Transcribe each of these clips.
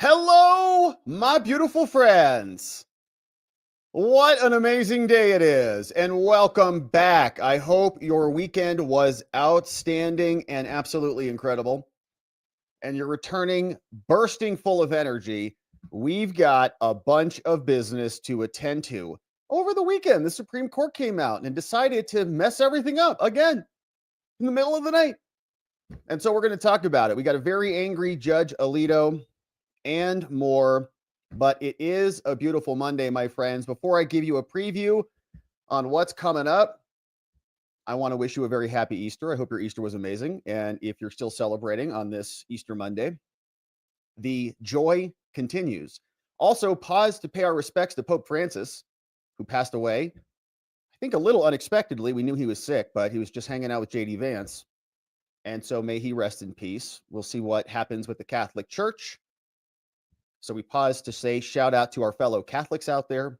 Hello, my beautiful friends. What an amazing day it is, and welcome back. I hope your weekend was outstanding and absolutely incredible, and you're returning bursting full of energy. We've got a bunch of business to attend to. Over the weekend, the Supreme Court came out and decided to mess everything up again in the middle of the night. And so we're going to talk about it. We got a very angry Judge Alito and more. But it is a beautiful Monday, my friends. Before I give you a preview on what's coming up, I want to wish you a very happy Easter. I hope your Easter was amazing. And if you're still celebrating on this Easter Monday, the joy continues. Also, pause to pay our respects to Pope Francis, who passed away. I think a little unexpectedly. We knew he was sick, but he was just hanging out with JD Vance. And so may he rest in peace. We'll see what happens with the Catholic Church. So we pause to say shout out to our fellow Catholics out there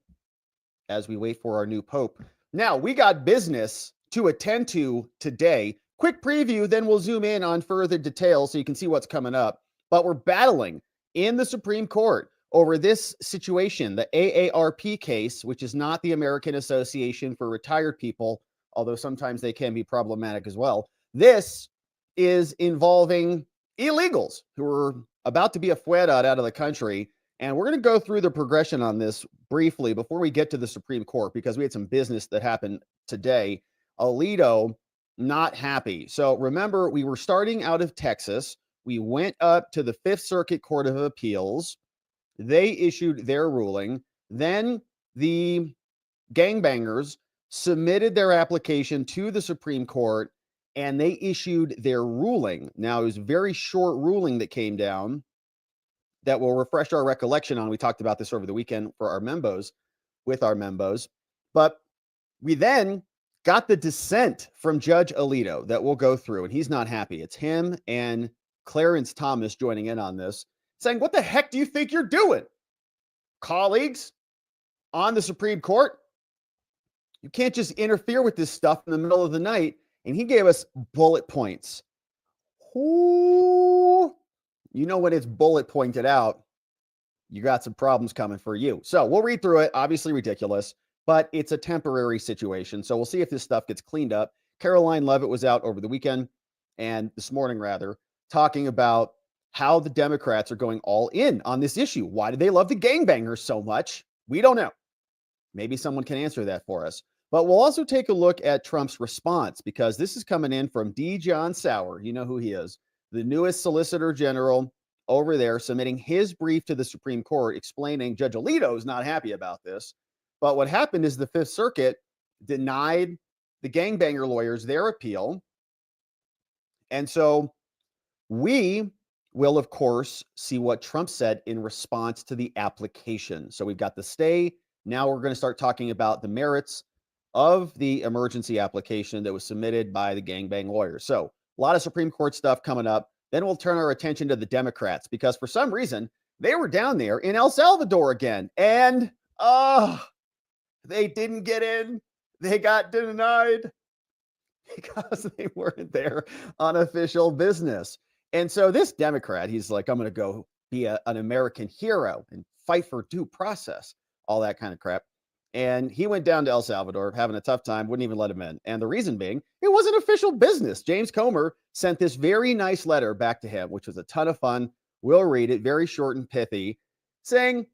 as we wait for our new Pope. Now, we got business to attend to today. Quick preview, then we'll zoom in on further details so you can see what's coming up. But we're battling in the Supreme Court over this situation, the AARP case, which is not the American Association for Retired People, although sometimes they can be problematic as well. This is involving illegals who are about to be afuera out of the country. And we're going to go through the progression on this briefly before we get to the Supreme Court, because we had some business that happened today. Alito, not happy. So remember, we were starting out of Texas. We went up to the Fifth Circuit Court of Appeals. They issued their ruling. Then the gangbangers submitted their application to the Supreme Court, and they issued their ruling. Now, it was a very short ruling that came down that will refresh our recollection on. We talked about this over the weekend for our members, with our members. But we then got the dissent from Judge Alito that we'll go through, and he's not happy. It's him and Clarence Thomas joining in on this, saying, what the heck do you think you're doing? Colleagues on the Supreme Court, you can't just interfere with this stuff in the middle of the night. And he gave us bullet points. Ooh, you know, when it's bullet pointed out, you got some problems coming for you. So we'll read through it. Obviously ridiculous, but it's a temporary situation. So we'll see if this stuff gets cleaned up. Caroline Leavitt was out over the weekend, and this morning rather, talking about how the Democrats are going all in on this issue. Why do they love the gangbangers so much? We don't know. Maybe someone can answer that for us. But we'll also take a look at Trump's response, because this is coming in from D. John Sauer. You know who he is, the newest Solicitor General over there, submitting his brief to the Supreme Court explaining Judge Alito is not happy about this. But what happened is the Fifth Circuit denied the gangbanger lawyers their appeal. And so we will, of course, see what Trump said in response to the application. So we've got the stay. Now we're going to start talking about the merits of the emergency application that was submitted by the gangbang lawyers. So a lot of Supreme Court stuff coming up. Then we'll turn our attention to the Democrats, because for some reason they were down there in El Salvador again, and they didn't get in. They got denied because they weren't there on official business. And so this Democrat, he's like, I'm going to go be an American hero and fight for due process, all that kind of crap. And he went down to El Salvador, having a tough time, wouldn't even let him in. And the reason being, it wasn't official business. James Comer sent this very nice letter back to him, which was a ton of fun. We'll read it, very short and pithy, saying,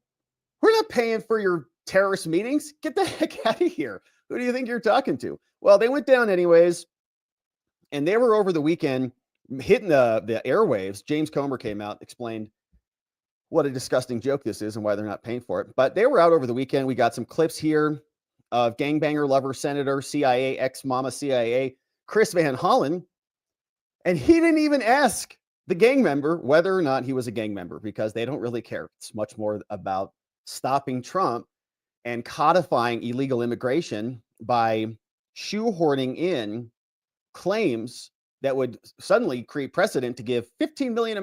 we're not paying for your terrorist meetings. Get the heck out of here. Who do you think you're talking to? Well, they went down anyways, and they were over the weekend hitting the airwaves. James Comer came out, explained what a disgusting joke this is and why they're not paying for it. But they were out over the weekend. We got some clips here of gangbanger lover, Senator, CIA, ex-mama CIA, Chris Van Hollen. And he didn't even ask the gang member whether or not he was a gang member, because they don't really care. It's much more about stopping Trump and codifying illegal immigration by shoehorning in claims that would suddenly create precedent to give 15 million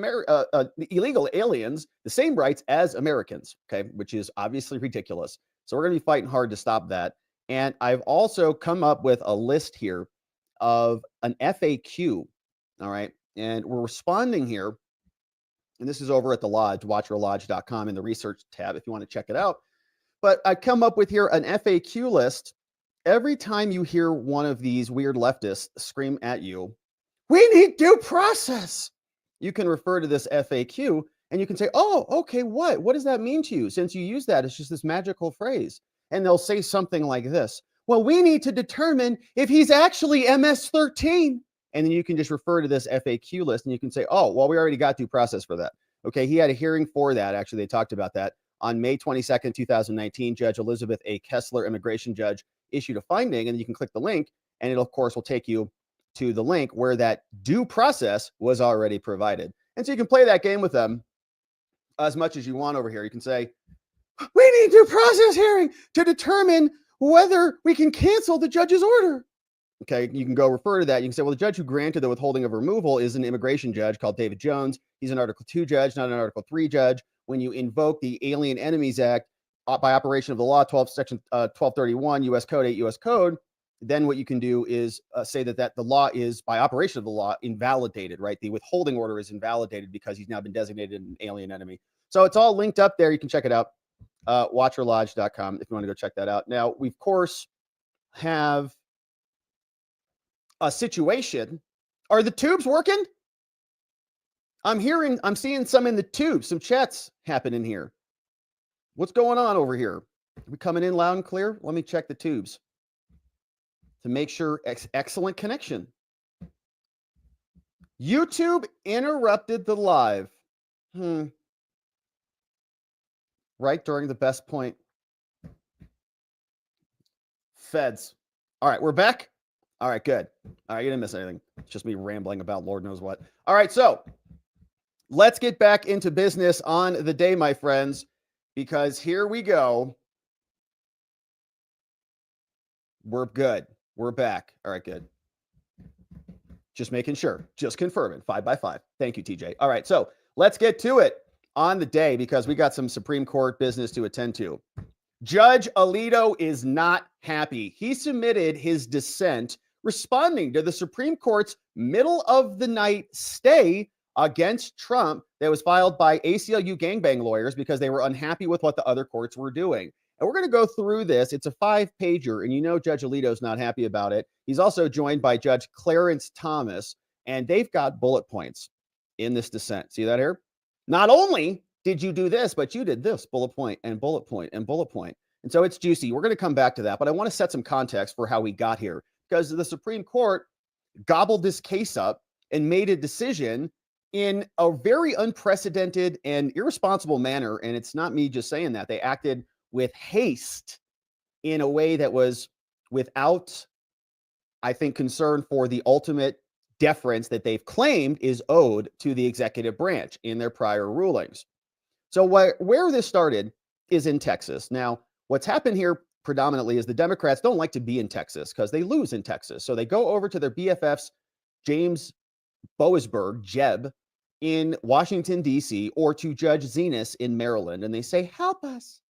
illegal aliens the same rights as Americans, okay, which is obviously ridiculous. So we're going to be fighting hard to stop that. And I've also come up with a list here of an FAQ, all right, and we're responding here And this is over at the Lodge, watcherlodge.com in the research tab if you want to check it out. But I come up with here an FAQ list. Every time you hear one of these weird leftists scream at you, we need due process, you can refer to this FAQ and you can say, oh, okay, what? What does that mean to you? Since you use that, it's just this magical phrase. And they'll say something like this. Well, we need to determine if he's actually MS-13. And then you can just refer to this FAQ list and you can say, oh, well, we already got due process for that. Okay, he had a hearing for that. Actually, they talked about that. On May 22nd, 2019, Judge Elizabeth A. Kessler, immigration judge, issued a finding, and you can click the link, and it, of course, will take you to the link where that due process was already provided. And so you can play that game with them as much as you want over here. You can say, we need due process hearing to determine whether we can cancel the judge's order. Okay, you can go refer to that. You can say, well, the judge who granted the withholding of removal is an immigration judge called David Jones. He's an Article 2 judge, not an Article 3 judge. When you invoke the Alien Enemies Act by operation of the law, Section 1231, U.S. Code, 8 U.S. Code, then what you can do is say that the law is, by operation of the law, invalidated, right? The withholding order is invalidated because he's now been designated an alien enemy. So it's all linked up there. You can check it out, watcherlodge.com, if you want to go check that out. Now, we, of course, have a situation. Are the tubes working? I'm seeing some in the tubes, some chats happening here. What's going on over here? Are we coming in loud and clear? Let me check the tubes to make sure. Excellent connection. YouTube interrupted the live. Right during the best point. Feds. All right, we're back. All right, good. All right, you didn't miss anything. It's just me rambling about Lord knows what. All right, so let's get back into business on the day, my friends, because here we go. We're good. We're back. All right, good. Just making sure. Just confirming. 5 by 5. Thank you, TJ. All right, so let's get to it on the day because we got some Supreme Court business to attend to. Judge Alito is not happy. He submitted his dissent responding to the Supreme Court's middle of the night stay against Trump that was filed by ACLU gangbang lawyers because they were unhappy with what the other courts were doing. And we're going to go through this. It's a 5-pager, and you know Judge Alito's not happy about it. He's also joined by Judge Clarence Thomas, and they've got bullet points in this dissent. See that here? Not only did you do this, but you did this, bullet point and bullet point and bullet point. And so it's juicy. We're going to come back to that, but I want to set some context for how we got here because the Supreme Court gobbled this case up and made a decision in a very unprecedented and irresponsible manner. And it's not me just saying that. They acted with haste in a way that was without, I think, concern for the ultimate deference that they've claimed is owed to the executive branch in their prior rulings. So where this started is in Texas. Now, what's happened here predominantly is the Democrats don't like to be in Texas because they lose in Texas. So they go over to their BFFs, James Boasberg, Jeb, in Washington, D.C., or to Judge Zenas in Maryland, and they say, help us.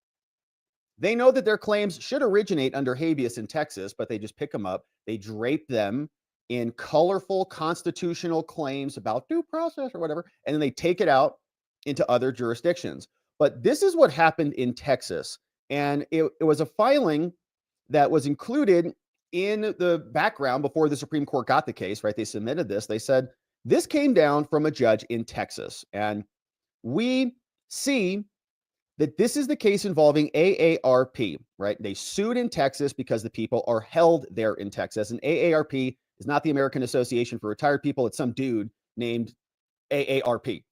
They know that their claims should originate under habeas in Texas, but they just pick them up. They drape them in colorful constitutional claims about due process or whatever, and then they take it out into other jurisdictions. But this is what happened in Texas, and it was a filing that was included in the background before the Supreme Court got the case, right? They submitted this. They said, this came down from a judge in Texas, and we see that this is the case involving AARP, right? They sued in Texas because the people are held there in Texas, and AARP is not the American Association for Retired People. It's some dude named AARP.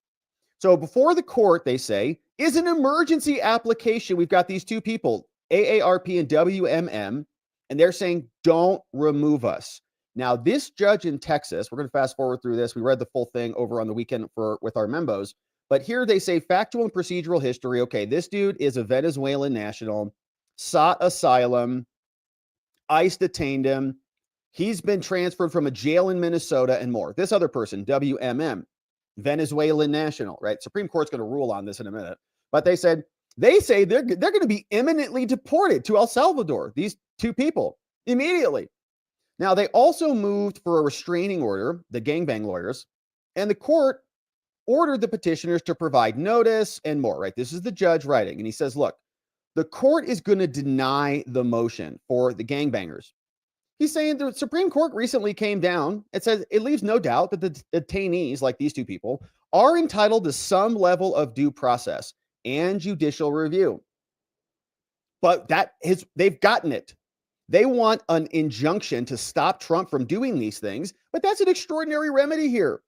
So before the court, they say, is an emergency application. We've got these two people, AARP and WMM, and they're saying, don't remove us. Now, this judge in Texas, we're going to fast forward through this. We read the full thing over on the weekend with our membos. But here they say factual and procedural history. Okay, this dude is a Venezuelan national, sought asylum, ICE detained him. He's been transferred from a jail in Minnesota and more. This other person, WMM, Venezuelan national, right? Supreme Court's going to rule on this in a minute. But they say they're going to be imminently deported to El Salvador, these two people, immediately. Now, they also moved for a restraining order, the gangbang lawyers, and the court ordered the petitioners to provide notice and more, right? This is the judge writing. And he says, look, the court is going to deny the motion for the gangbangers. He's saying the Supreme Court recently came down and says it leaves no doubt that the detainees, like these two people, are entitled to some level of due process and judicial review. But they've gotten it. They want an injunction to stop Trump from doing these things, but that's an extraordinary remedy here.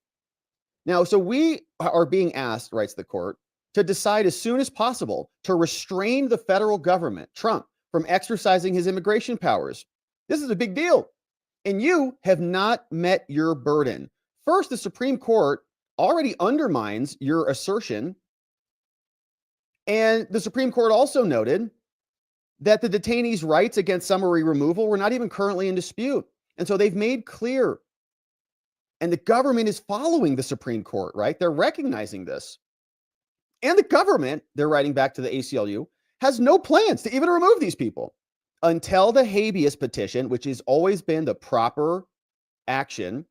Now, so we are being asked, writes the court, to decide as soon as possible to restrain the federal government, Trump, from exercising his immigration powers. This is a big deal. And you have not met your burden. First, the Supreme Court already undermines your assertion. And the Supreme Court also noted that the detainees' rights against summary removal were not even currently in dispute. And so they've made clear. And the government is following the Supreme Court, right? They're recognizing this. And the government, they're writing back to the ACLU, has no plans to even remove these people until the habeas petition, which has always been the proper action,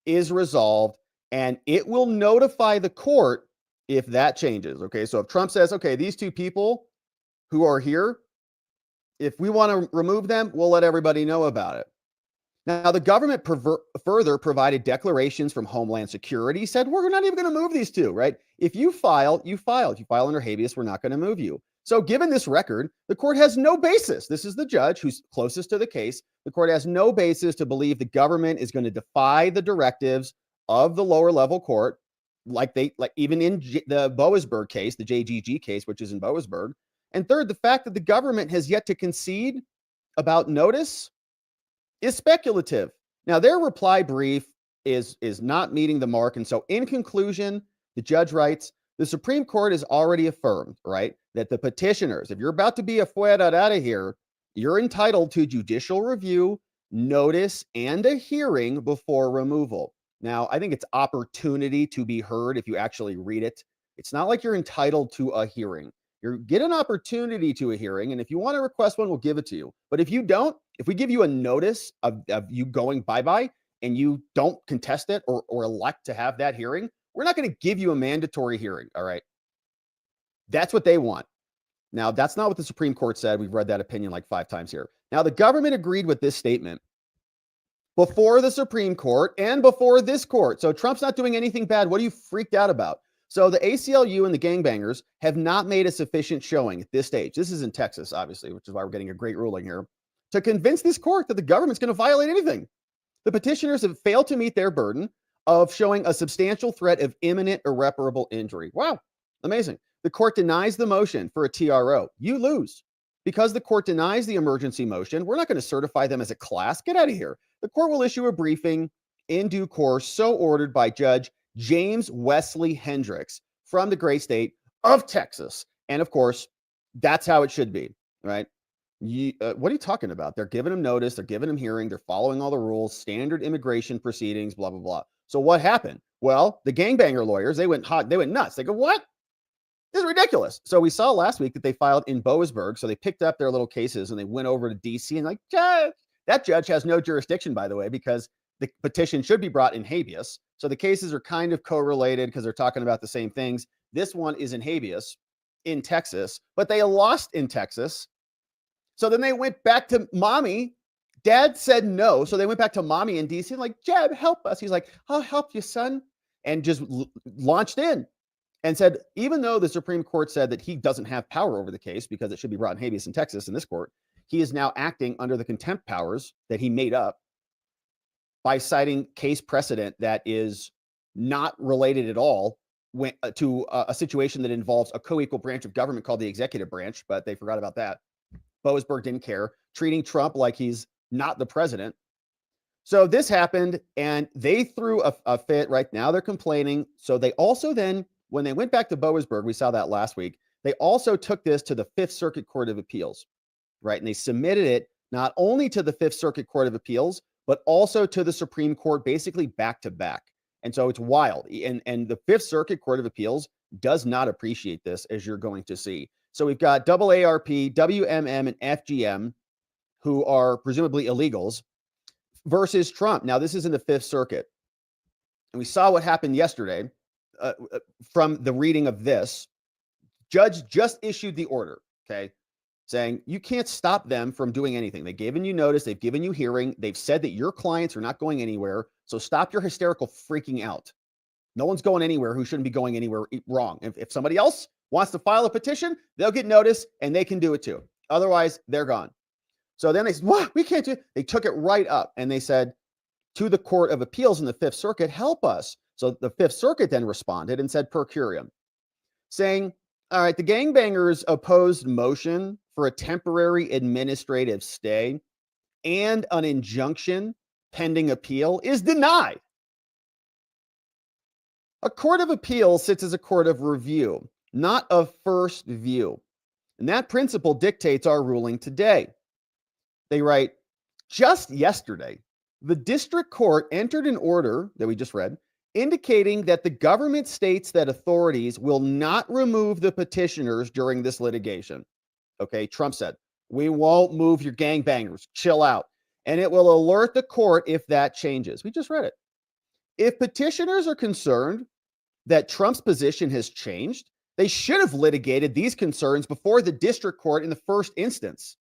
is resolved, and it will notify the court if that changes. Okay, so if Trump says, okay, these two people who are here, if we want to remove them, we'll let everybody know about it. Now, the government further provided declarations from Homeland Security, said, we're not even going to move these two, right? If you file, you file. If you file under habeas, we're not going to move you. So given this record, the court has no basis. This is the judge who's closest to the case. The court has no basis to believe the government is going to defy the directives of the lower level court, like even in the Boasberg case, the JGG case, which is in Boasberg. And third, the fact that the government has yet to concede about notice is speculative. Now, their reply brief is not meeting the mark. And so in conclusion, the judge writes, the Supreme Court has already affirmed, right, that the petitioners, if you're about to be afuera out of here, you're entitled to judicial review, notice, and a hearing before removal. Now, I think it's opportunity to be heard if you actually read it. It's not like you're entitled to a hearing. You get an opportunity to a hearing, and if you want to request one, we'll give it to you. But if you don't, if we give you a notice of you going bye-bye and you don't contest it or elect to have that hearing, we're not going to give you a mandatory hearing, all right? That's what they want. Now, that's not what the Supreme Court said. We've read that opinion like 5 times here. Now, the government agreed with this statement before the Supreme Court and before this court. So Trump's not doing anything bad. What are you freaked out about? So the ACLU and the gangbangers have not made a sufficient showing at this stage. This is in Texas, obviously, which is why we're getting a great ruling here, to convince this court that the government's going to violate anything. The petitioners have failed to meet their burden of showing a substantial threat of imminent irreparable injury. Wow, amazing. The court denies the motion for a TRO. You lose. Because the court denies the emergency motion, we're not going to certify them as a class. Get out of here. The court will issue a briefing in due course, so ordered by Judge James Wesley Hendricks from the great state of Texas. And of course, that's how it should be, right? What are you talking about? They're giving him notice. They're giving him hearing. They're following all the rules, standard immigration proceedings, blah, blah, blah. So what happened? Well, the gangbanger lawyers, they went hot. They went nuts. They go, what? This is ridiculous. So we saw last week that they filed in Boasberg. So they picked up their little cases and they went over to DC and that judge has no jurisdiction, by the way, because the petition should be brought in habeas. So the cases are kind of correlated because they're talking about the same things. This one is in habeas in Texas, but they lost in Texas. So then they went back to mommy. Dad said no. So they went back to mommy in DC, like, Jeb, help us. He's like, I'll help you, son. And just launched in and said, even though the Supreme Court said that he doesn't have power over the case because it should be brought in habeas in Texas in this court, he is now acting under the contempt powers that he made up by citing case precedent that is not related at all to a situation that involves a co-equal branch of government called the executive branch, but they forgot about that. Boasberg didn't care, treating Trump like he's not the president. So this happened, and they threw a fit. Right now, they're complaining. So they also then, when they went back to Boasberg, we saw that last week, they also took this to the Fifth Circuit Court of Appeals, right? And they submitted it not only to the Fifth Circuit Court of Appeals, but also to the Supreme Court, basically back to back. And so it's wild. And the Fifth Circuit Court of Appeals does not appreciate this, as you're going to see. So we've got AARP, WMM, and FGM, who are presumably illegals, versus Trump. Now, this is in the Fifth Circuit. And we saw what happened yesterday. from the reading of this, judge just issued the order, okay, saying you can't stop them from doing anything. They've given you notice. They've given you hearing. They've said that your clients are not going anywhere. So stop your hysterical freaking out. No one's going anywhere who shouldn't be going anywhere wrong. If somebody else wants to file a petition, they'll get notice and they can do it too. Otherwise, they're gone. So then they said, what? We can't do it. They took it right up and they said to the Court of Appeals in the Fifth Circuit, help us. So the Fifth Circuit then responded and said per curiam, saying, all right, the gangbangers' opposed motion for a temporary administrative stay and an injunction pending appeal is denied. A court of appeal sits as a court of review, not of first view. And that principle dictates our ruling today. They write, just yesterday, the district court entered an order that we just read, indicating that the government states that authorities will not remove the petitioners during this litigation. Okay, Trump said, we won't move your gangbangers. Chill out. And it will alert the court if that changes. We just read it. If petitioners are concerned that Trump's position has changed, they should have litigated these concerns before the district court in the first instance.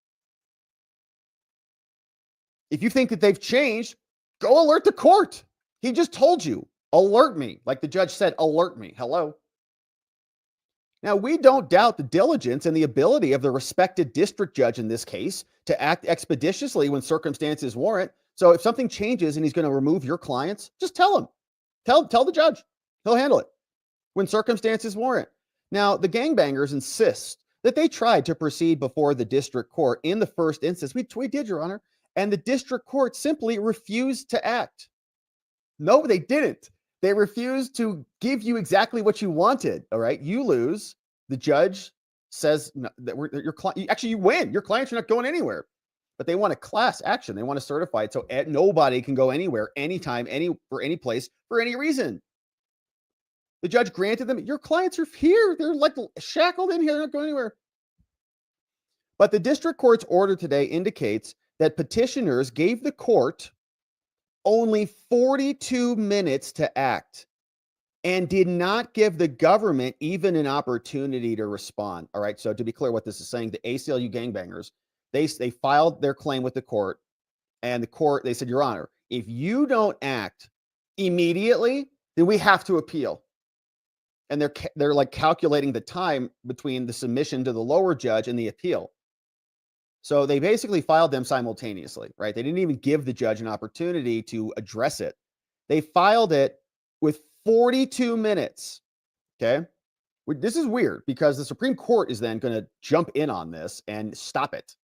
If you think that they've changed, go alert the court. He just told you, alert me. Like the judge said, alert me. Hello. Now, we don't doubt the diligence and the ability of the respected district judge in this case to act expeditiously when circumstances warrant. So if something changes and he's going to remove your clients, just tell him. Tell the judge. He'll handle it when circumstances warrant. Now, the gangbangers insist that they tried to proceed before the district court in the first instance. We did, Your Honor. And the district court simply refused to act. No, they didn't. They refused to give you exactly what you wanted. All right. You lose. The judge says no, that your client, actually, you win. Your clients are not going anywhere. But they want a class action. They want to certify it so nobody can go anywhere, anytime, for any place, for any reason. The judge granted them, your clients are here. They're like shackled in here. They're not going anywhere. But the district court's order today indicates that petitioners gave the court only 42 minutes to act and did not give the government even an opportunity to respond. All right. So to be clear what this is saying, the ACLU gangbangers, they filed their claim with the court, and the court, they said, Your Honor, if you don't act immediately, then we have to appeal. And they're like calculating the time between the submission to the lower judge and the appeal. So they basically filed them simultaneously, right? They didn't even give the judge an opportunity to address it. They filed it with 42 minutes, okay? This is weird because the Supreme Court is then going to jump in on this and stop it.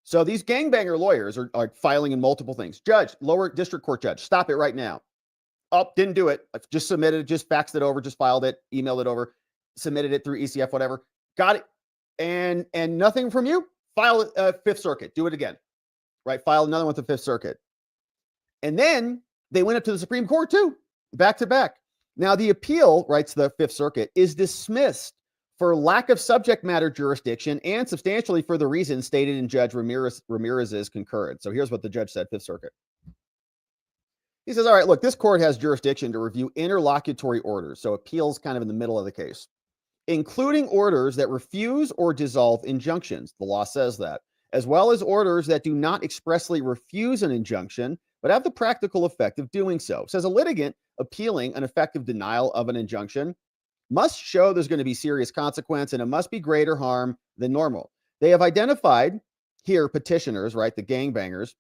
So these gangbanger lawyers are filing in multiple things. Judge, lower district court judge, stop it right now. Oh, didn't do it. I've just submitted it, just faxed it over, just filed it, emailed it over, submitted it through ECF, whatever. Got it. And nothing from you? File Fifth Circuit. Do it again. Right? File another one with the Fifth Circuit. And then they went up to the Supreme Court too, back to back. Now the appeal, writes the Fifth Circuit, is dismissed for lack of subject matter jurisdiction and substantially for the reasons stated in Judge Ramirez's concurrence. So here's what the judge said, Fifth Circuit. He says, all right, look, this court has jurisdiction to review interlocutory orders. So appeals kind of in the middle of the case, including orders that refuse or dissolve injunctions. The law says that, as well as orders that do not expressly refuse an injunction, but have the practical effect of doing so. It says a litigant appealing an effective denial of an injunction must show there's going to be serious consequence and it must be greater harm than normal. They have identified here, petitioners, right, the gangbangers,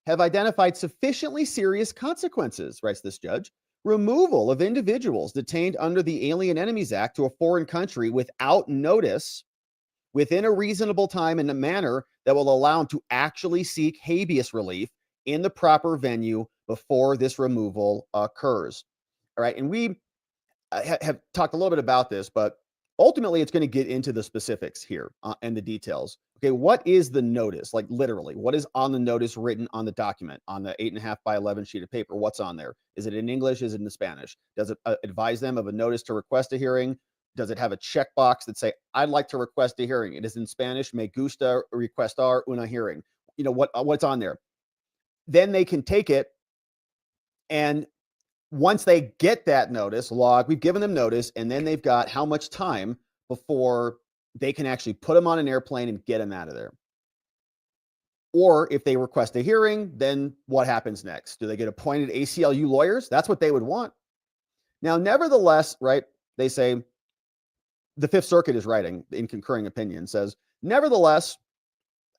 have identified sufficiently serious consequences, writes this judge. Removal of individuals detained under the Alien Enemies Act to a foreign country without notice within a reasonable time in a manner that will allow them to actually seek habeas relief in the proper venue before this removal occurs. All right. And we have talked a little bit about this, but ultimately it's going to get into the specifics here and the details. Okay. What is the notice? Like literally, what is on the notice written on the document, on the 8.5 by 11 sheet of paper? What's on there? Is it in English? Is it in Spanish? Does it advise them of a notice to request a hearing? Does it have a checkbox that say, I'd like to request a hearing? It is in Spanish. Me gusta requestar una hearing. You know what's on there. Then they can take it and once they get that notice, we've given them notice, and then they've got how much time before they can actually put them on an airplane and get them out of there. Or if they request a hearing, then what happens next? Do they get appointed ACLU lawyers? That's what they would want. Now, nevertheless, right, they say, the Fifth Circuit is writing in concurring opinion, says, nevertheless,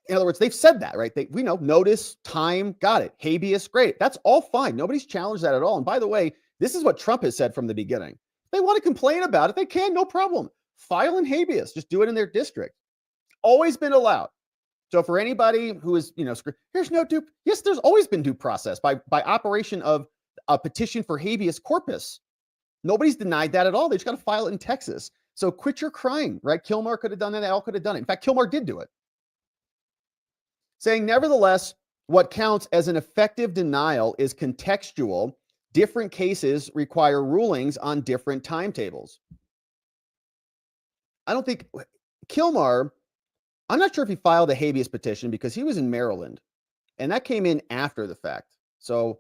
in other words, they've said that, right? We know notice, time, got it. Habeas, great. That's all fine. Nobody's challenged that at all. And by the way, this is what Trump has said from the beginning. If they want to complain about it, they can, no problem. File in habeas, just do it in their district. Always been allowed. So for anybody who is, there's no due, yes, there's always been due process by operation of a petition for habeas corpus. Nobody's denied that at all. They just got to file it in Texas. So quit your crying, right? Kilmar could have done it. They all could have done it. In fact, Kilmar did do it. Saying, nevertheless, what counts as an effective denial is contextual. Different cases require rulings on different timetables. I don't think Kilmar, I'm not sure if he filed a habeas petition because he was in Maryland, and that came in after the fact. So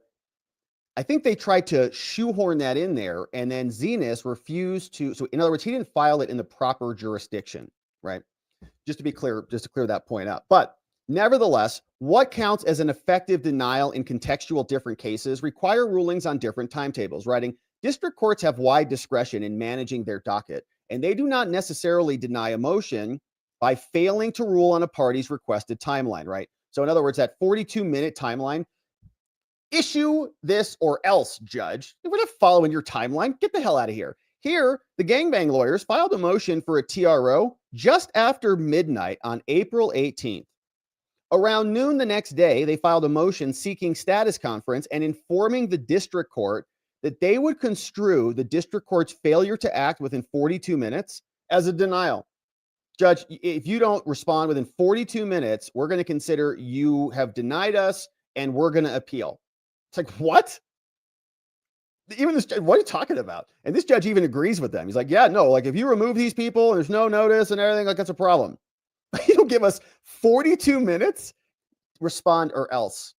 I think they tried to shoehorn that in there, and then Zenas refused to. So in other words, he didn't file it in the proper jurisdiction, right? Just to be clear, just to clear that point up. But nevertheless, what counts as an effective denial in contextual different cases require rulings on different timetables. Writing, district courts have wide discretion in managing their docket, and they do not necessarily deny a motion by failing to rule on a party's requested timeline, right? So in other words, that 42-minute timeline, issue this or else, judge. If we're not following your timeline, get the hell out of here. Here, the gangbang lawyers filed a motion for a TRO just after midnight on April 18th. Around noon the next day, they filed a motion seeking status conference and informing the district court that they would construe the district court's failure to act within 42 minutes as a denial. Judge, if you don't respond within 42 minutes, we're going to consider you have denied us and we're going to appeal. It's like, what? Even this judge, what are you talking about? And this judge even agrees with them. He's like, yeah, no, like if you remove these people and there's no notice and everything, like that's a problem. You don't give us 42 minutes, respond or else.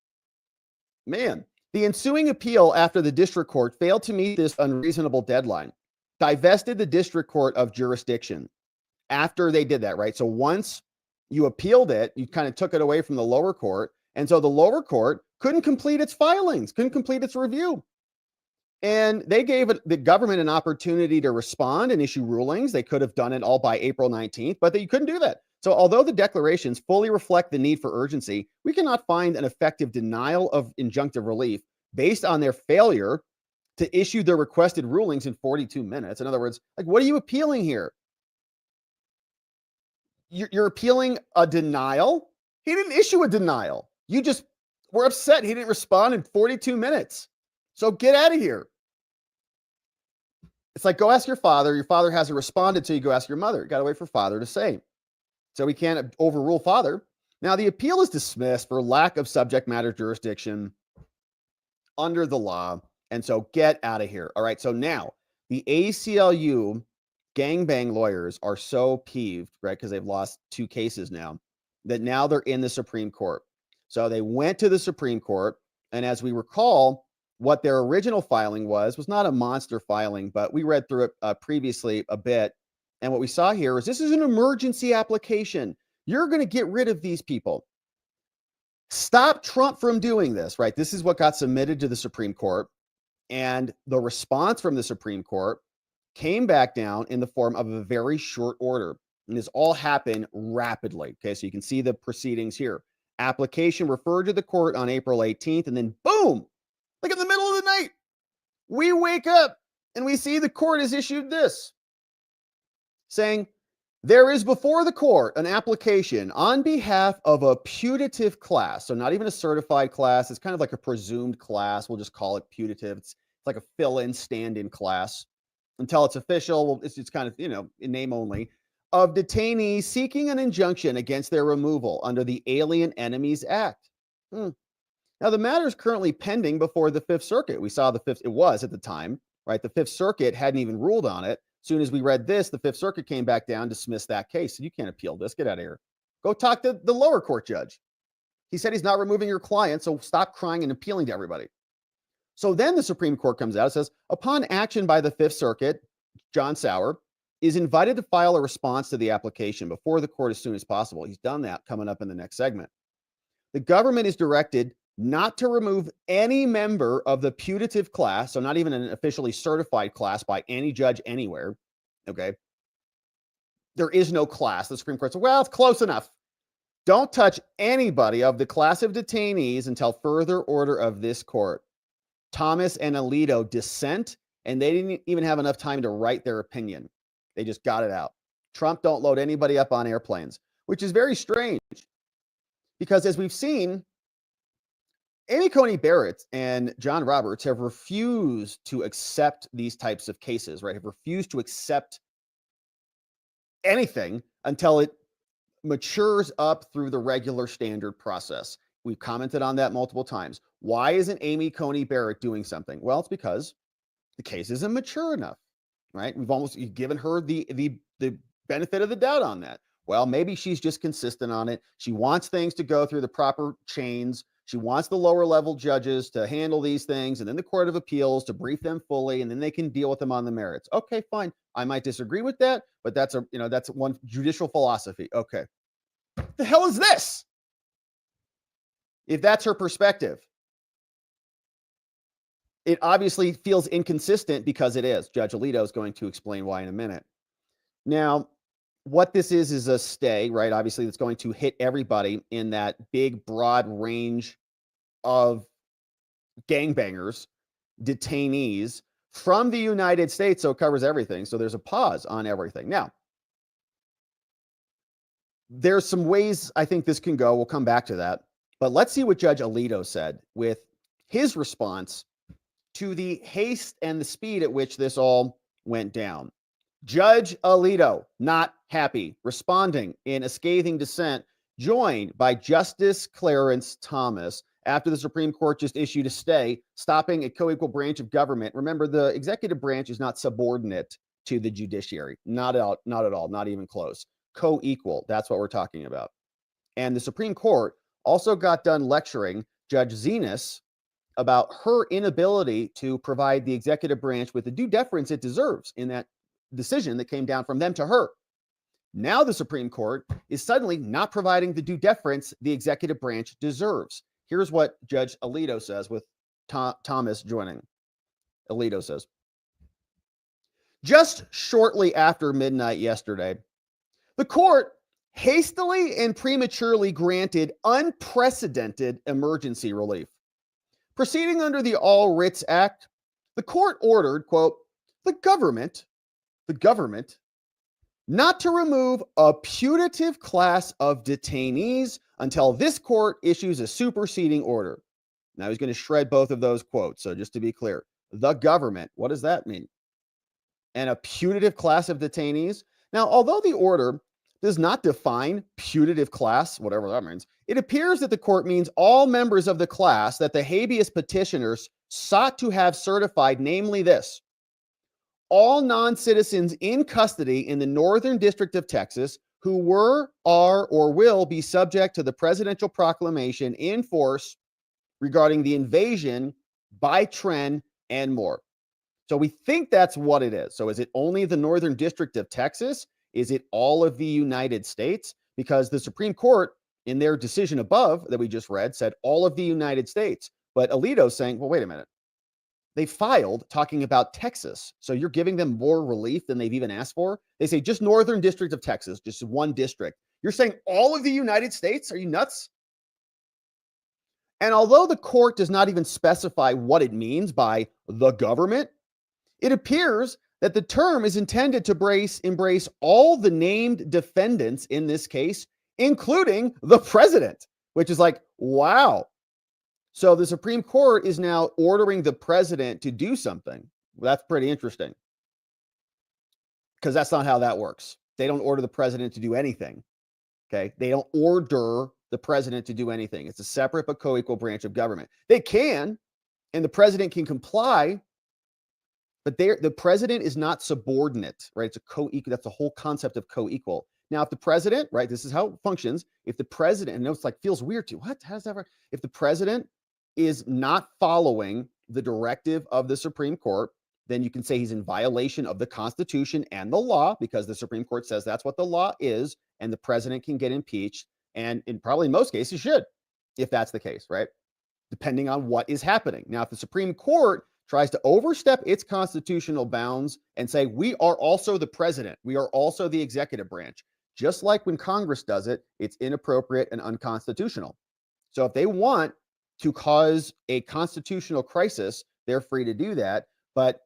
Man, the ensuing appeal after the district court failed to meet this unreasonable deadline divested the district court of jurisdiction after they did that, right? So once you appealed it, you kind of took it away from the lower court. And so the lower court couldn't complete its filings, couldn't complete its review. And they gave the government an opportunity to respond and issue rulings. They could have done it all by April 19th, but you couldn't do that. So although the declarations fully reflect the need for urgency, we cannot find an effective denial of injunctive relief based on their failure to issue their requested rulings in 42 minutes. In other words, like, what are you appealing here? You're appealing a denial? He didn't issue a denial. You just were upset he didn't respond in 42 minutes. So get out of here. It's like, go ask your father. Your father hasn't responded, so you go ask your mother. You got to wait for father to say. So we can't overrule father. Now, the appeal is dismissed for lack of subject matter jurisdiction under the law. And so get out of here. All right. So now the ACLU gangbang lawyers are so peeved, right? Because they've lost 2 cases now, that now they're in the Supreme Court. So they went to the Supreme Court. And as we recall, what their original filing was not a monster filing, but we read through it previously a bit. And what we saw here is this is an emergency application. You're going to get rid of these people. Stop Trump from doing this, right? This is what got submitted to the Supreme Court. And the response from the Supreme Court came back down in the form of a very short order. And this all happened rapidly. Okay, so you can see the proceedings here. Application referred to the court on April 18th, and then boom, like in the middle of the night, we wake up and we see the court has issued this, saying, there is before the court an application on behalf of a putative class. So not even a certified class. It's kind of like a presumed class. We'll just call it putative. It's like a fill-in, stand-in class. Until it's official, well, it's kind of, in name only, of detainees seeking an injunction against their removal under the Alien Enemies Act. Now, the matter is currently pending before the Fifth Circuit. We saw it was at the time, right? The Fifth Circuit hadn't even ruled on it. As soon as we read this, the Fifth Circuit came back down, dismissed that case. So you can't appeal this. Get out of here. Go talk to the lower court judge. He said he's not removing your client, so stop crying and appealing to everybody. So then the Supreme Court comes out and says, upon action by the Fifth Circuit, John Sauer is invited to file a response to the application before the court as soon as possible. He's done that coming up in the next segment. The government is directed not to remove any member of the putative class, so not even an officially certified class by any judge anywhere. Okay. There is no class. The Supreme Court said, well, it's close enough. Don't touch anybody of the class of detainees until further order of this court. Thomas and Alito dissent, and they didn't even have enough time to write their opinion. They just got it out. Trump don't load anybody up on airplanes, which is very strange because as we've seen, Amy Coney Barrett and John Roberts have refused to accept these types of cases, right? Have refused to accept anything until it matures up through the regular standard process. We've commented on that multiple times. Why isn't Amy Coney Barrett doing something? Well, it's because the case isn't mature enough, right? You've given her the benefit of the doubt on that. Well, maybe she's just consistent on it. She wants things to go through the proper chains. She wants the lower level judges to handle these things and then the Court of Appeals to brief them fully and then they can deal with them on the merits. Okay, fine. I might disagree with that, but that's one judicial philosophy. Okay. What the hell is this? If that's her perspective, it obviously feels inconsistent because it is. Judge Alito is going to explain why in a minute. Now, what this is a stay, right? Obviously, it's going to hit everybody in that big, broad range of gangbangers, detainees from the United States. So it covers everything. So there's a pause on everything. Now, there's some ways I think this can go. We'll come back to that. But let's see what Judge Alito said with his response to the haste and the speed at which this all went down. Judge Alito, not happy, responding in a scathing dissent, joined by Justice Clarence Thomas after the Supreme Court just issued a stay, stopping a co-equal branch of government. Remember, the executive branch is not subordinate to the judiciary. Not at all, not even close. Co-equal, that's what we're talking about. And the Supreme Court also got done lecturing Judge Zenas about her inability to provide the executive branch with the due deference it deserves in that decision that came down from them to her. Now the Supreme Court is suddenly not providing the due deference the executive branch deserves. Here's what Judge Alito says with Thomas joining. Alito says, just shortly after midnight yesterday, the court hastily and prematurely granted unprecedented emergency relief. Proceeding under the All Writs Act, the court ordered, quote, the government not to remove a putative class of detainees until this court issues a superseding order. Now he's going to shred both of those quotes. So just to be clear, the government, what does that mean? And a putative class of detainees? Now, although the order does not define putative class, whatever that means, it appears that the court means all members of the class that the habeas petitioners sought to have certified, namely this: all non-citizens in custody in the Northern District of Texas who were, are, or will be subject to the presidential proclamation in force regarding the invasion by Tren and more. So we think that's what it is. So is it only the Northern District of Texas? Is it all of the United States? Because the Supreme Court, in their decision above that we just read, said all of the United States. But Alito's saying, well, wait a minute. They filed talking about Texas. So you're giving them more relief than they've even asked for. They say just Northern District of Texas, just one district. You're saying all of the United States? Are you nuts? And although the court does not even specify what it means by the government, it appears that the term is intended to embrace all the named defendants in this case, including the president, which is like, wow. So the Supreme Court is now ordering the president to do something. Well, that's pretty interesting, because that's not how that works. They don't order the president to do anything. Okay. They don't order the president to do anything. It's a separate but co-equal branch of government. They can, and the president can comply, but the president is not subordinate, right? It's a co-equal. That's the whole concept of co-equal. Now, if the president, right, this is how it functions. If the president, and it's like feels weird to, what? How does that work? If the president is not following the directive of the Supreme Court, then you can say he's in violation of the Constitution and the law, because the Supreme Court says that's what the law is, and the president can get impeached, and in probably most cases should, if that's the case, right? Depending on what is happening. Now, if the Supreme Court tries to overstep its constitutional bounds and say, we are also the president, we are also the executive branch, just like when Congress does it, it's inappropriate and unconstitutional. So if they want to cause a constitutional crisis, they're free to do that. But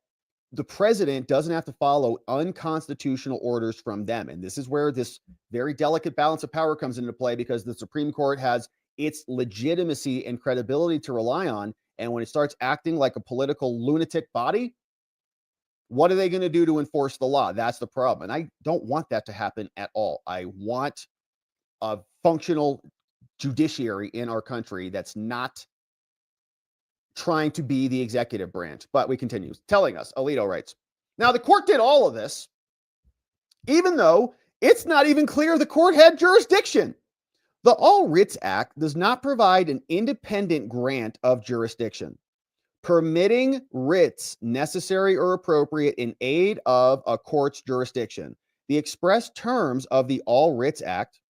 the president doesn't have to follow unconstitutional orders from them. And this is where this very delicate balance of power comes into play, because the Supreme Court has its legitimacy and credibility to rely on. And when it starts acting like a political lunatic body, what are they going to do to enforce the law? That's the problem. And I don't want that to happen at all. I want a functional judiciary in our country that's not trying to be the executive branch. But we continue. Telling us, Alito writes, now the court did all of this, even though it's not even clear the court had jurisdiction. The All Writs Act does not provide an independent grant of jurisdiction, permitting writs necessary or appropriate in aid of a court's jurisdiction. The express terms of the All Writs Act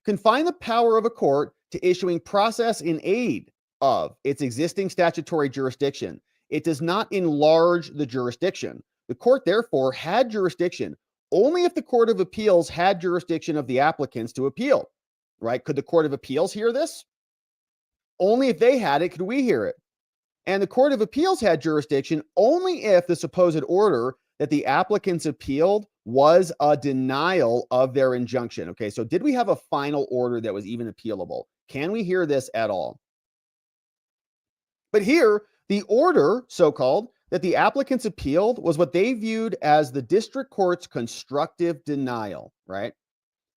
confine the power of a court to issuing process in aid of its existing statutory jurisdiction. It does not enlarge the jurisdiction. The court, therefore, had jurisdiction only if the Court of Appeals had jurisdiction of the applicants to appeal, right? Could the Court of Appeals hear this? Only if they had it could we hear it. And the Court of Appeals had jurisdiction only if the supposed order that the applicants appealed was a denial of their injunction. Okay, so did we have a final order that was even appealable? Can we hear this at all? But here, the order, so-called, that the applicants appealed was what they viewed as the district court's constructive denial, right?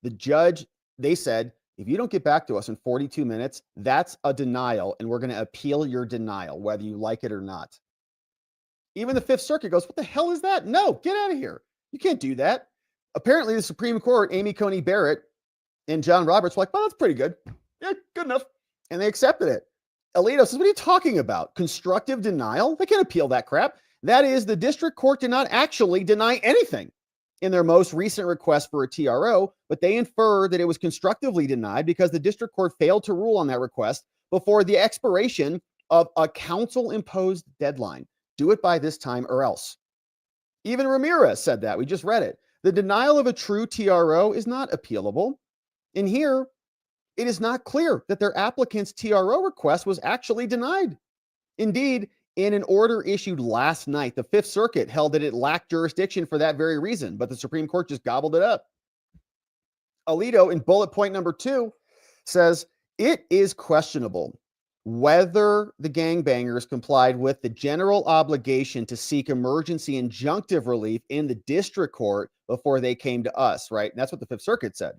The judge, they said, if you don't get back to us in 42 minutes, that's a denial, and we're going to appeal your denial, whether you like it or not. Even the Fifth Circuit goes, what the hell is that? No, get out of here. You can't do that. Apparently, the Supreme Court, Amy Coney Barrett and John Roberts were like, well, that's pretty good. Yeah, good enough. And they accepted it. Alito says, what are you talking about? Constructive denial? They can't appeal that crap. That is, the district court did not actually deny anything in their most recent request for a TRO, but they infer that it was constructively denied because the district court failed to rule on that request before the expiration of a council-imposed deadline. Do it by this time or else. Even Ramirez said that. We just read it. The denial of a true TRO is not appealable. In here, it is not clear that their applicant's TRO request was actually denied. Indeed, in an order issued last night, the Fifth Circuit held that it lacked jurisdiction for that very reason, but the Supreme Court just gobbled it up. Alito, in bullet point number 2, says, it is questionable whether the gangbangers complied with the general obligation to seek emergency injunctive relief in the district court before they came to us, right? And that's what the Fifth Circuit said.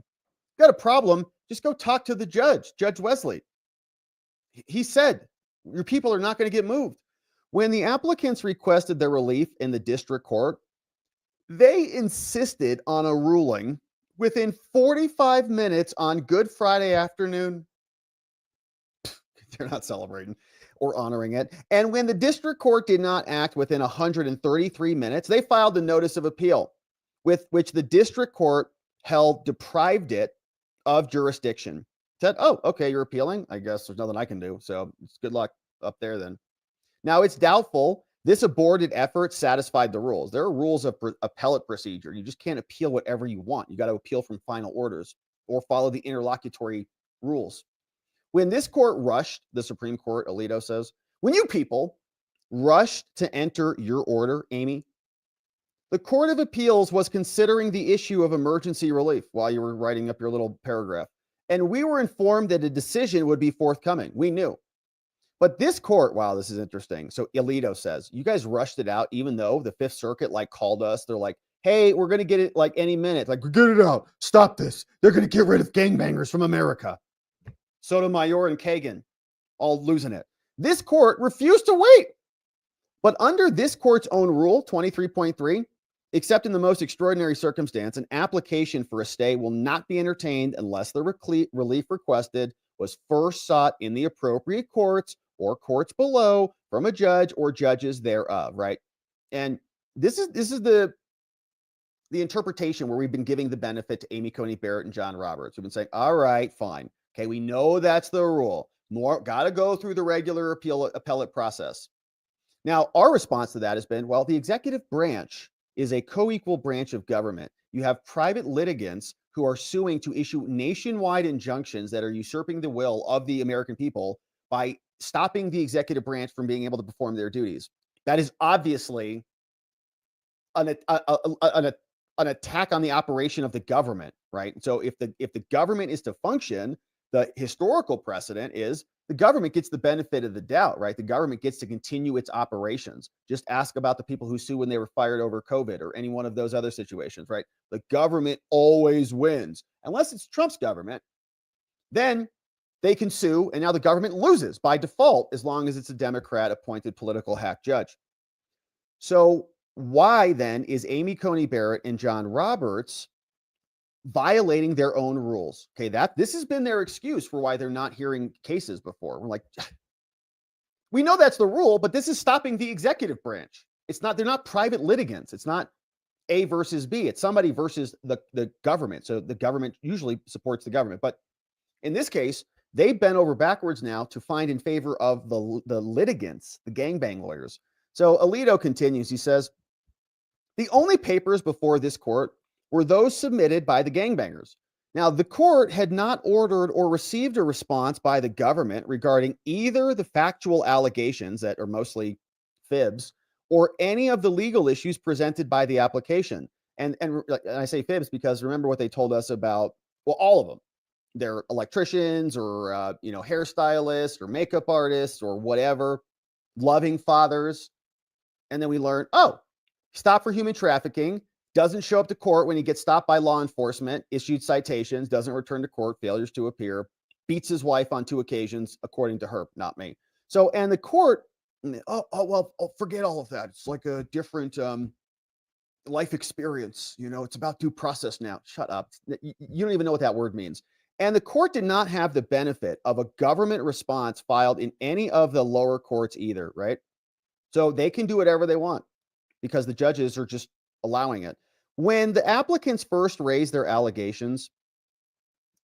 Got a problem, just go talk to the judge, Judge Wesley. He said, your people are not going to get moved. When the applicants requested their relief in the district court, they insisted on a ruling within 45 minutes on Good Friday afternoon. They're not celebrating or honoring it. And when the district court did not act within 133 minutes, they filed a notice of appeal with which the district court held deprived it of jurisdiction. Said, oh, okay, you're appealing. I guess there's nothing I can do. So it's good luck up there then. Now, it's doubtful this aborted effort satisfied the rules. There are rules of appellate procedure. You just can't appeal whatever you want. You got to appeal from final orders or follow the interlocutory rules. When this court rushed, the Supreme Court, Alito says, when you people rushed to enter your order, Amy, the Court of Appeals was considering the issue of emergency relief while you were writing up your little paragraph. And we were informed that a decision would be forthcoming. We knew. But this court, wow, this is interesting. So Alito says, you guys rushed it out, even though the Fifth Circuit called us. They're like, hey, we're going to get it any minute. Get it out. Stop this. They're going to get rid of gangbangers from America. Sotomayor and Kagan all losing it. This court refused to wait. But under this court's own rule, 23.3, except in the most extraordinary circumstance, an application for a stay will not be entertained unless the relief requested was first sought in the appropriate courts or courts below from a judge or judges thereof, right? And this is the interpretation where we've been giving the benefit to Amy Coney Barrett and John Roberts. We've been saying, all right, fine. Okay, we know that's the rule. More got to go through the regular appellate process. Now, our response to that has been, well, the executive branch is a co-equal branch of government. You have private litigants who are suing to issue nationwide injunctions that are usurping the will of the American people by stopping the executive branch from being able to perform their duties. That is obviously an attack on the operation of the government, right? So if the government is to function, the historical precedent is the government gets the benefit of the doubt, right? The government gets to continue its operations. Just ask about the people who sue when they were fired over COVID or any one of those other situations, right? The government always wins. Unless it's Trump's government, then they can sue, and now the government loses by default as long as it's a Democrat-appointed political hack judge. So why then is Amy Coney Barrett and John Roberts violating their own rules? Okay, this has been their excuse for why they're not hearing cases before. We're like, we know that's the rule, but this is stopping the executive branch. They're not private litigants. It's not A versus B. It's somebody versus the government. So the government usually supports the government. But in this case, they bent over backwards now to find in favor of the litigants, the gangbang lawyers. So Alito continues. He says, the only papers before this court were those submitted by the gangbangers. Now, the court had not ordered or received a response by the government regarding either the factual allegations that are mostly fibs or any of the legal issues presented by the application. And I say fibs because remember what they told us about, well, all of them. They're electricians or, hairstylists or makeup artists or whatever, loving fathers. And then we learned, stop for human trafficking, doesn't show up to court when he gets stopped by law enforcement, issued citations, doesn't return to court, failures to appear, beats his wife on 2 occasions, according to her, not me. So, and the court, forget all of that. It's like a different life experience. It's about due process now. Shut up. You don't even know what that word means. And the court did not have the benefit of a government response filed in any of the lower courts either, right? So they can do whatever they want because the judges are just allowing it. When the applicants first raised their allegations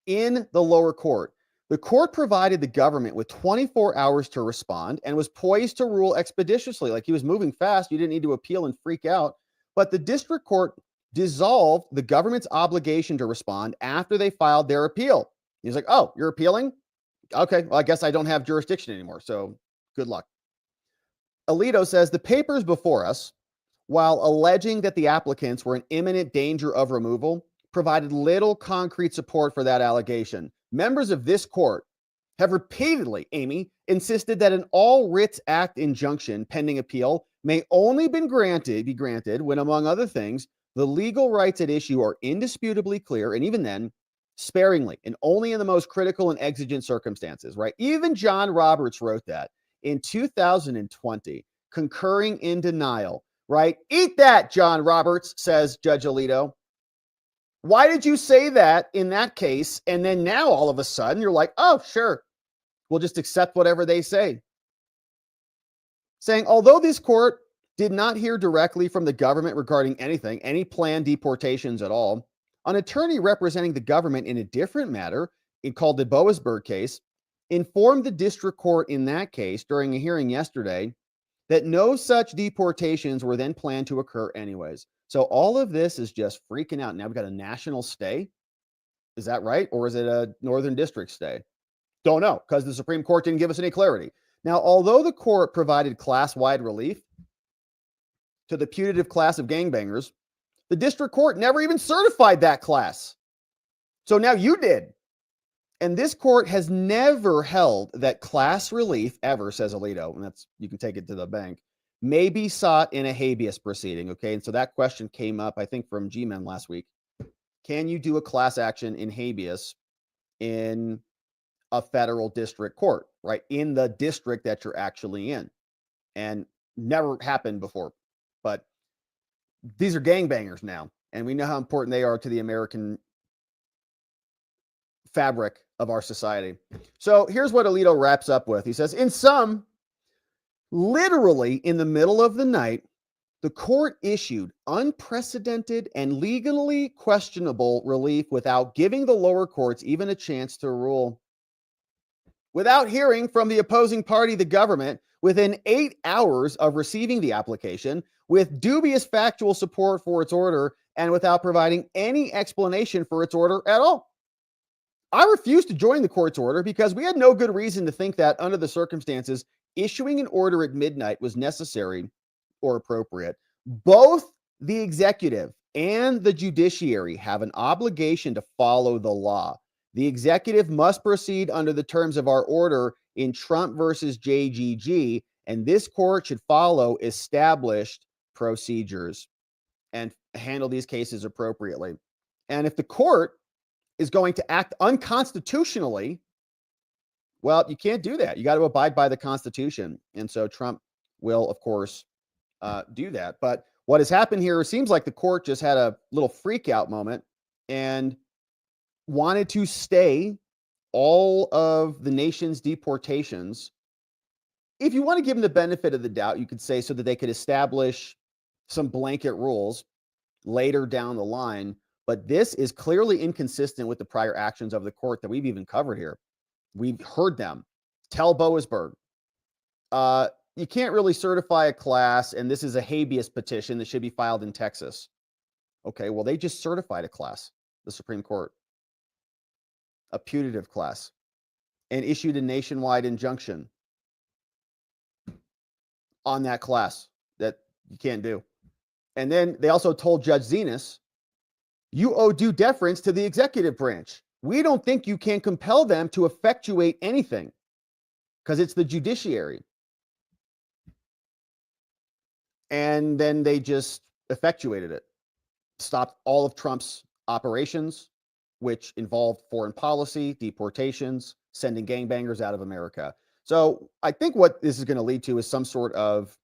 in the lower court, the court provided the government with 24 hours to respond and was poised to rule expeditiously. Like he was moving fast. You didn't need to appeal and freak out. But the district court dissolved the government's obligation to respond after they filed their appeal. He's like, oh, you're appealing? Okay, well, I guess I don't have jurisdiction anymore. So good luck. Alito says the papers before us, while alleging that the applicants were in imminent danger of removal, provided little concrete support for that allegation. Members of this court have repeatedly, Amy, insisted that an all writs act injunction pending appeal may only be granted when, among other things, the legal rights at issue are indisputably clear, and even then, sparingly, and only in the most critical and exigent circumstances, right? Even John Roberts wrote that in 2020, concurring in denial, right? Eat that, John Roberts, says Judge Alito. Why did you say that in that case? And then now all of a sudden you're like, oh, sure, we'll just accept whatever they say. Saying, although this court did not hear directly from the government regarding anything, any planned deportations at all, an attorney representing the government in a different matter, called the Boasberg case, informed the district court in that case during a hearing yesterday that no such deportations were then planned to occur anyways. So all of this is just freaking out. Now we've got a national stay. Is that right? Or is it a Northern District stay? Don't know, because the Supreme Court didn't give us any clarity. Now, although the court provided class-wide relief to the putative class of gangbangers, the district court never even certified that class. So now you did. And this court has never held that class relief ever, says Alito, and that's, you can take it to the bank, may be sought in a habeas proceeding. Okay. And so that question came up, I think, from G-Men last week. Can you do a class action in habeas in a federal district court, right? In the district that you're actually in? And never happened before. But these are gangbangers now. And we know how important they are to the American fabric of our society. So here's what Alito wraps up with. He says, in sum, literally in the middle of the night, the court issued unprecedented and legally questionable relief without giving the lower courts even a chance to rule. Without hearing from the opposing party, the government, within 8 hours of receiving the application, with dubious factual support for its order, and without providing any explanation for its order at all. I refused to join the court's order because we had no good reason to think that, under the circumstances, issuing an order at midnight was necessary or appropriate. Both the executive and the judiciary have an obligation to follow the law. The executive must proceed under the terms of our order in Trump versus JGG, and this court should follow established procedures and handle these cases appropriately. And if the court is going to act unconstitutionally, well, you can't do that. You got to abide by the Constitution. And so Trump will, of course, do that. But what has happened here, it seems like the court just had a little freak out moment and wanted to stay all of the nation's deportations. If you want to give them the benefit of the doubt, you could say so that they could establish some blanket rules later down the line. But this is clearly inconsistent with the prior actions of the court that we've even covered here. We've heard them tell Boasberg, you can't really certify a class, and this is a habeas petition that should be filed in Texas. Okay, well, they just certified a class, the Supreme Court, a putative class, and issued a nationwide injunction on that class that you can't do. And then they also told Judge Zenas, you owe due deference to the executive branch. We don't think you can compel them to effectuate anything because it's the judiciary. And then they just effectuated it, stopped all of Trump's operations, which involved foreign policy, deportations, sending gangbangers out of America. So I think what this is going to lead to is some sort of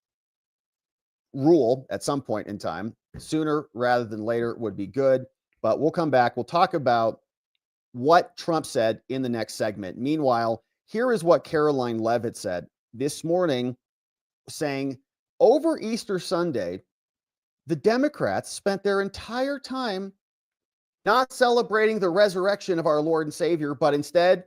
rule at some point in time. Sooner rather than later would be good. But we'll come back. We'll talk about what Trump said in the next segment. Meanwhile, here is what Caroline Leavitt said this morning, saying, over Easter Sunday, the Democrats spent their entire time not celebrating the resurrection of our Lord and Savior, but instead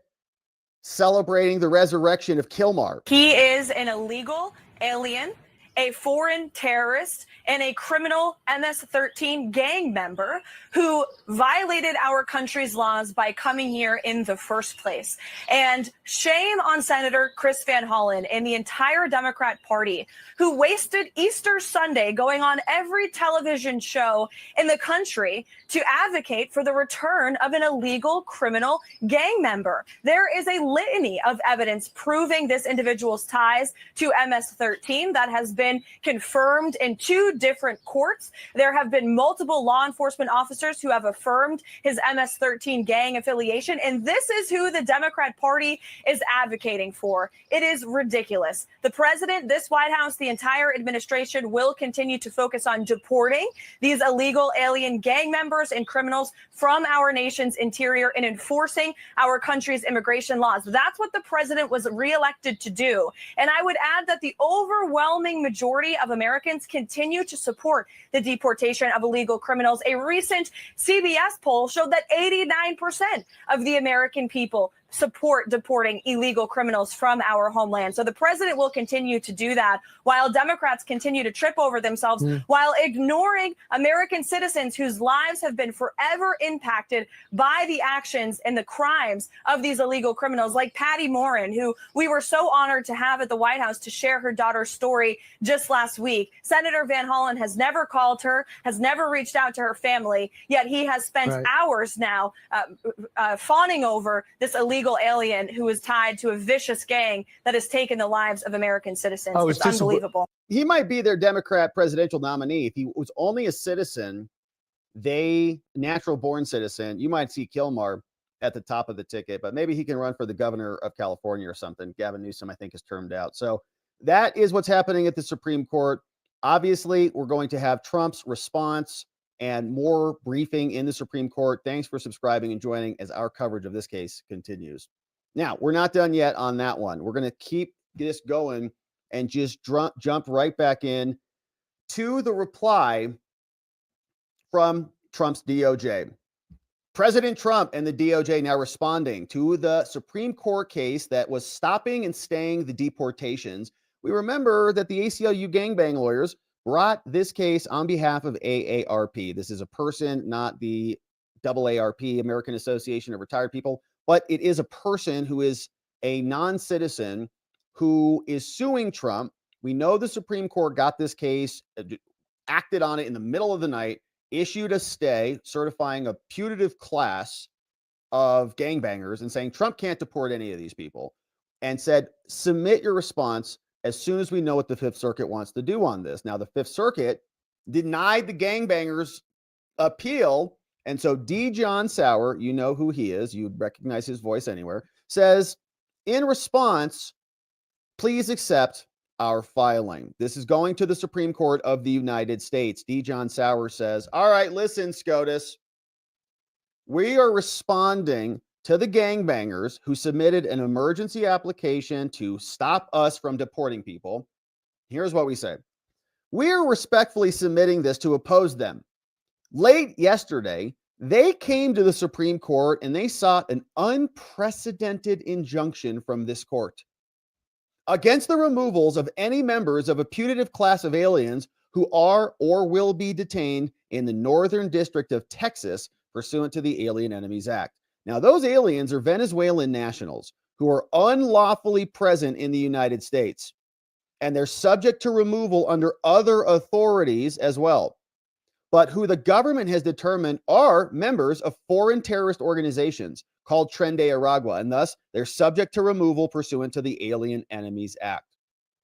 celebrating the resurrection of Kilmar. He is an illegal alien, a foreign terrorist, and a criminal MS-13 gang member who violated our country's laws by coming here in the first place. And shame on Senator Chris Van Hollen and the entire Democrat Party, who wasted Easter Sunday going on every television show in the country to advocate for the return of an illegal criminal gang member. There is a litany of evidence proving this individual's ties to MS-13 that has been confirmed in 2 different courts. There have been multiple law enforcement officers who have affirmed his MS-13 gang affiliation, and this is who the Democrat Party is advocating for. It is ridiculous. The president, this White House, the entire administration will continue to focus on deporting these illegal alien gang members and criminals from our nation's interior and enforcing our country's immigration laws. That's what the president was reelected to do. And I would add that the overwhelming majority of Americans continue to support the deportation of illegal criminals. A recent CBS poll showed that 89% of the American people support deporting illegal criminals from our homeland. So the president will continue to do that while Democrats continue to trip over themselves, while ignoring American citizens whose lives have been forever impacted by the actions and the crimes of these illegal criminals, like Patty Morin, who we were so honored to have at the White House to share her daughter's story just last week. Senator Van Hollen has never called her, has never reached out to her family, yet he has spent hours now fawning over this illegal alien who is tied to a vicious gang that has taken the lives of American citizens. It's unbelievable. He might be their Democrat presidential nominee. If he was only a citizen, natural born citizen, you might see Kilmar at the top of the ticket, but maybe he can run for the governor of California or something. Gavin Newsom, I think, is termed out. So that is what's happening at the Supreme Court. Obviously, we're going to have Trump's response and more briefing in the Supreme Court. Thanks for subscribing and joining as our coverage of this case continues. Now, we're not done yet on that one. We're going to keep this going and just jump right back in to the reply from Trump's DOJ. President Trump and the DOJ now responding to the Supreme Court case that was stopping and staying the deportations. We remember that the ACLU gangbang lawyers brought this case on behalf of AARP. This is a person, not the AARP, American Association of Retired People, but it is a person who is a non-citizen who is suing Trump. We know the Supreme Court got this case, acted on it in the middle of the night, issued a stay certifying a putative class of gangbangers and saying Trump can't deport any of these people, and said, submit your response as soon as we know what the Fifth Circuit wants to do on this. Now, the Fifth Circuit denied the gangbangers' appeal, and so D. John Sauer, you know who he is, you recognize his voice anywhere, says, in response, please accept our filing. This is going to the Supreme Court of the United States. D. John Sauer says, all right, listen, SCOTUS, we are responding to the gangbangers who submitted an emergency application to stop us from deporting people. Here's what we say. We are respectfully submitting this to oppose them. Late yesterday, they came to the Supreme Court and they sought an unprecedented injunction from this court against the removals of any members of a putative class of aliens who are or will be detained in the Northern District of Texas pursuant to the Alien Enemies Act. Now, those aliens are Venezuelan nationals who are unlawfully present in the United States, and they're subject to removal under other authorities as well, but who the government has determined are members of foreign terrorist organizations called Tren de Aragua, and thus they're subject to removal pursuant to the Alien Enemies Act.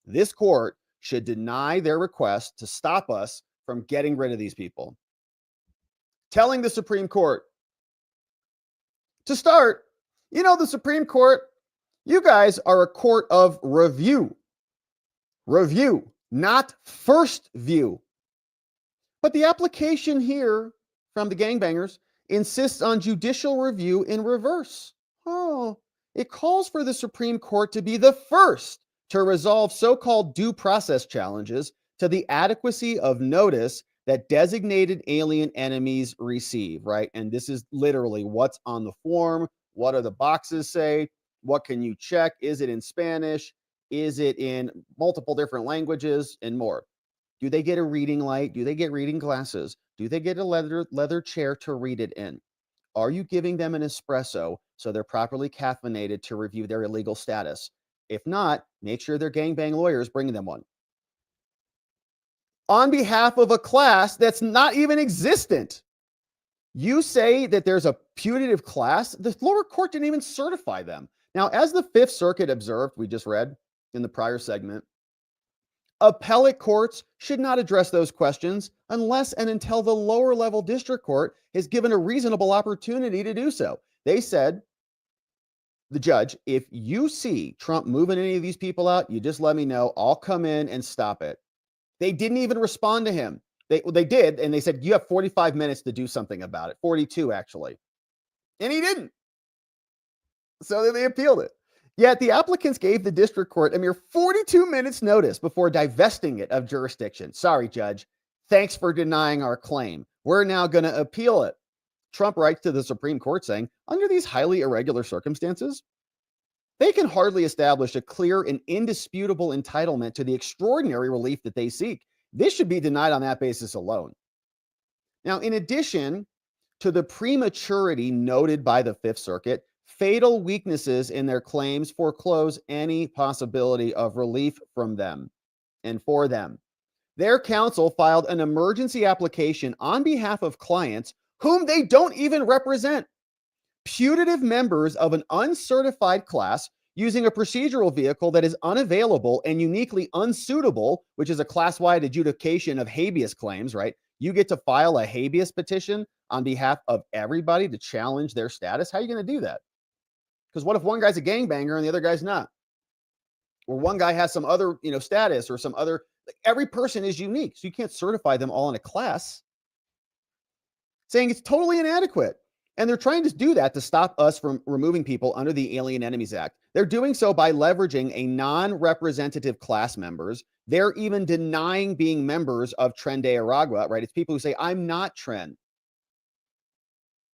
This court should deny their request to stop us from getting rid of these people. Telling the Supreme Court, to start, you know, the Supreme Court, you guys are a court of review. Review, not first view. But the application here from the gangbangers insists on judicial review in reverse. Oh, it calls for the Supreme Court to be the first to resolve so-called due process challenges to the adequacy of notice that designated alien enemies receive, right? And this is literally what's on the form. What do the boxes say? What can you check? Is it in Spanish? Is it in multiple different languages and more? Do they get a reading light? Do they get reading glasses? Do they get a leather chair to read it in? Are you giving them an espresso so they're properly caffeinated to review their illegal status? If not, make sure their gangbang lawyers bring them one. On behalf of a class that's not even existent, you say that there's a putative class. The lower court didn't even certify them. Now, as the Fifth Circuit observed, we just read in the prior segment, appellate courts should not address those questions unless and until the lower level district court is given a reasonable opportunity to do so. They said, the judge, if you see Trump moving any of these people out, you just let me know. I'll come in and stop it. They didn't even respond to him. They did, and they said, you have 45 minutes to do something about it. 42, actually. And he didn't. So they appealed it. Yet the applicants gave the district court a mere 42 minutes notice before divesting it of jurisdiction. Sorry, judge. Thanks for denying our claim. We're now going to appeal it. Trump writes to the Supreme Court saying, under these highly irregular circumstances, they can hardly establish a clear and indisputable entitlement to the extraordinary relief that they seek. This should be denied on that basis alone. Now, in addition to the prematurity noted by the Fifth Circuit, fatal weaknesses in their claims foreclose any possibility of relief from them and for them. Their counsel filed an emergency application on behalf of clients whom they don't even represent, putative members of an uncertified class using a procedural vehicle that is unavailable and uniquely unsuitable, which is a class-wide adjudication of habeas claims, right? You get to file a habeas petition on behalf of everybody to challenge their status. How are you going to do that? Because what if one guy's a gangbanger and the other guy's not? Or one guy has some other, status or some other, every person is unique. So you can't certify them all in a class. saying it's totally inadequate. And they're trying to do that to stop us from removing people under the Alien Enemies Act. They're doing so by leveraging a non-representative class members. They're even denying being members of Tren de Aragua, right? It's people who say, I'm not Tren.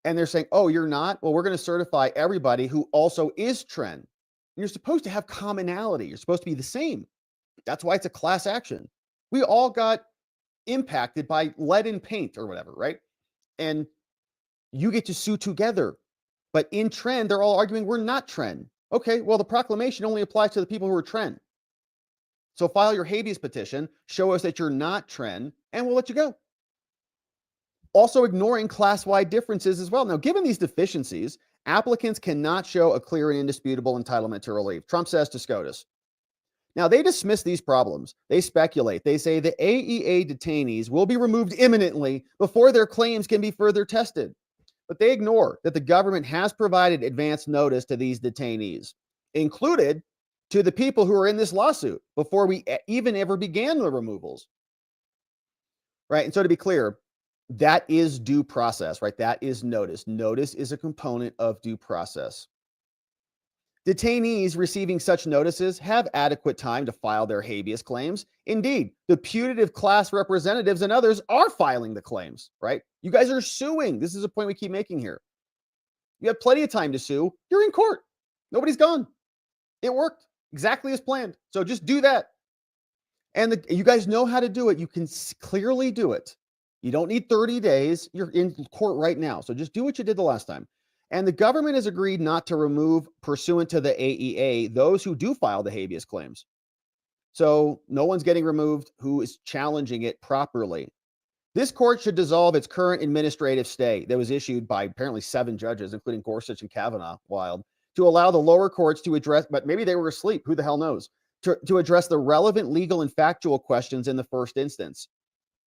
And they're saying, oh, you're not? Well, we're going to certify everybody who also is Tren. And you're supposed to have commonality. You're supposed to be the same. That's why it's a class action. We all got impacted by lead and paint or whatever, right? And you get to sue together. But in Tren, they're all arguing we're not Tren. Okay, well, the proclamation only applies to the people who are Tren. So file your habeas petition, show us that you're not Tren, and we'll let you go. Also ignoring class-wide differences as well. Now, given these deficiencies, applicants cannot show a clear and indisputable entitlement to relief. Trump says to SCOTUS. Now, they dismiss these problems. They speculate. They say the AEA detainees will be removed imminently before their claims can be further tested. But they ignore that the government has provided advance notice to these detainees, included to the people who are in this lawsuit before we even ever began the removals. Right? And so to be clear, that is due process, right? That is notice. Notice is a component of due process. Detainees receiving such notices have adequate time to file their habeas claims. Indeed, the putative class representatives and others are filing the claims, right? You guys are suing. This is a point we keep making here. You have plenty of time to sue. You're in court. Nobody's gone. It worked exactly as planned. So just do that. And you guys know how to do it. You can clearly do it. You don't need 30 days. You're in court right now. So just do what you did the last time. And the government has agreed not to remove, pursuant to the AEA, those who do file the habeas claims. So no one's getting removed who is challenging it properly. This court should dissolve its current administrative stay that was issued by apparently 7 judges, including Gorsuch and Kavanaugh, wild, to allow the lower courts to address, but maybe they were asleep, who the hell knows, to address the relevant legal and factual questions in the first instance.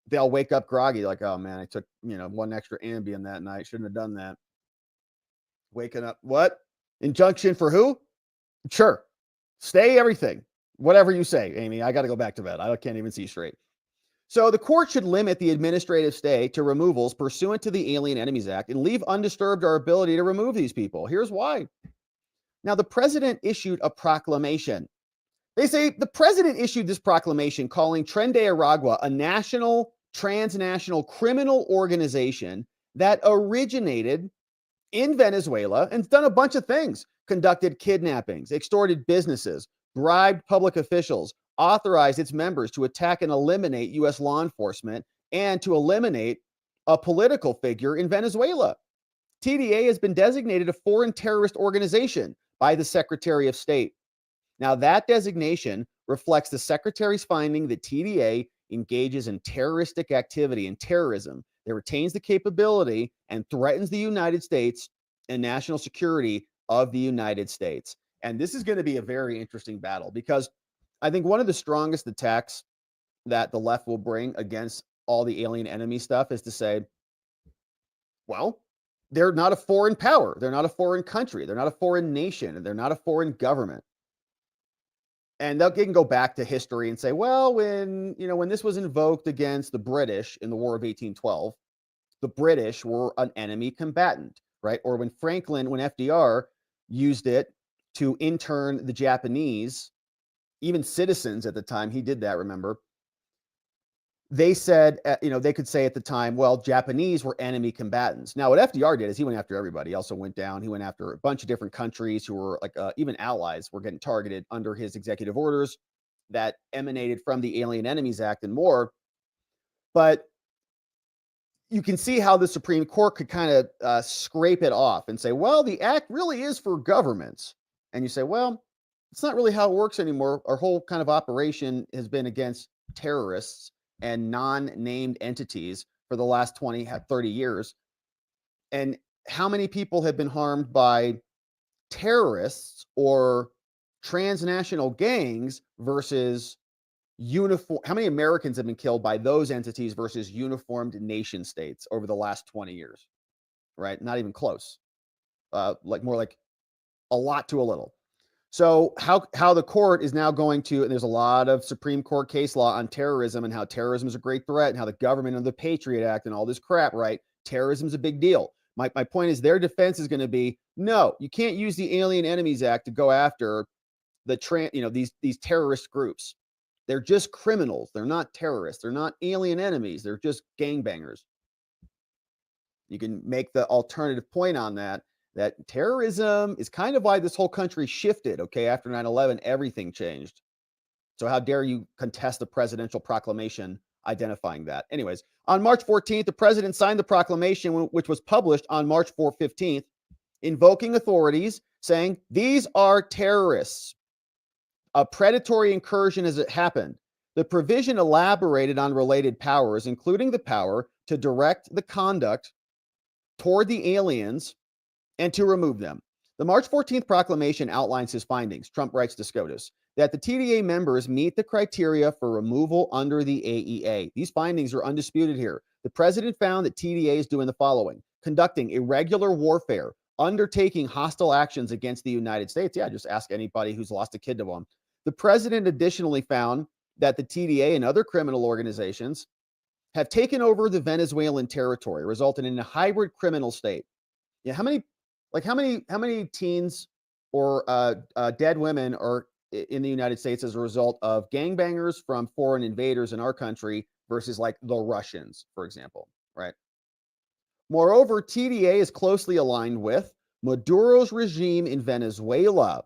They'll wake up groggy like, oh man, I took, one extra Ambien that night. Shouldn't have done that. Waking up, what? Injunction for who? Sure. Stay everything. Whatever you say, Amy. I got to go back to bed. I can't even see straight. So the court should limit the administrative stay to removals pursuant to the Alien Enemies Act and leave undisturbed our ability to remove these people. Here's why. Now, the president issued a proclamation. They say the president issued this proclamation calling Tren de Aragua a national, transnational criminal organization that originated in Venezuela and done a bunch of things, conducted kidnappings, extorted businesses, bribed public officials, authorized its members to attack and eliminate U.S. law enforcement, and to eliminate a political figure in Venezuela. TDA has been designated a foreign terrorist organization by the Secretary of State. Now, that designation reflects the Secretary's finding that TDA engages in terroristic activity and terrorism that retains the capability and threatens the United States and national security of the United States. And this is going to be a very interesting battle because I think one of the strongest attacks that the left will bring against all the alien enemy stuff is to say, well, they're not a foreign power. They're not a foreign country. They're not a foreign nation. They're not a foreign government. And they can go back to history and say, well, when this was invoked against the British in the War of 1812, the British were an enemy combatant, right? Or when FDR used it to intern the Japanese, even citizens at the time, he did that, remember? They said, they could say at the time, well, Japanese were enemy combatants. Now, what FDR did is he went after everybody. He also went down. He went after a bunch of different countries who were even allies were getting targeted under his executive orders that emanated from the Alien Enemies Act and more. But you can see how the Supreme Court could kind of scrape it off and say, well, the act really is for governments. And you say, well, it's not really how it works anymore. Our whole kind of operation has been against terrorists and non-named entities for the last 20, 30 years. And how many people have been harmed by terrorists or transnational gangs versus how many Americans have been killed by those entities versus uniformed nation states over the last 20 years, right? Not even close. More like a lot to a little. So how the court is now going to, and there's a lot of Supreme Court case law on terrorism and how terrorism is a great threat and how the government and the Patriot Act and all this crap, right? Terrorism is a big deal. My point is their defense is going to be, no, you can't use the Alien Enemies Act to go after these terrorist groups. They're just criminals. They're not terrorists. They're not alien enemies. They're just gangbangers. You can make the alternative point on that terrorism is kind of why this whole country shifted, okay? After 9/11, everything changed. So how dare you contest the presidential proclamation identifying that? Anyways, on March 14th, the president signed the proclamation, which was published on March 15th, invoking authorities, saying, these are terrorists. A predatory incursion has happened. The provision elaborated on related powers, including the power to direct the conduct toward the aliens and to remove them. The March 14th proclamation outlines his findings. Trump writes to SCOTUS that the TDA members meet the criteria for removal under the AEA. These findings are undisputed here. The president found that TDA is doing the following: conducting irregular warfare, undertaking hostile actions against the United States. Yeah, just ask anybody who's lost a kid to one. The president additionally found that the TDA and other criminal organizations have taken over the Venezuelan territory, resulting in a hybrid criminal state. Yeah, how many teens or dead women are in the United States as a result of gangbangers from foreign invaders in our country versus like the Russians, for example, right? Moreover, TDA is closely aligned with Maduro's regime in Venezuela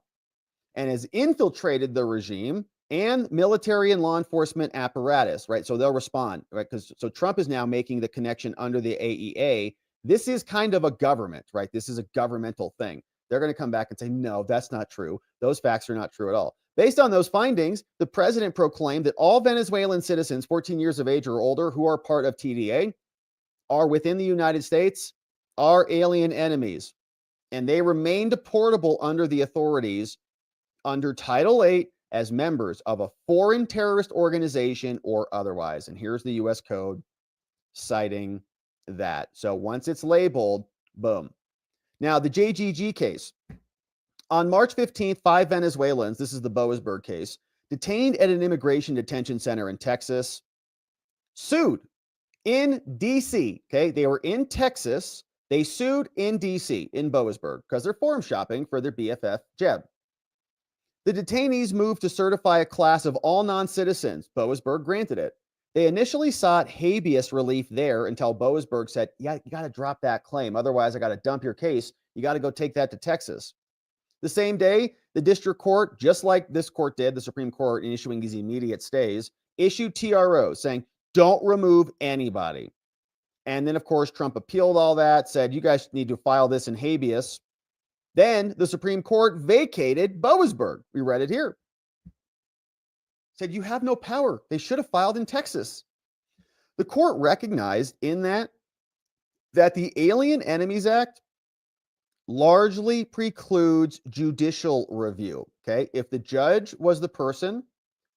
and has infiltrated the regime and military and law enforcement apparatus, right? So they'll respond, right? So Trump is now making the connection under the AEA. This is kind of a government, right? This is a governmental thing. They're going to come back and say, no, that's not true. Those facts are not true at all. Based on those findings, the president proclaimed that all Venezuelan citizens 14 years of age or older who are part of TDA are within the United States, are alien enemies, and they remain deportable under the authorities under Title VIII as members of a foreign terrorist organization or otherwise. And here's the U.S. Code citing that. So once it's labeled, boom. Now, the JGG case. On March 15th, 5 Venezuelans, this is the Boasberg case, detained at an immigration detention center in Texas, sued in D.C., okay? They were in Texas. They sued in D.C., in Boasberg, because they're forum shopping for their BFF, Jeb. The detainees moved to certify a class of all non-citizens. Boasberg granted it. They initially sought habeas relief there until Boasberg said, yeah, you got to drop that claim. Otherwise, I got to dump your case. You got to go take that to Texas. The same day, the district court, just like this court did, the Supreme Court, in issuing these immediate stays, issued TROs saying, don't remove anybody. And then, of course, Trump appealed all that, said, you guys need to file this in habeas. Then the Supreme Court vacated Boasberg. We read it here. Said, you have no power. They should have filed in Texas. The court recognized in that the Alien Enemies Act largely precludes judicial review, okay? If the judge was the person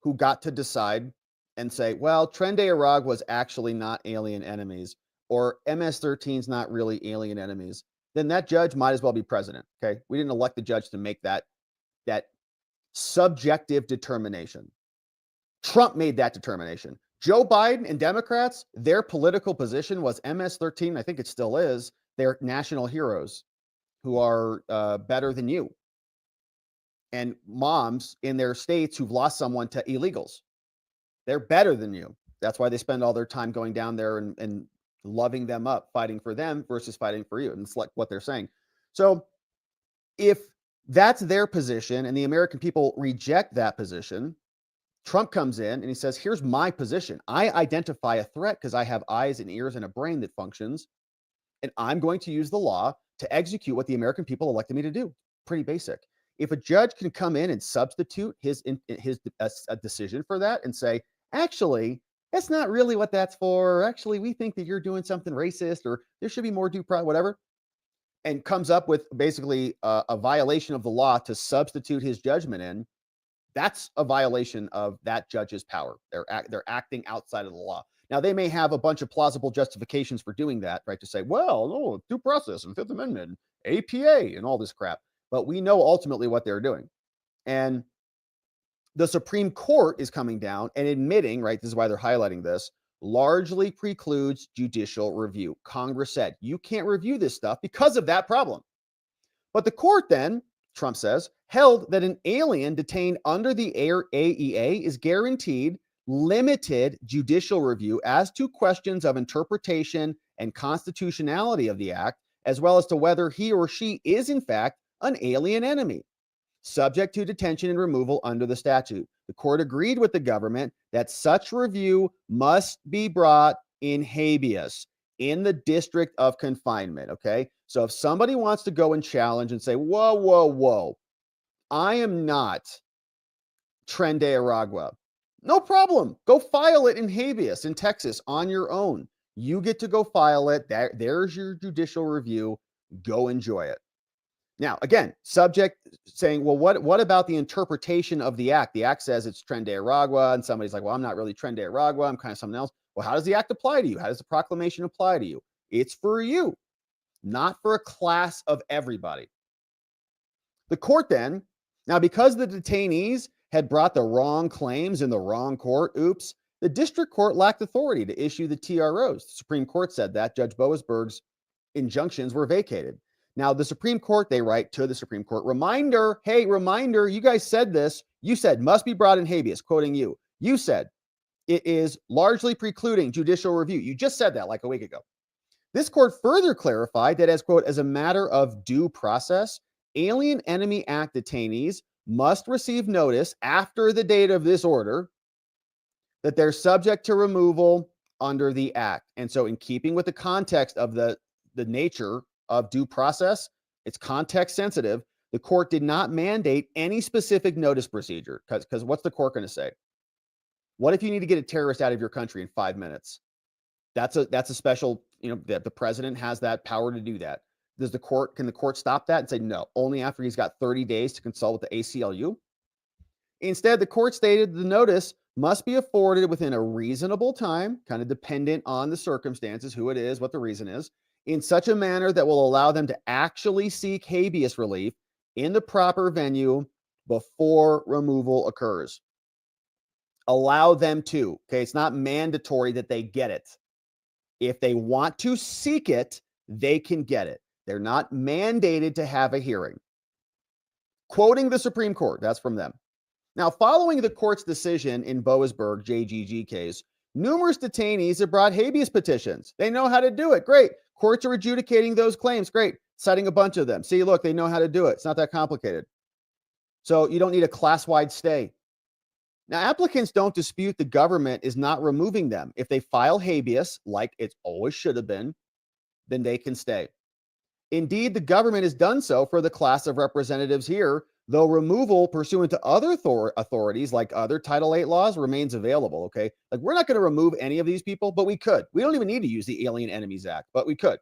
who got to decide and say, well, Tren de Aragua was actually not alien enemies, or MS-13 is not really alien enemies, then that judge might as well be president, okay? We didn't elect the judge to make that subjective determination. Trump made that determination. Joe Biden and Democrats, their political position was MS-13, I think it still is, they're national heroes who are better than you. And moms in their states who've lost someone to illegals, they're better than you. That's why they spend all their time going down there and loving them up, fighting for them versus fighting for you. And it's like what they're saying. So if that's their position and the American people reject that position, Trump comes in and he says, here's my position. I identify a threat because I have eyes and ears and a brain that functions. And I'm going to use the law to execute what the American people elected me to do. Pretty basic. If a judge can come in and substitute his decision for that and say, actually, that's not really what that's for. Actually, we think that you're doing something racist, or there should be more due process, whatever, and comes up with basically a violation of the law to substitute his judgment in, that's a violation of that judge's power. They're acting outside of the law. Now, they may have a bunch of plausible justifications for doing that, right? To say, well, no, due process and Fifth Amendment, APA, and all this crap. But we know ultimately what they're doing. And the Supreme Court is coming down and admitting, right, this is why they're highlighting this, largely precludes judicial review. Congress said, you can't review this stuff because of that problem. But the court then, Trump says, held that an alien detained under the AEA is guaranteed limited judicial review as to questions of interpretation and constitutionality of the act, as well as to whether he or she is in fact an alien enemy, subject to detention and removal under the statute. The court agreed with the government that such review must be brought in habeas, in the district of confinement, okay? So if somebody wants to go and challenge and say, whoa, whoa, whoa, I am not Tren de Aragua, no problem. Go file it in habeas in Texas on your own. You get to go file it. There's your judicial review. Go enjoy it. Now, again, subject saying, well, what about the interpretation of the act? The act says it's Tren de Aragua, and somebody's like, well, I'm not really Tren de Aragua. I'm kind of something else. Well, how does the act apply to you? How does the proclamation apply to you? It's for you, not for a class of everybody. The court then, now because the detainees had brought the wrong claims in the wrong court, oops, the district court lacked authority to issue the TROs. The Supreme Court said that. Judge Boasberg's injunctions were vacated. Now, the Supreme Court, they write to the Supreme Court, reminder, hey, reminder, you guys said this. You said must be brought in habeas, quoting you. You said it is largely precluding judicial review. You just said that like a week ago. This court further clarified that as, quote, as a matter of due process, Alien Enemy Act detainees must receive notice after the date of this order that they're subject to removal under the act. And so in keeping with the context of the nature of due process, it's context sensitive, the court did not mandate any specific notice procedure. Because what's the court going to say? What if you need to get a terrorist out of your country in 5 minutes? That's a special, the president has that power to do that. Can the court stop that and say, no, only after he's got 30 days to consult with the ACLU? Instead, the court stated the notice must be afforded within a reasonable time, kind of dependent on the circumstances, who it is, what the reason is, in such a manner that will allow them to actually seek habeas relief in the proper venue before removal occurs. Allow them to, okay? It's not mandatory that they get it. If they want to seek it, they can get it. They're not mandated to have a hearing. Quoting the Supreme Court, that's from them. Now, following the court's decision in Boasberg JGG case, numerous detainees have brought habeas petitions. They know how to do it. Great. Courts are adjudicating those claims. Great. Citing a bunch of them. See, look, they know how to do it. It's not that complicated. So you don't need a class-wide stay. Now, applicants don't dispute the government is not removing them. If they file habeas, like it always should have been, then they can stay. Indeed, the government has done so for the class of representatives here, though removal pursuant to other authorities, like other Title VIII laws, remains available, okay? Like, we're not going to remove any of these people, but we could. We don't even need to use the Alien Enemies Act, but we could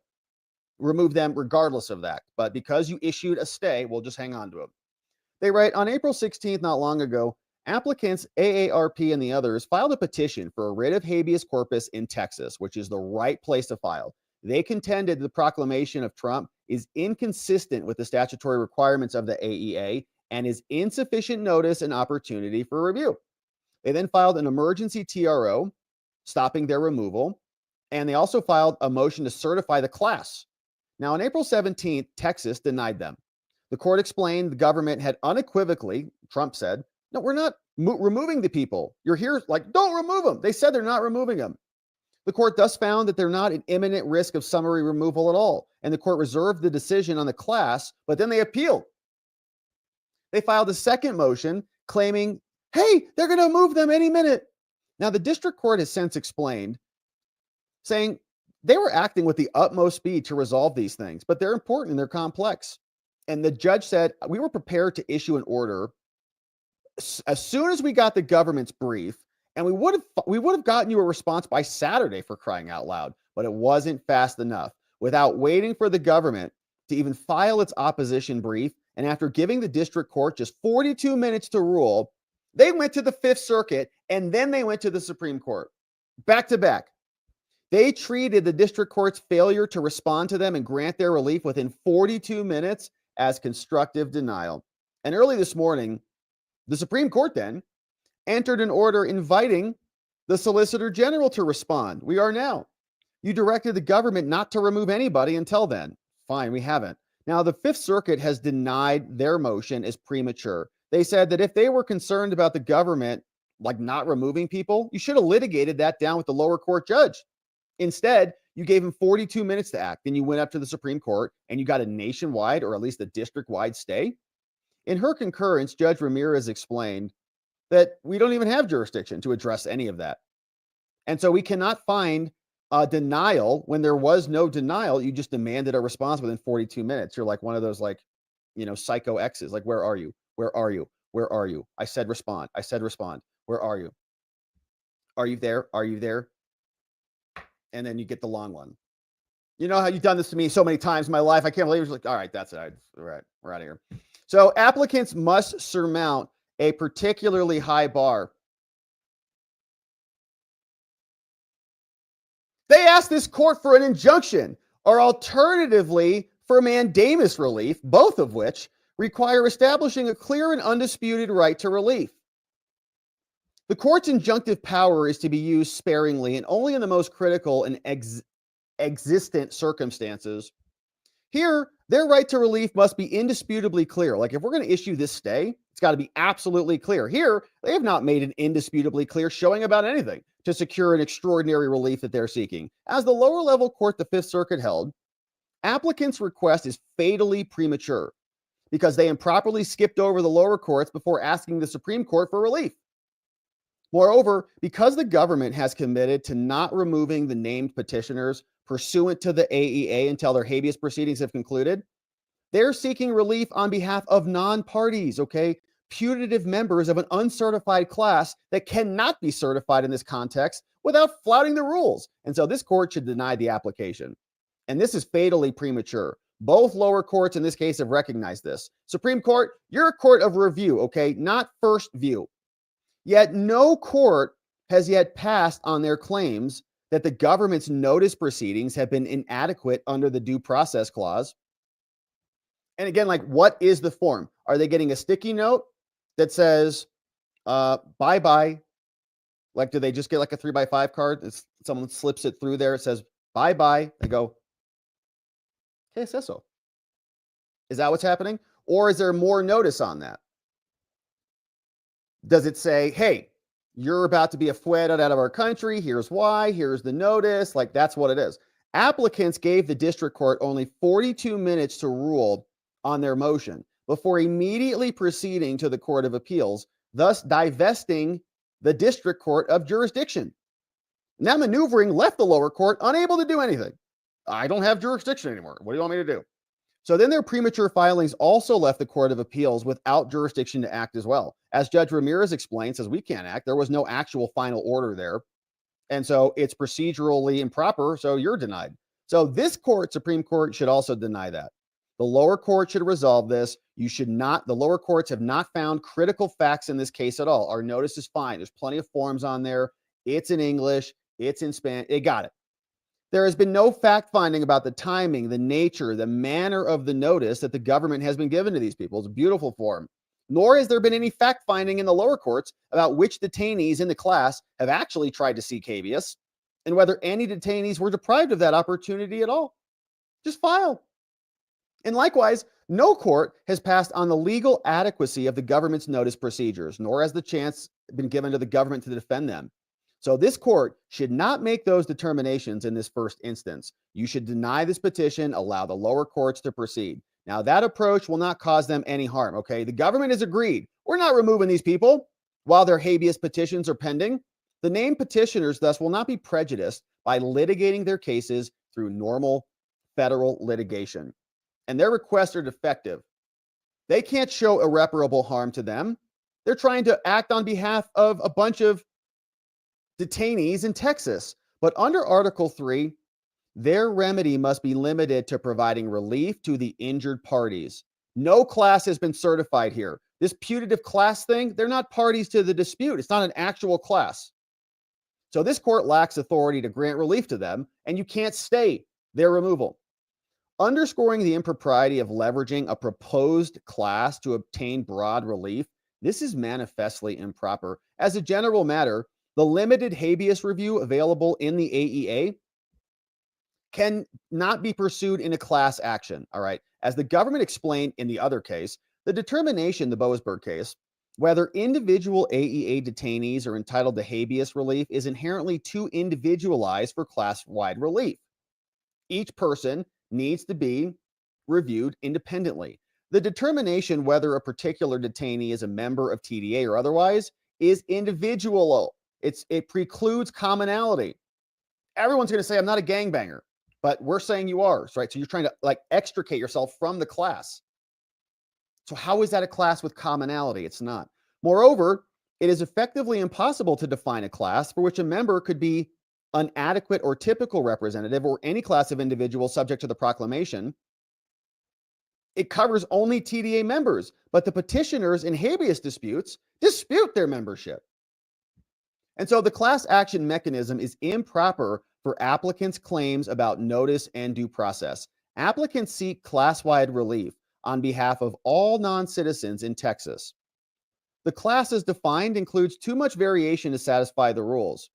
remove them regardless of that. But because you issued a stay, we'll just hang on to them. They write, on April 16th, not long ago, applicants, AARP and the others, filed a petition for a writ of habeas corpus in Texas, which is the right place to file. They contended the proclamation of Trump is inconsistent with the statutory requirements of the AEA and is insufficient notice and opportunity for review. They then filed an emergency TRO, stopping their removal, and they also filed a motion to certify the class. Now, on April 17th, Texas denied them. The court explained the government had unequivocally, Trump said, no, we're not removing the people. You're here, like, don't remove them. They said they're not removing them. The court thus found that they're not at imminent risk of summary removal at all, and the court reserved the decision on the class, but then they appealed. They filed a second motion claiming, hey, they're going to move them any minute. Now, the district court has since explained, saying they were acting with the utmost speed to resolve these things, but they're important and they're complex. And the judge said, we were prepared to issue an order as soon as we got the government's brief, and we would have gotten you a response by Saturday, for crying out loud, but it wasn't fast enough. Without waiting for the government to even file its opposition brief, and after giving the district court just 42 minutes to rule, they went to the Fifth Circuit, and then they went to the Supreme Court, back to back. They treated the district court's failure to respond to them and grant their relief within 42 minutes as constructive denial. And early this morning, The Supreme Court then entered an order inviting the Solicitor General to respond. We are now. You directed the government not to remove anybody until then. Fine, we haven't. Now, the Fifth Circuit has denied their motion as premature. They said that if they were concerned about the government, like not removing people, you should have litigated that down with the lower court judge. Instead, you gave him 42 minutes to act. Then you went up to the Supreme Court and you got a nationwide or at least a district-wide stay. In her concurrence, Judge Ramirez explained that we don't even have jurisdiction to address any of that. And so we cannot find a denial when there was no denial. You just demanded a response within 42 minutes. You're like one of those, like, psycho exes. Like, where are you? Where are you? Where are you? I said respond. I said respond. Where are you? Are you there? Are you there? And then you get the long one. You know how you've done this to me so many times in my life. I can't believe it's like, all right, that's it. All right, we're out of here. So applicants must surmount a particularly high bar. They asked this court for an injunction or alternatively for mandamus relief, both of which require establishing a clear and undisputed right to relief. The court's injunctive power is to be used sparingly and only in the most critical and existent circumstances. Here, their right to relief must be indisputably clear. Like, if we're going to issue this stay, it's got to be absolutely clear. Here, they have not made an indisputably clear showing about anything to secure an extraordinary relief that they're seeking. As the lower level court, the Fifth Circuit, held, applicants' request is fatally premature because they improperly skipped over the lower courts before asking the Supreme Court for relief. Moreover, because the government has committed to not removing the named petitioners pursuant to the AEA until their habeas proceedings have concluded, they're seeking relief on behalf of non-parties, okay? Putative members of an uncertified class that cannot be certified in this context without flouting the rules. And so this court should deny the application. And this is fatally premature. Both lower courts in this case have recognized this. Supreme Court, you're a court of review, okay? Not first view. Yet no court has yet passed on their claims that the government's notice proceedings have been inadequate under the Due Process Clause. And again, like, what is the form? Are they getting a sticky note that says, bye-bye? Like, do they just get like a 3x5 card? Someone slips it through there. It says, bye-bye. They go, okay, it says so. Is that what's happening? Or is there more notice on that? Does it say, hey, you're about to be fueted out of our country. Here's why. Here's the notice. Like, that's what it is. Applicants gave the district court only 42 minutes to rule on their motion before immediately proceeding to the Court of Appeals, thus divesting the district court of jurisdiction. And that maneuvering left the lower court unable to do anything. I don't have jurisdiction anymore. What do you want me to do? So then their premature filings also left the Court of Appeals without jurisdiction to act as well. As Judge Ramirez explained, says we can't act. There was no actual final order there. And so it's procedurally improper, so you're denied. So this court, Supreme Court, should also deny that. The lower court should resolve this. You should not, the lower courts have not found critical facts in this case at all. Our notice is fine. There's plenty of forms on there. It's in English. It's in Spanish. It got it. There has been no fact finding about the timing, the nature, the manner of the notice that the government has been given to these people. It's a beautiful form. Nor has there been any fact finding in the lower courts about which detainees in the class have actually tried to seek habeas and whether any detainees were deprived of that opportunity at all. Just file. And likewise, no court has passed on the legal adequacy of the government's notice procedures, nor has the chance been given to the government to defend them. So this court should not make those determinations in this first instance. You should deny this petition, allow the lower courts to proceed. Now, that approach will not cause them any harm, okay? The government has agreed. We're not removing these people while their habeas petitions are pending. The named petitioners, thus, will not be prejudiced by litigating their cases through normal federal litigation. And their requests are defective. They can't show irreparable harm to them. They're trying to act on behalf of a bunch of detainees in Texas. But under Article 3, their remedy must be limited to providing relief to the injured parties. No class has been certified here. This putative class thing, they're not parties to the dispute. It's not an actual class. So this court lacks authority to grant relief to them, and you can't stay their removal. Underscoring the impropriety of leveraging a proposed class to obtain broad relief, This is manifestly improper. As a general matter, the limited habeas review available in the AEA can not be pursued in a class action. All right. As the government explained in the other case, the determination, the Boasberg case, whether individual AEA detainees are entitled to habeas relief is inherently too individualized for class-wide relief. Each person needs to be reviewed independently. The determination whether a particular detainee is a member of TDA or otherwise is individual. It precludes commonality. Everyone's going to say, I'm not a gangbanger, but we're saying you are, right? So you're trying to like extricate yourself from the class. So how is that a class with commonality? It's not. Moreover, it is effectively impossible to define a class for which a member could be an adequate or typical representative or any class of individuals subject to the proclamation. It covers only TDA members, but the petitioners in habeas disputes dispute their membership. And so the class action mechanism is improper for applicants' claims about notice and due process. Applicants seek class-wide relief on behalf of all non-citizens in Texas. The class as defined includes too much variation to satisfy the rules.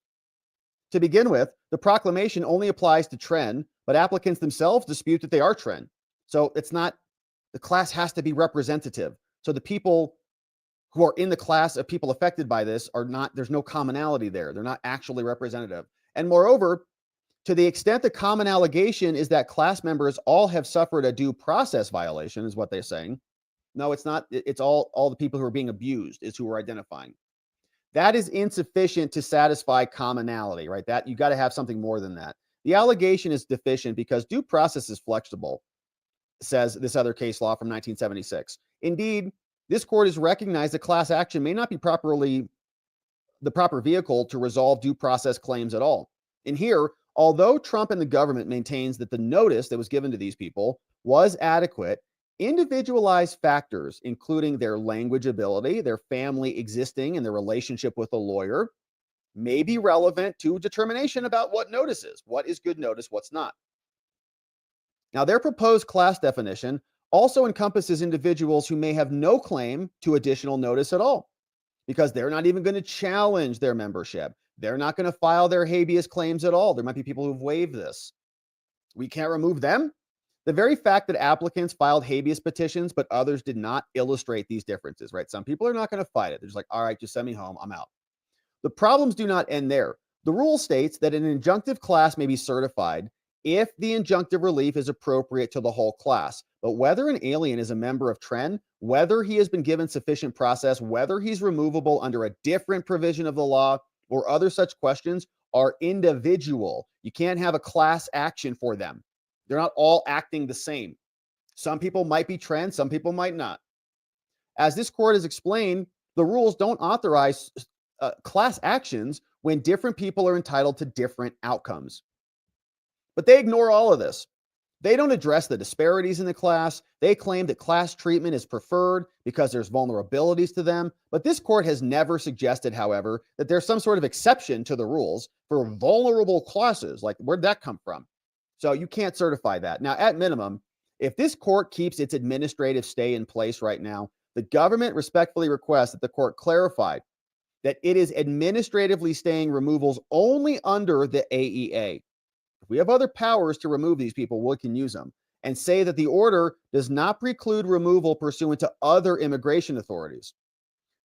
To begin with, the proclamation only applies to Tren, but applicants themselves dispute that they are Tren. So it's not, the class has to be representative. So the people who are in the class of people affected by this are not, there's no commonality there. They're not actually representative. And moreover, to the extent the common allegation is that class members all have suffered a due process violation, is what they're saying. No, it's not. It's all the people who are being abused is who we're identifying. That is insufficient to satisfy commonality, right? That you got to have something more than that. The allegation is deficient because due process is flexible, says this other case law from 1976. Indeed, this court has recognized that class action may not be properly the proper vehicle to resolve due process claims at all. And here, although Trump and the government maintains that the notice that was given to these people was adequate, individualized factors, including their language ability, their family existing, and their relationship with a lawyer, may be relevant to determination about what notice is. What is good notice, what's not. Now, their proposed class definition also encompasses individuals who may have no claim to additional notice at all, because they're not even going to challenge their membership. They're not going to file their habeas claims at all. There might be people who've waived this. We can't remove them. The very fact that applicants filed habeas petitions, but others did not, illustrate these differences, right? Some people are not going to fight it. They're just like, all right, just send me home. I'm out. The problems do not end there. The rule states that an injunctive class may be certified if the injunctive relief is appropriate to the whole class. But whether an alien is a member of Tren, whether he has been given sufficient process, whether he's removable under a different provision of the law, or other such questions are individual. You can't have a class action for them. They're not all acting the same. Some people might be Tren, some people might not. As this court has explained, the rules don't authorize class actions when different people are entitled to different outcomes. But they ignore all of this. They don't address the disparities in the class. They claim that class treatment is preferred because there's vulnerabilities to them. But this court has never suggested, however, that there's some sort of exception to the rules for vulnerable classes. Like, where'd that come from? So you can't certify that. Now, at minimum, if this court keeps its administrative stay in place right now, the government respectfully requests that the court clarify that it is administratively staying removals only under the AEA. If we have other powers to remove these people, we can use them, and say that the order does not preclude removal pursuant to other immigration authorities.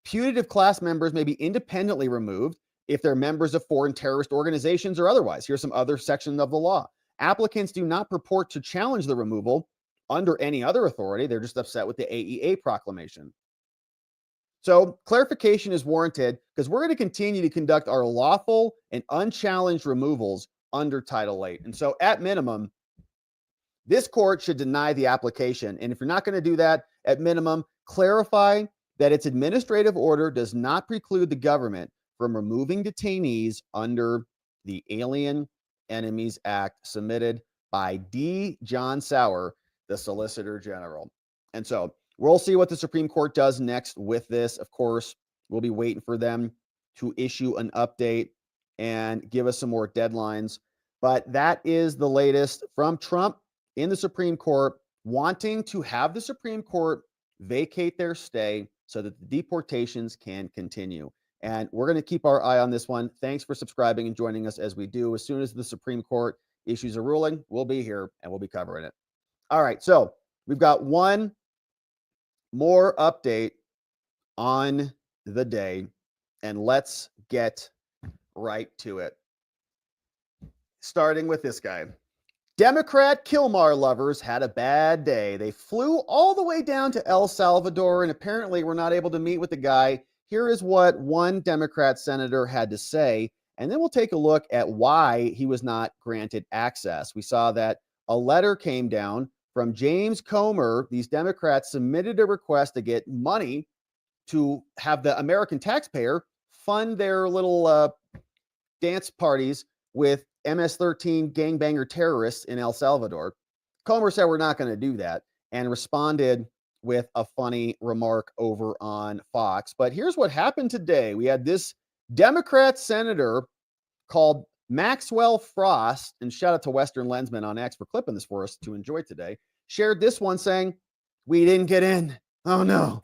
Putative class members may be independently removed if they're members of foreign terrorist organizations or otherwise. Here's some other section of the law. Applicants do not purport to challenge the removal under any other authority. They're just upset with the AEA proclamation. So clarification is warranted because we're going to continue to conduct our lawful and unchallenged removals under Title VIII. And so at minimum, this court should deny the application. And if you're not going to do that, at minimum, clarify that its administrative order does not preclude the government from removing detainees under the Alien Enemies Act submitted by D. John Sauer, the Solicitor General. And so we'll see what the Supreme Court does next with this. Of course, we'll be waiting for them to issue an update and give us some more deadlines. But that is the latest from Trump in the Supreme Court, wanting to have the Supreme Court vacate their stay so that the deportations can continue. And we're going to keep our eye on this one. Thanks for subscribing and joining us as we do. As soon as the Supreme Court issues a ruling, we'll be here and we'll be covering it. All right, so we've got one more update on the day, and let's get right to it. Starting with this guy. Democrat Kilmar lovers had a bad day. They flew all the way down to El Salvador and apparently were not able to meet with the guy. Here is what one Democrat senator had to say, and then we'll take a look at why he was not granted access. We saw that a letter came down from James Comer. These Democrats submitted a request to get money to have the American taxpayer fund their little dance parties with MS-13 gangbanger terrorists in El Salvador. Comer said, we're not going to do that, and responded with a funny remark over on Fox. But here's what happened today. We had this Democrat senator called Maxwell Frost, and shout out to Western Lensman on X for clipping this for us to enjoy today, shared this one saying, we didn't get in. Oh, no.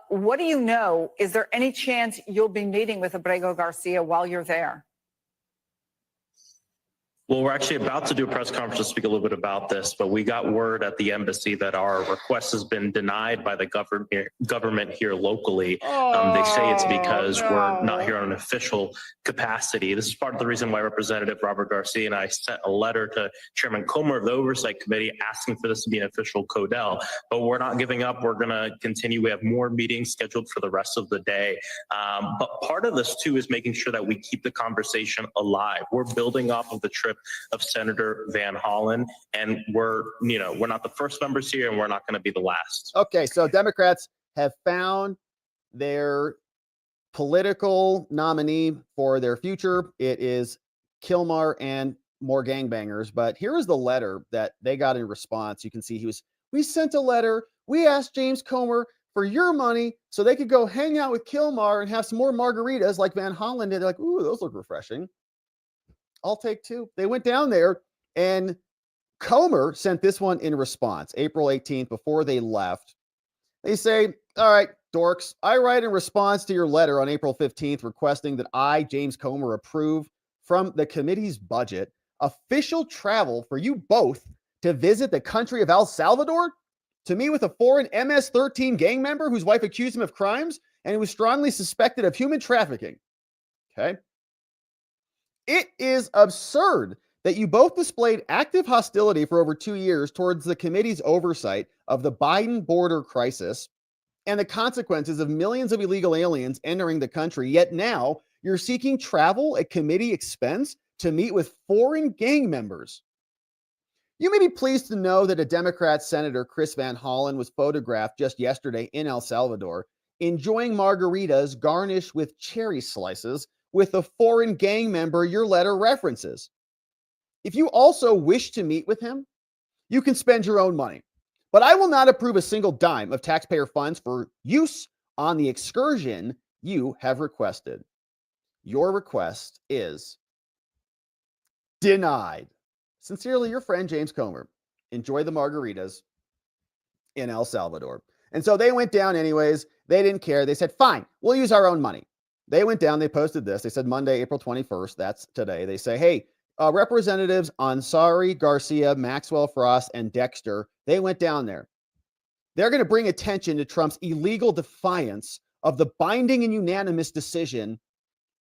What do you know? Is there any chance you'll be meeting with Abrego Garcia while you're there? Well, we're actually about to do a press conference to speak a little bit about this, but we got word at the embassy that our request has been denied by the government here locally. They say it's because we're not here on an official capacity. This is part of the reason why Representative Robert Garcia and I sent a letter to Chairman Comer of the Oversight Committee asking for this to be an official CODEL. But we're not giving up. We're going to continue. We have more meetings scheduled for the rest of the day. But part of this, too, is making sure that we keep the conversation alive. We're building off of the trip of Senator Van Hollen, and we're not the first members here, and we're not going to be the last. Okay, so Democrats have found their political nominee for their future. It is Kilmar and more gangbangers. But here is the letter that they got in response. You can see we sent a letter. We asked James Comer for your money so they could go hang out with Kilmar and have some more margaritas like Van Hollen did. They're like, ooh, those look refreshing. I'll take two. They went down there, and Comer sent this one in response, April 18th, before they left. They say, all right, dorks, I write in response to your letter on April 15th requesting that I, James Comer, approve from the committee's budget official travel for you both to visit the country of El Salvador, to meet with a foreign MS-13 gang member whose wife accused him of crimes and who was strongly suspected of human trafficking. Okay. It is absurd that you both displayed active hostility for over 2 years towards the committee's oversight of the Biden border crisis and the consequences of millions of illegal aliens entering the country. Yet now you're seeking travel at committee expense to meet with foreign gang members. You may be pleased to know that a Democrat Senator, Chris Van Hollen, was photographed just yesterday in El Salvador, enjoying margaritas garnished with cherry slices with the foreign gang member your letter references. If you also wish to meet with him, you can spend your own money. But I will not approve a single dime of taxpayer funds for use on the excursion you have requested. Your request is denied. Sincerely, your friend, James Comer. Enjoy the margaritas in El Salvador. And so they went down anyways. They didn't care. They said, fine, we'll use our own money. They went down, they posted this. They said Monday, April 21st, that's today. They say, hey, Representatives Ansari, Garcia, Maxwell Frost, and Dexter, they went down there. They're going to bring attention to Trump's illegal defiance of the binding and unanimous decision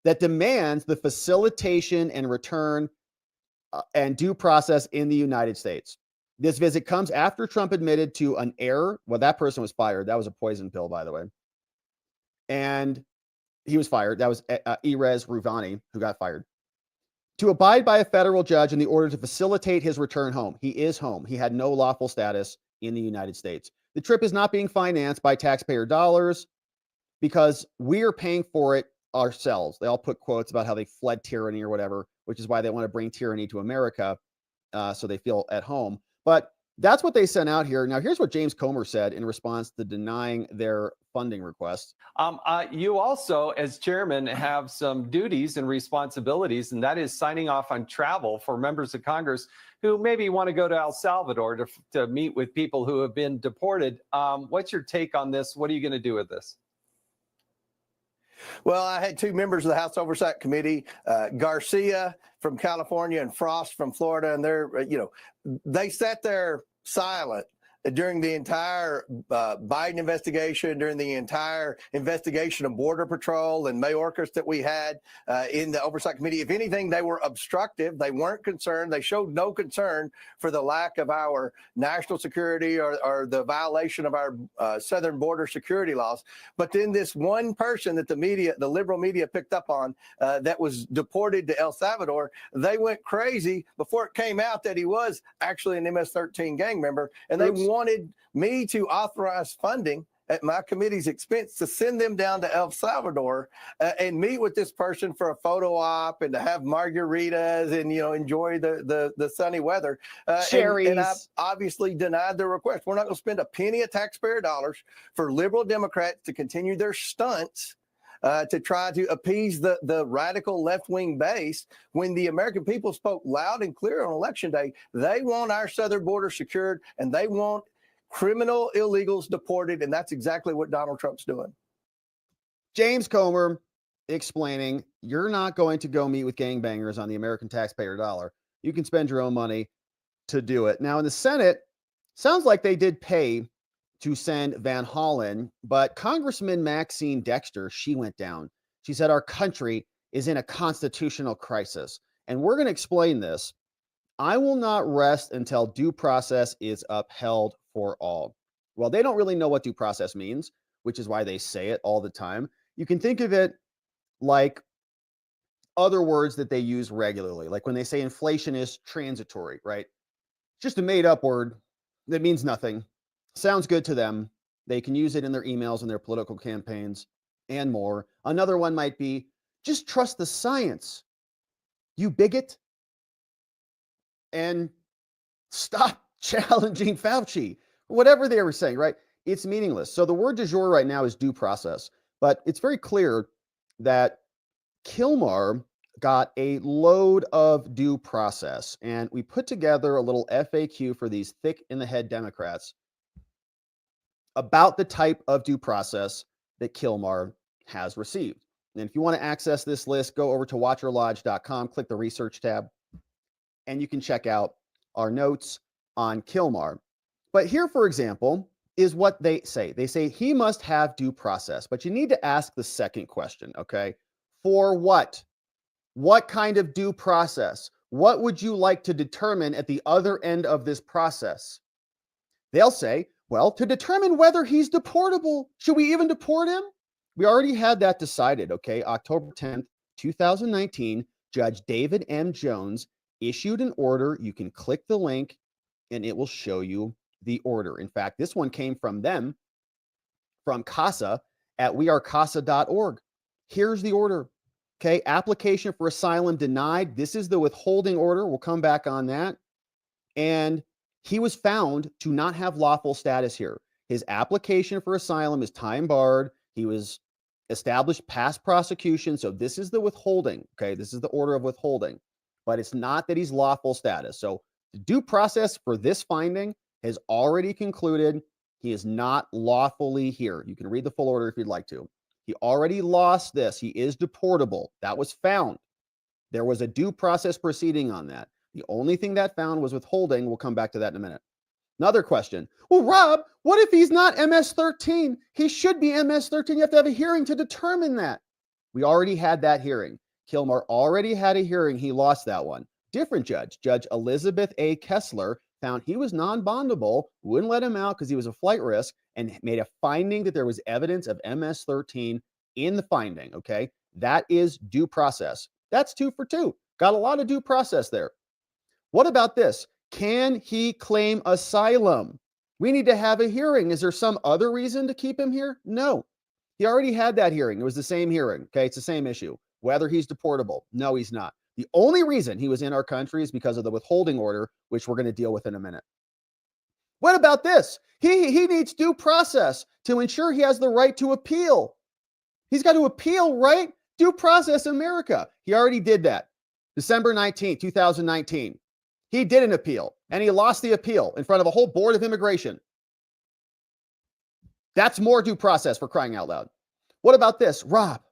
that demands the facilitation and return and due process in the United States. This visit comes after Trump admitted to an error. Well, that person was fired. That was a poison pill, by the way. And he was fired. That was Erez Ruvani, who got fired. To abide by a federal judge in the order to facilitate his return home. He is home. He had no lawful status in the United States. The trip is not being financed by taxpayer dollars because we're paying for it ourselves. They all put quotes about how they fled tyranny or whatever, which is why they want to bring tyranny to America so they feel at home. But That's what they sent out here. Now, here's what James Comer said in response to denying their funding request. You also, as chairman, have some duties and responsibilities, and that is signing off on travel for members of Congress who maybe want to go to El Salvador to meet with people who have been deported. What's your take on this? What are you going to do with this? Well, I had two members of the House Oversight Committee, Garcia from California and Frost from Florida, and they sat there silent during the entire Biden investigation, during the entire investigation of Border Patrol and Mayorkas that we had in the Oversight Committee. If anything, they were obstructive. They weren't concerned. They showed no concern for the lack of our national security or the violation of our southern border security laws. But then this one person that the liberal media picked up on that was deported to El Salvador, they went crazy before it came out that he was actually an MS-13 gang member, and they wanted me to authorize funding at my committee's expense to send them down to El Salvador and meet with this person for a photo op and to have margaritas and enjoy the sunny weather. And I obviously denied their request. We're not going to spend a penny of taxpayer dollars for liberal Democrats to continue their stunts to try to appease the radical left-wing base when the American people spoke loud and clear on Election Day. They want our southern border secured, and they want criminal illegals deported, and that's exactly what Donald Trump's doing. James Comer explaining, you're not going to go meet with gangbangers on the American taxpayer dollar. You can spend your own money to do it. Now, in the Senate, sounds like they did pay to send Van Hollen, but Congressman Maxine Dexter, she went down. She said, our country is in a constitutional crisis. And we're going to explain this. I will not rest until due process is upheld for all. Well, they don't really know what due process means, which is why they say it all the time. You can think of it like other words that they use regularly, like when they say inflation is transitory, right? Just a made up word that means nothing. Sounds good to them. They can use it in their emails and their political campaigns and more. Another one might be, just trust the science, you bigot, and stop challenging Fauci. Whatever they were saying, right? It's meaningless. So the word du jour right now is due process. But it's very clear that Kilmar got a load of due process. And we put together a little FAQ for these thick in the head Democrats about the type of due process that Kilmar has received. And if you want to access this list, go over to watcherlodge.com, click the research tab, and you can check out our notes on Kilmar. But here, for example, is what they say. They say he must have due process, but you need to ask the second question, okay? For what? What kind of due process? What would you like to determine at the other end of this process? They'll say, well, to determine whether he's deportable. Should we even deport him? We already had that decided, okay? October 10th, 2019, Judge David M. Jones issued an order. You can click the link and it will show you the order. In fact, this one came from them, from CASA at wearecasa.org. Here's the order. Okay, application for asylum denied. This is the withholding order. We'll come back on that. And he was found to not have lawful status here. His application for asylum is time barred. He was established past prosecution. So this is the withholding. Okay, this is the order of withholding. But it's not that he's lawful status. So the due process for this finding has already concluded. He is not lawfully here. You can read the full order if you'd like to. He already lost this. He is deportable. That was found. There was a due process proceeding on that. The only thing that found was withholding. We'll come back to that in a minute. Another question. Well, Rob, what if he's not MS-13? He should be MS-13. You have to have a hearing to determine that. We already had that hearing. Kilmar already had a hearing. He lost that one. Different judge, Judge Elizabeth A. Kessler, found he was non-bondable, wouldn't let him out because he was a flight risk, and made a finding that there was evidence of MS-13 in the finding, okay? That is due process. That's 2 for 2. Got a lot of due process there. What about this? Can he claim asylum? We need to have a hearing. Is there some other reason to keep him here? No. He already had that hearing. It was the same hearing, okay? It's the same issue. Whether he's deportable. No, he's not. The only reason he was in our country is because of the withholding order, which we're going to deal with in a minute. What about this? He needs due process to ensure he has the right to appeal. He's got to appeal, right? Due process America. He already did that. December 19th, 2019. He did an appeal, and he lost the appeal in front of a whole board of immigration. That's more due process, for crying out loud. What about this? Rob,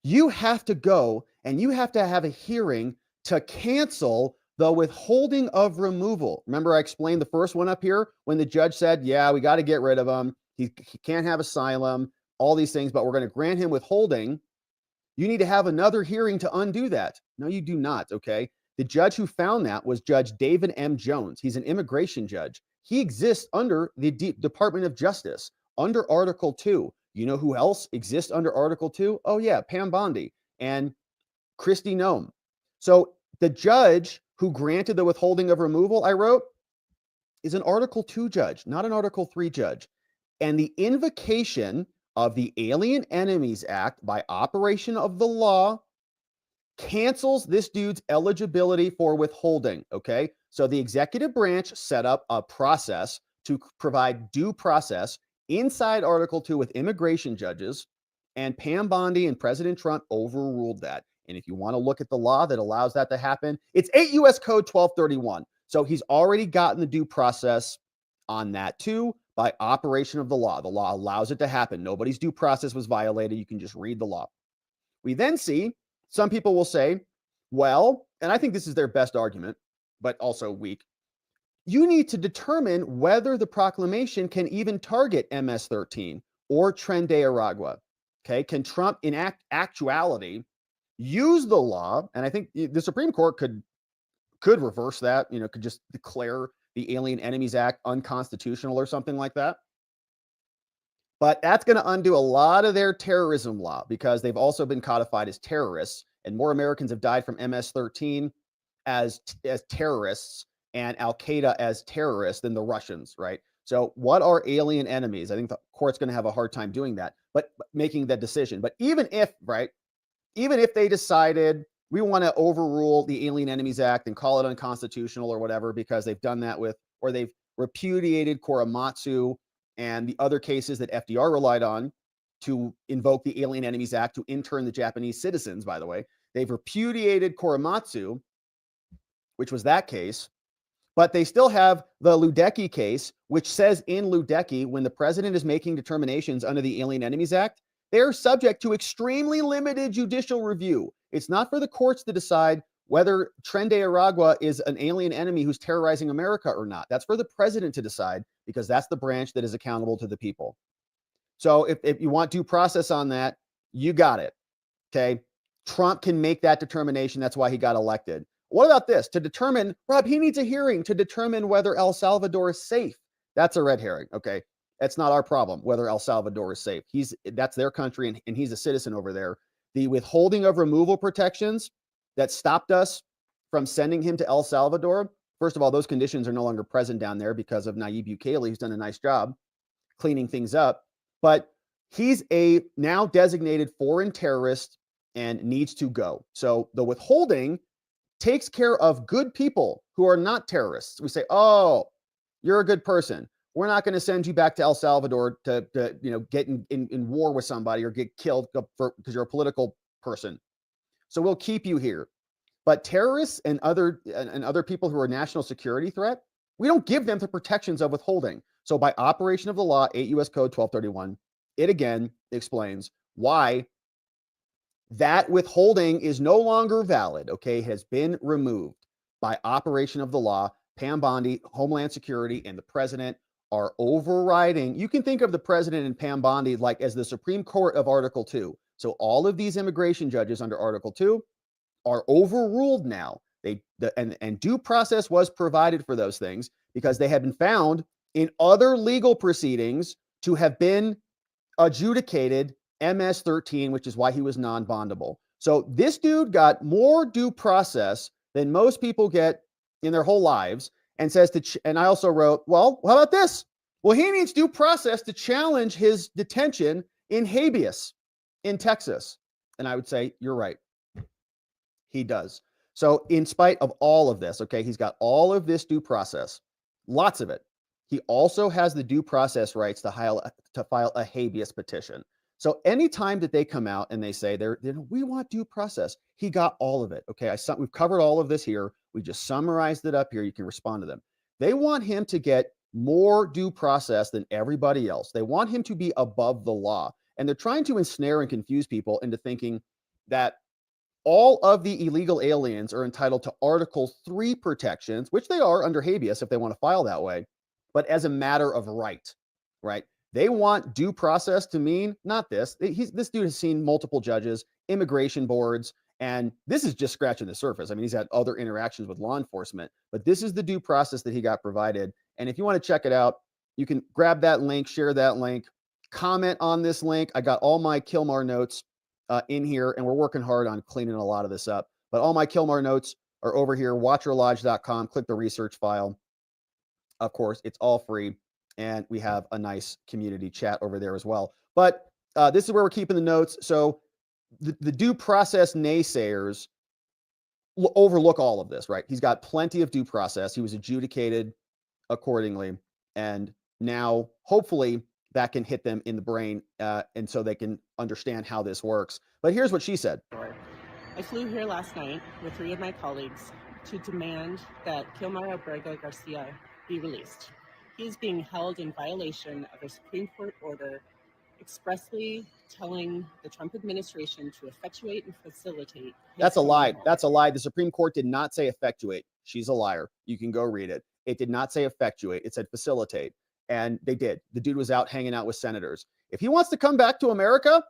you have to go and you have to have a hearing to cancel the withholding of removal. Remember, I explained the first one up here when the judge said, yeah, we got to get rid of him. He can't have asylum, all these things, but we're going to grant him withholding. You need to have another hearing to undo that. No, you do not, okay? The judge who found that was Judge David M. Jones. He's an immigration judge. He exists under the Department of Justice, under Article 2. You know who else exists under Article 2? Oh, yeah, Pam Bondi and Kristi Noem. So the judge who granted the withholding of removal, I wrote, is an Article 2 judge, not an Article 3 judge. And the invocation of the Alien Enemies Act by operation of the law cancels this dude's eligibility for withholding, okay? So the executive branch set up a process to provide due process inside Article 2 with immigration judges, and Pam Bondi and President Trump overruled that. And if you want to look at the law that allows that to happen, it's 8 U.S. Code 1231. So he's already gotten the due process on that too by operation of the law. The law allows it to happen. Nobody's due process was violated. You can just read the law. We then see some people will say, well, and I think this is their best argument, but also weak. You need to determine whether the proclamation can even target MS-13 or Tren de Aragua. Okay, can Trump in actuality use the law? And I think the Supreme Court could reverse that, could just declare the Alien Enemies Act unconstitutional or something like that. But that's going to undo a lot of their terrorism law because they've also been codified as terrorists, and more Americans have died from MS-13 as terrorists and Al-Qaeda as terrorists than the Russians, right? So what are alien enemies? I think the court's going to have a hard time doing that, but making that decision. But even if they decided we want to overrule the Alien Enemies Act and call it unconstitutional or whatever, because they've done that or they've repudiated Korematsu and the other cases that FDR relied on to invoke the Alien Enemies Act to intern the Japanese citizens, by the way. They've repudiated Korematsu, which was that case, but they still have the Ludecky case, which says in Ludecky, when the president is making determinations under the Alien Enemies Act, they're subject to extremely limited judicial review. It's not for the courts to decide whether Tren de Aragua is an alien enemy who's terrorizing America or not. That's for the president to decide because that's the branch that is accountable to the people. So if you want due process on that, you got it, okay? Trump can make that determination. That's why he got elected. What about this? To determine, Rob, he needs a hearing to determine whether El Salvador is safe. That's a red herring, okay? That's not our problem, whether El Salvador is safe. That's their country, and he's a citizen over there. The withholding of removal protections that stopped us from sending him to El Salvador, first of all, those conditions are no longer present down there because of Nayib Bukele, who's done a nice job cleaning things up. But he's a now designated foreign terrorist and needs to go. So the withholding takes care of good people who are not terrorists. We say, oh, you're a good person. We're not going to send you back to El Salvador to get in war with somebody or get killed because you're a political person. So we'll keep you here. But terrorists and other people who are a national security threat, we don't give them the protections of withholding. So by operation of the law, 8 U.S. Code 1231, it again explains why that withholding is no longer valid, okay, has been removed by operation of the law. Pam Bondi, Homeland Security, and the president are overriding. You can think of the president and Pam Bondi like as the Supreme Court of Article 2. So all of these immigration judges under Article 2 are overruled now. And due process was provided for those things because they had been found in other legal proceedings to have been adjudicated MS-13, which is why he was non-bondable. So this dude got more due process than most people get in their whole lives, and says and I also wrote, well, how about this? Well, he needs due process to challenge his detention in Habeas in Texas. And I would say, you're right. He does. So in spite of all of this, okay, he's got all of this due process, lots of it. he also has the due process rights to file a habeas petition. So anytime that they come out and they say we want due process, he got all of it. Okay, we've covered all of this here. We just summarized it up here. You can respond to them. They want him to get more due process than everybody else. They want him to be above the law. And they're trying to ensnare and confuse people into thinking that all of the illegal aliens are entitled to Article 3 protections, which they are under habeas if they want to file that way, but as a matter of right, right? They want due process to mean not this. This dude has seen multiple judges, immigration boards, and this is just scratching the surface. I mean, he's had other interactions with law enforcement, but this is the due process that he got provided. And if you want to check it out, you can grab that link, share that link, comment on this link. I got all my Kilmar notes in here, and we're working hard on cleaning a lot of this up. But all my Kilmar notes are over here, watcherlodge.com. Click the research file. Of course, it's all free, and we have a nice community chat over there as well. But this is where we're keeping the notes. So the due process naysayers overlook all of this, right? He's got plenty of due process. He was adjudicated accordingly, and now hopefully that can hit them in the brain, and so they can understand how this works. But here's what she said. I flew here last night with 3 of my colleagues to demand that Kilmar Abrego Garcia be released. He is being held in violation of a Supreme Court order expressly telling the Trump administration to effectuate and facilitate. That's a lie. That's a lie. The Supreme Court did not say effectuate. She's a liar. You can go read it. It did not say effectuate. It said facilitate. And they did. The dude was out hanging out with senators. If he wants to come back to America,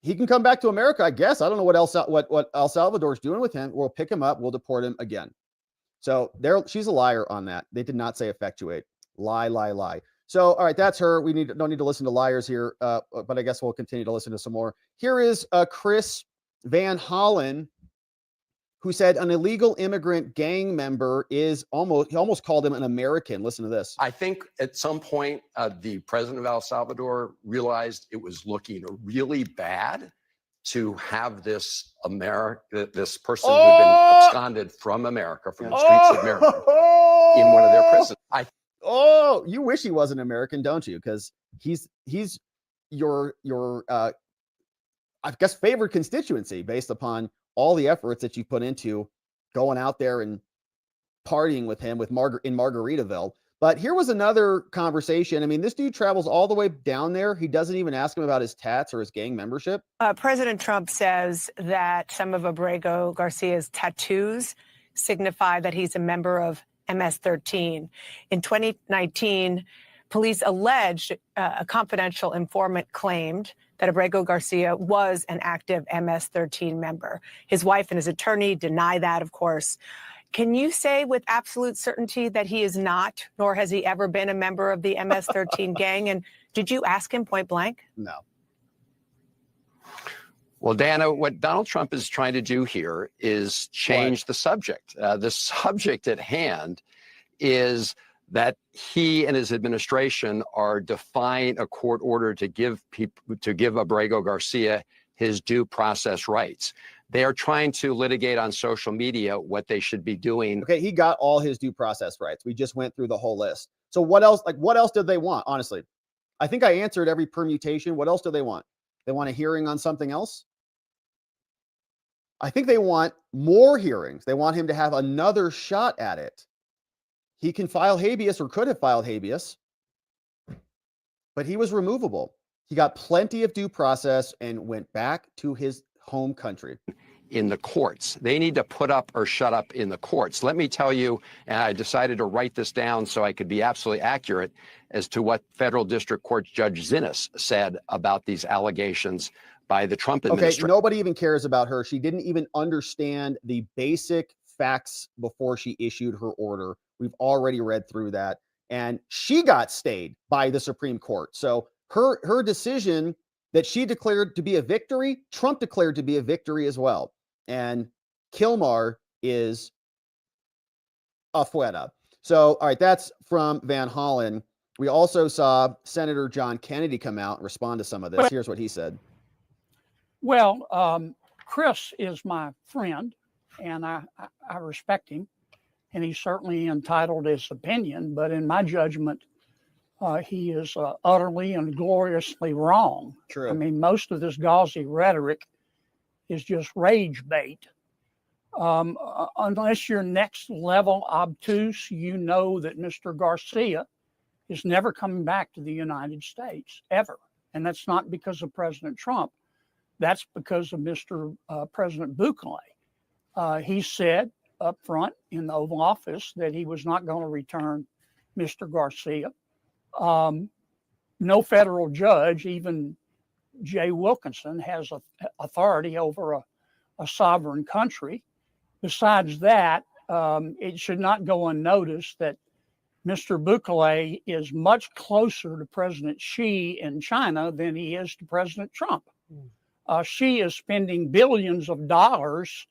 he can come back to America, I guess. I don't know what El Salvador's doing with him. We'll pick him up. We'll deport him again. So she's a liar on that. They did not say effectuate. Lie, lie, lie. So, all right, that's her. We don't need to listen to liars here, but I guess we'll continue to listen to some more. Here is Chris Van Hollen, who said an illegal immigrant gang member he almost called him an American. Listen to this. I think at some point, the president of El Salvador realized it was looking really bad to have this person who'd been absconded from America, from the streets of America, in one of their prisons. You wish he wasn't American, don't you? Because he's your I guess favored constituency based upon all the efforts that you put into going out there and partying with him in Margaritaville. But here was another conversation. I mean, this dude travels all the way down there. He doesn't even ask him about his tats or his gang membership. President Trump says that some of Abrego Garcia's tattoos signify that he's a member of MS-13. In 2019, police alleged a confidential informant claimed that Abrego Garcia was an active MS-13 member. His wife and his attorney deny that, of course. Can you say with absolute certainty that he is not, nor has he ever been a member of the MS-13 gang? And did you ask him point blank? No. Well, Dana, what Donald Trump is trying to do here is change the subject. The subject at hand is that he and his administration are defying a court order to give Abrego Garcia his due process rights. They are trying to litigate on social media what they should be doing. Okay, he got all his due process rights. We just went through the whole list. So what else? What else did they want? Honestly, I think I answered every permutation. What else do they want? They want a hearing on something else. I think they want more hearings. They want him to have another shot at it. He can file habeas, or could have filed habeas, but he was removable. He got plenty of due process and went back to his home country. In the courts. They need to put up or shut up in the courts. Let me tell you, and I decided to write this down so I could be absolutely accurate as to what federal district court Judge Zinnes said about these allegations by the Trump administration. Okay, nobody even cares about her. She didn't even understand the basic facts before she issued her order. We've already read through that. And she got stayed by the Supreme Court. So her decision that she declared to be a victory, Trump declared to be a victory as well. And Kilmar is afuera. So, all right, that's from Van Hollen. We also saw Senator John Kennedy come out and respond to some of this. Here's what he said. Well, Chris is my friend, and I respect him, and he's certainly entitled to his opinion. But in my judgment, he is utterly and gloriously wrong. True. I mean, most of this gauzy rhetoric is just rage bait. Unless you're next level obtuse, you know that Mr. Garcia is never coming back to the United States, ever. And that's not because of President Trump. That's because of Mr. President Bukele. He said up front in the Oval Office that he was not going to return Mr. Garcia. No federal judge, even Jay Wilkinson, has authority over a sovereign country. Besides that, it should not go unnoticed that Mr. Bukele is much closer to President Xi in China than he is to President Trump. Xi is spending billions of dollars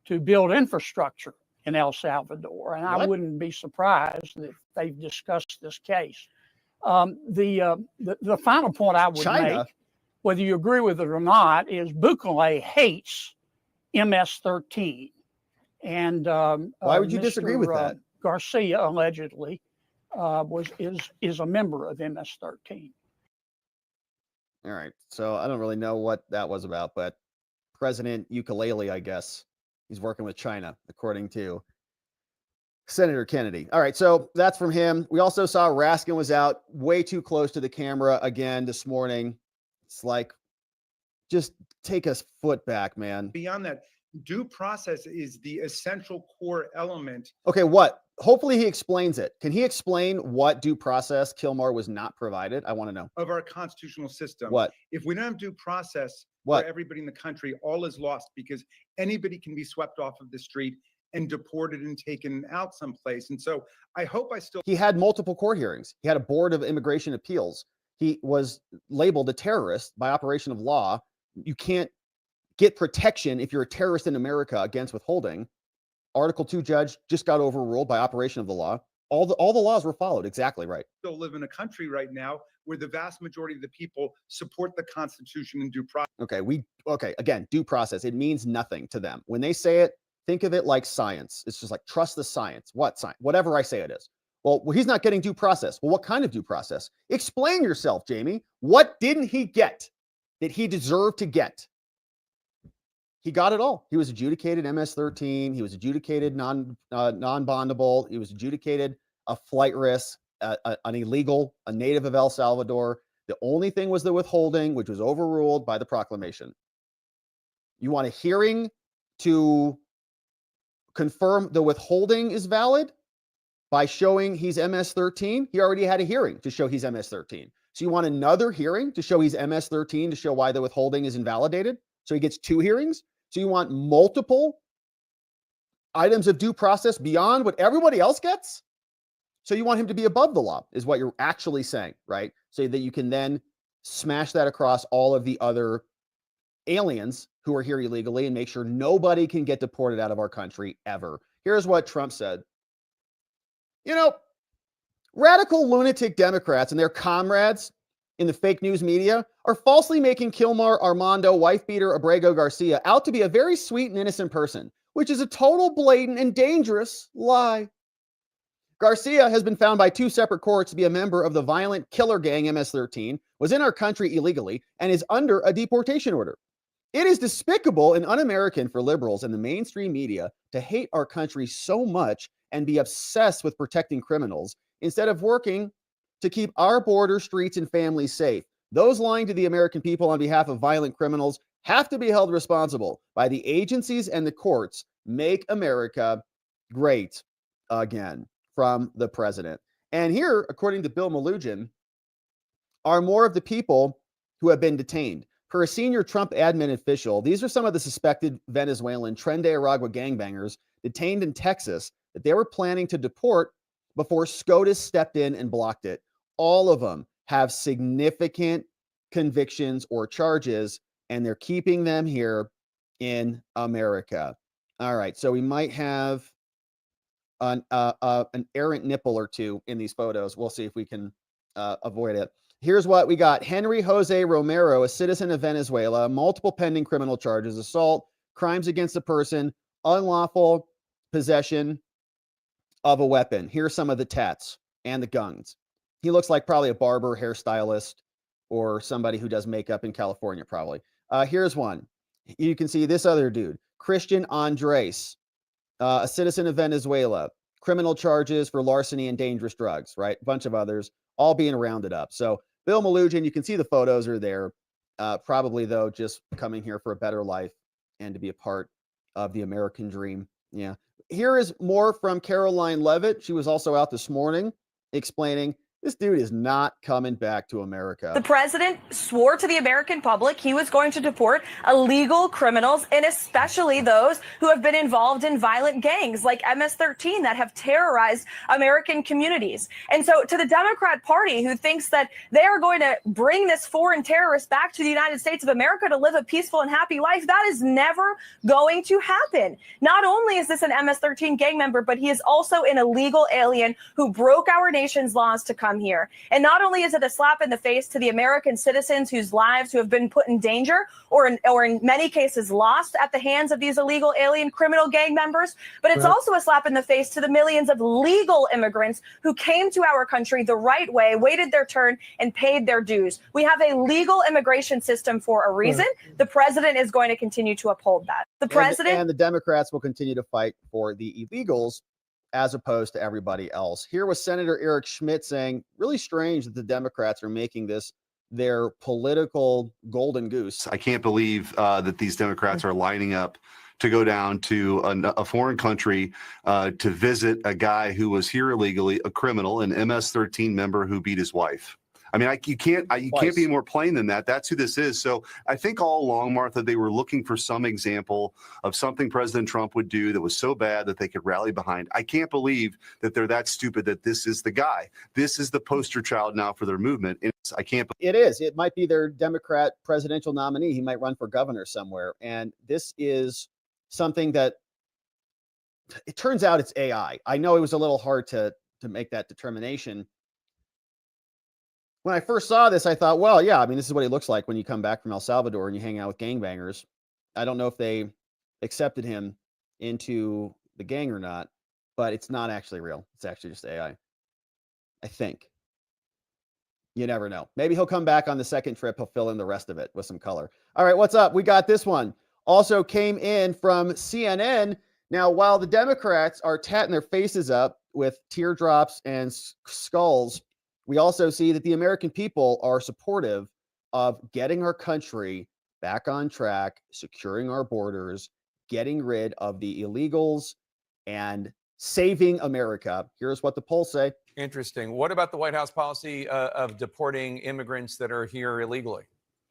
to build infrastructure in El Salvador, and I wouldn't be surprised if they've discussed this case. The final point I would make, whether you agree with it or not, is Bukele hates MS-13. And why would you disagree with that? Garcia allegedly is a member of MS-13. All right. So I don't really know what that was about, but President Ukulele, I guess, he's working with China, according to Senator Kennedy. All right. So that's from him. We also saw Raskin was out way too close to the camera again this morning. It's like, just take a foot back, man. Beyond that, due process is the essential core element. Okay, what? Hopefully he explains it. Can he explain what due process Kilmar was not provided? I want to know. Of our constitutional system. What? If we don't have due process for everybody in the country, all is lost, because anybody can be swept off of the street and deported and taken out someplace. And so I hope He had multiple court hearings. He had a board of immigration appeals. He was labeled a terrorist by operation of law. You can't get protection if you're a terrorist in America against withholding. Article 2 judge just got overruled by operation of the law. All the laws were followed. Exactly right. Still live in a country right now where the vast majority of the people support the Constitution and due process. Okay. Again, due process. It means nothing to them. When they say it, think of it like science. It's just like, trust the science. What science? Whatever I say it is. Well, he's not getting due process. Well, what kind of due process? Explain yourself, Jamie. What didn't he get that he deserved to get? He got it all. He was adjudicated MS-13. He was adjudicated non-bondable. He was adjudicated a flight risk, an illegal, a native of El Salvador. The only thing was the withholding, which was overruled by the proclamation. You want a hearing to confirm the withholding is valid by showing he's MS-13? He already had a hearing to show he's MS-13. So you want another hearing to show he's MS-13 to show why the withholding is invalidated? So he gets 2 hearings? So you want multiple items of due process beyond what everybody else gets? So you want him to be above the law, is what you're actually saying, right? So that you can then smash that across all of the other aliens who are here illegally and make sure nobody can get deported out of our country ever. Here's what Trump said. You know, radical lunatic Democrats and their comrades in the fake news media are falsely making Kilmar Armando, wife beater Abrego Garcia, out to be a very sweet and innocent person, which is a total, blatant, and dangerous lie. Garcia has been found by 2 separate courts to be a member of the violent killer gang MS-13, was in our country illegally, and is under a deportation order. It is despicable and un-American for liberals and the mainstream media to hate our country so much and be obsessed with protecting criminals instead of working to keep our border, streets, and families safe. Those lying to the American people on behalf of violent criminals have to be held responsible by the agencies and the courts. Make America great again, from the president. And here, according to Bill Malugin, are more of the people who have been detained. Per a senior Trump admin official, these are some of the suspected Venezuelan Tren de Aragua gangbangers detained in Texas that they were planning to deport before SCOTUS stepped in and blocked it. All of them have significant convictions or charges, and they're keeping them here in America. All right, so we might have an errant nipple or two in these photos. We'll see if we can avoid it. Here's what we got. Henry Jose Romero, a citizen of Venezuela, multiple pending criminal charges, assault, crimes against a person, unlawful possession of a weapon. Here's some of the tats and the guns. He looks like probably a barber, hairstylist, or somebody who does makeup in California, probably. Here's one. You can see this other dude, Christian Andres, a citizen of Venezuela, criminal charges for larceny and dangerous drugs, right? A bunch of others, all being rounded up. So Bill Melugin, you can see the photos are there. Probably, though, just coming here for a better life and to be a part of the American dream. Yeah. Here is more from Caroline Levitt. She was also out this morning explaining this dude is not coming back to America. The president swore to the American public he was going to deport illegal criminals, and especially those who have been involved in violent gangs like MS-13 that have terrorized American communities. And so to the Democrat Party, who thinks that they are going to bring this foreign terrorist back to the United States of America to live a peaceful and happy life, that is never going to happen. Not only is this an MS-13 gang member, but he is also an illegal alien who broke our nation's laws to come here. And not only is it a slap in the face to the American citizens whose lives who have been put in danger or in many cases lost at the hands of these illegal alien criminal gang members, but it's also a slap in the face to the millions of legal immigrants who came to our country the right way, waited their turn, and paid their dues. We have a legal immigration system for a reason. The president is going to continue to uphold that. The president and the Democrats will continue to fight for the illegals as opposed to everybody else. Here was Senator Eric Schmidt saying, really strange that the Democrats are making this their political golden goose. I can't believe that these Democrats are lining up to go down to a foreign country to visit a guy who was here illegally, a criminal, an MS-13 member who beat his wife. I mean, you can't be more plain than that. That's who this is. So I think all along, Martha, they were looking for some example of something President Trump would do that was so bad that they could rally behind. I can't believe that they're that stupid that this is the guy. This is the poster child now for their movement. I can't. It is. It might be their Democrat presidential nominee. He might run for governor somewhere. And this is something that it turns out it's AI. I know it was a little hard to make that determination. When I first saw this, I thought, well, yeah, I mean, this is what he looks like when you come back from El Salvador and you hang out with gangbangers. I don't know if they accepted him into the gang or not, but it's not actually real. It's actually just AI. I think. You never know. Maybe he'll come back on the second trip. He'll fill in the rest of it with some color. All right, what's up? We got this one. Also came in from CNN. Now, while the Democrats are tatting their faces up with teardrops and skulls, we also see that the American people are supportive of getting our country back on track, securing our borders, getting rid of the illegals, and saving America. Here's what the polls say. Interesting. What about the White House policy of deporting immigrants that are here illegally?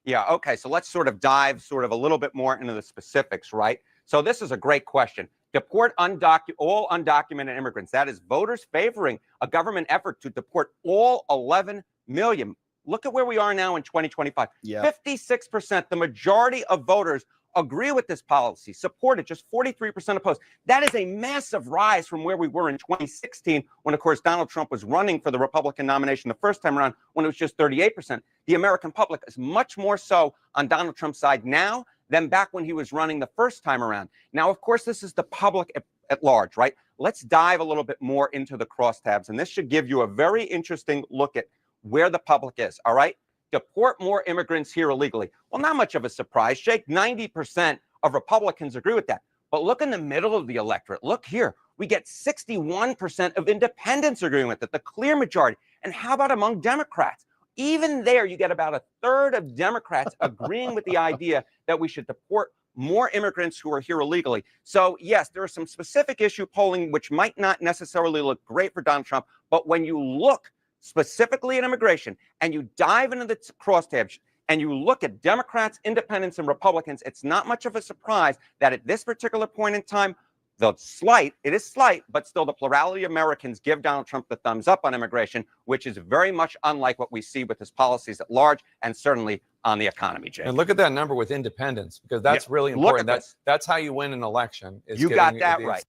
Yeah, okay. So let's sort of dive a little bit more into the specifics, right? So this is a great question. Deport all undocumented immigrants. That is voters favoring a government effort to deport all 11 million. Look at where we are now in 2025. Yeah. 56%, the majority of voters agree with this policy, support it, just 43% opposed. That is a massive rise from where we were in 2016, when, of course, Donald Trump was running for the Republican nomination the first time around, when it was just 38%. The American public is much more so on Donald Trump's side now than back when he was running the first time around. Now, of course, this is the public at large, right? Let's dive a little bit more into the crosstabs, and this should give you a very interesting look at where the public is, all right? Deport more immigrants here illegally. Well, not much of a surprise, Jake. 90% of Republicans agree with that. But look in the middle of the electorate. Look here. We get 61% of independents agreeing with it, the clear majority. And how about among Democrats? Even there, you get about a third of Democrats agreeing with the idea that we should deport more immigrants who are here illegally. So, yes, there is some specific issue polling which might not necessarily look great for Donald Trump. But when you look specifically at immigration and you dive into the crosstabs and you look at Democrats, independents, and Republicans, it's not much of a surprise that at this particular point in time, it is slight, but still the plurality of Americans give Donald Trump the thumbs up on immigration, which is very much unlike what we see with his policies at large and certainly on the economy, Jay. And look at that number with independents, because that's really important. That's how you win an election. You got that right.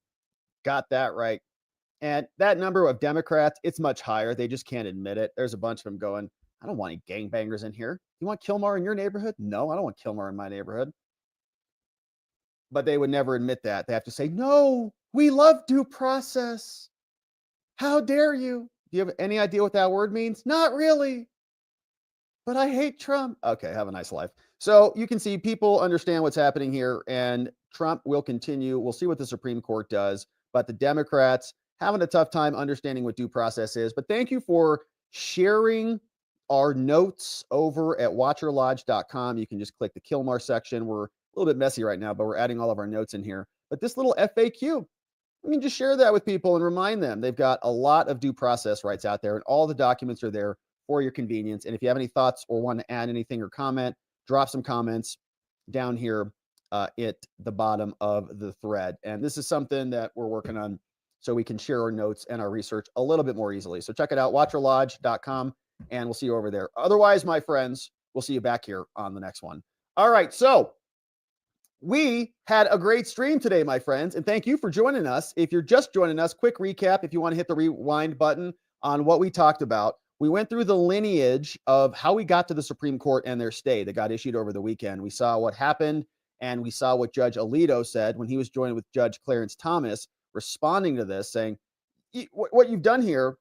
Got that right. And that number of Democrats, it's much higher. They just can't admit it. There's a bunch of them going, I don't want any gangbangers in here. You want Kilmar in your neighborhood? No, I don't want Kilmar in my neighborhood. But they would never admit that. They have to say, no, we love due process. How dare you? Do you have any idea what that word means? Not really. But I hate Trump. Okay, have a nice life. So you can see people understand what's happening here, and Trump will continue. We'll see what the Supreme Court does, but the Democrats having a tough time understanding what due process is. But thank you for sharing our notes over at watcherlodge.com. You can just click the Kilmar section. We're a little bit messy right now, but we're adding all of our notes in here. But this little FAQ, you can just share that with people and remind them they've got a lot of due process rights out there, and all the documents are there for your convenience. And if you have any thoughts or want to add anything or comment, drop some comments down here at the bottom of the thread. And this is something that we're working on so we can share our notes and our research a little bit more easily. So check it out, watcherlodge.com, and we'll see you over there. Otherwise, my friends, we'll see you back here on the next one. All right, so we had a great stream today, my friends, and thank you for joining us. If you're just joining us, quick recap, if you want to hit the rewind button on what we talked about. We went through the lineage of how we got to the Supreme Court and their stay that got issued over the weekend. We saw what happened, and we saw what Judge Alito said when he was joined with Judge Clarence Thomas, responding to this, saying, what you've done here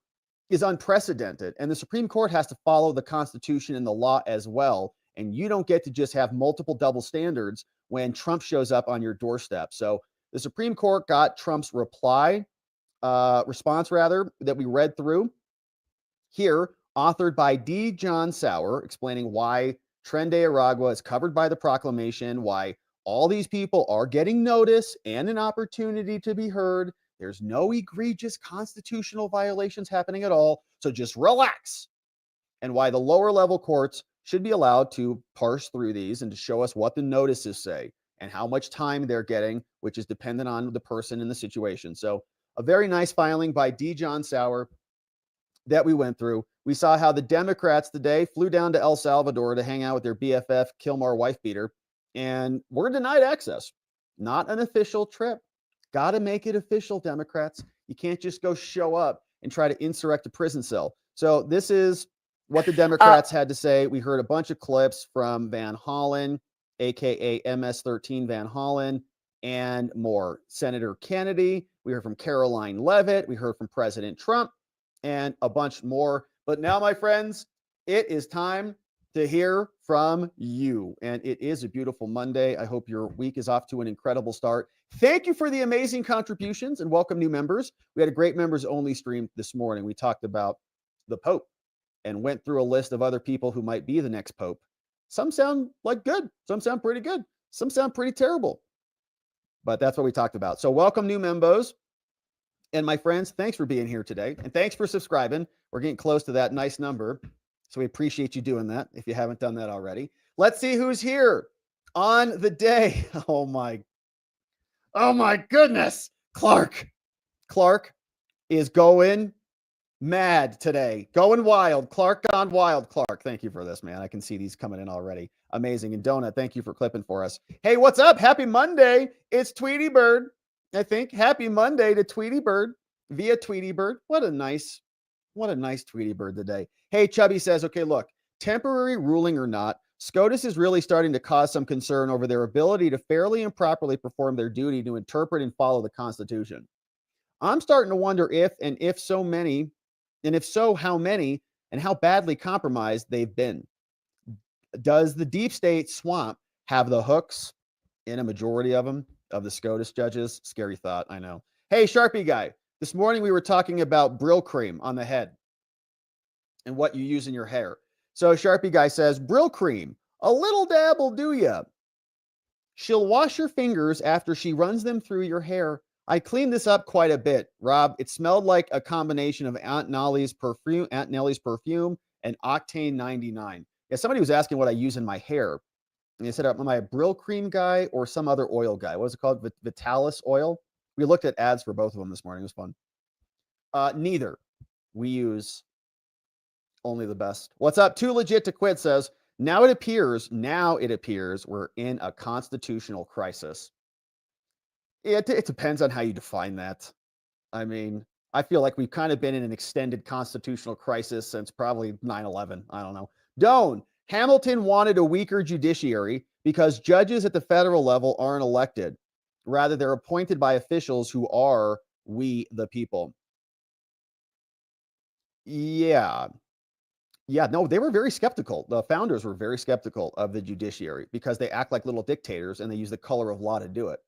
is unprecedented, and the Supreme Court has to follow the Constitution and the law as well, and you don't get to just have multiple double standards when Trump shows up on your doorstep. So the Supreme Court got Trump's response that we read through here, authored by D. John Sauer, explaining why Tren de Aragua is covered by the proclamation, why all these people are getting notice and an opportunity to be heard. There's no egregious constitutional violations happening at all, so just relax. And why the lower level courts should be allowed to parse through these and to show us what the notices say and how much time they're getting, which is dependent on the person and the situation. So a very nice filing by D. John Sauer that we went through. We saw how the Democrats today flew down to El Salvador to hang out with their BFF Kilmar wife beater, and were denied access. Not an official trip. Got to make it official, Democrats. You can't just go show up and try to insurrect a prison cell. So this is what the Democrats had to say. We heard a bunch of clips from Van Hollen, aka MS-13 Van Hollen, and more. Senator Kennedy. We heard from Caroline Leavitt. We heard from President Trump, and a bunch more. But now, my friends, it is time to hear from you. And it is a beautiful Monday. I hope your week is off to an incredible start. Thank you for the amazing contributions and welcome new members. We had a great members only stream this morning. We talked about the Pope and went through a list of other people who might be the next Pope. Some sound like good. Some sound pretty good. Some sound pretty terrible. But that's what we talked about. So welcome new members. And my friends, thanks for being here today. And thanks for subscribing. We're getting close to that nice number. So we appreciate you doing that if you haven't done that already. Let's see who's here on the day. Oh my goodness. Clark is going mad today. Going wild. Clark gone wild. Clark, thank you for this, man. I can see these coming in already. Amazing. And Donut, thank you for clipping for us. Hey, what's up? Happy Monday. It's Tweety Bird. I think happy Monday to Tweety Bird via Tweety Bird. What a nice Tweety Bird today. Hey, Chubby says, okay, look, temporary ruling or not, SCOTUS is really starting to cause some concern over their ability to fairly and properly perform their duty to interpret and follow the Constitution. I'm starting to wonder if so, how many and how badly compromised they've been. Does the deep state swamp have the hooks in a majority of them, of the SCOTUS judges? Scary thought, I know. Hey, Sharpie guy, this morning we were talking about Brill cream on the head and what you use in your hair. So Sharpie guy says, Brill cream, a little dab will do ya. She'll wash your fingers after she runs them through your hair. I cleaned this up quite a bit, Rob. It smelled like a combination of Aunt Nellie's perfume and Octane 99. Yeah, somebody was asking what I use in my hair. And they said, am I a Brill cream guy or some other oil guy? What was it called? Vitalis oil? We looked at ads for both of them this morning. It was fun. Neither. We use only the best. What's up? Too legit to quit says, now it appears we're in a constitutional crisis. It depends on how you define that. I mean, I feel like we've kind of been in an extended constitutional crisis since probably 9/11. I don't know. Doan, Hamilton wanted a weaker judiciary because judges at the federal level aren't elected. Rather, they're appointed by officials who are we the people. Yeah. Yeah, no, they were very skeptical. The founders were very skeptical of the judiciary because they act like little dictators and they use the color of law to do it.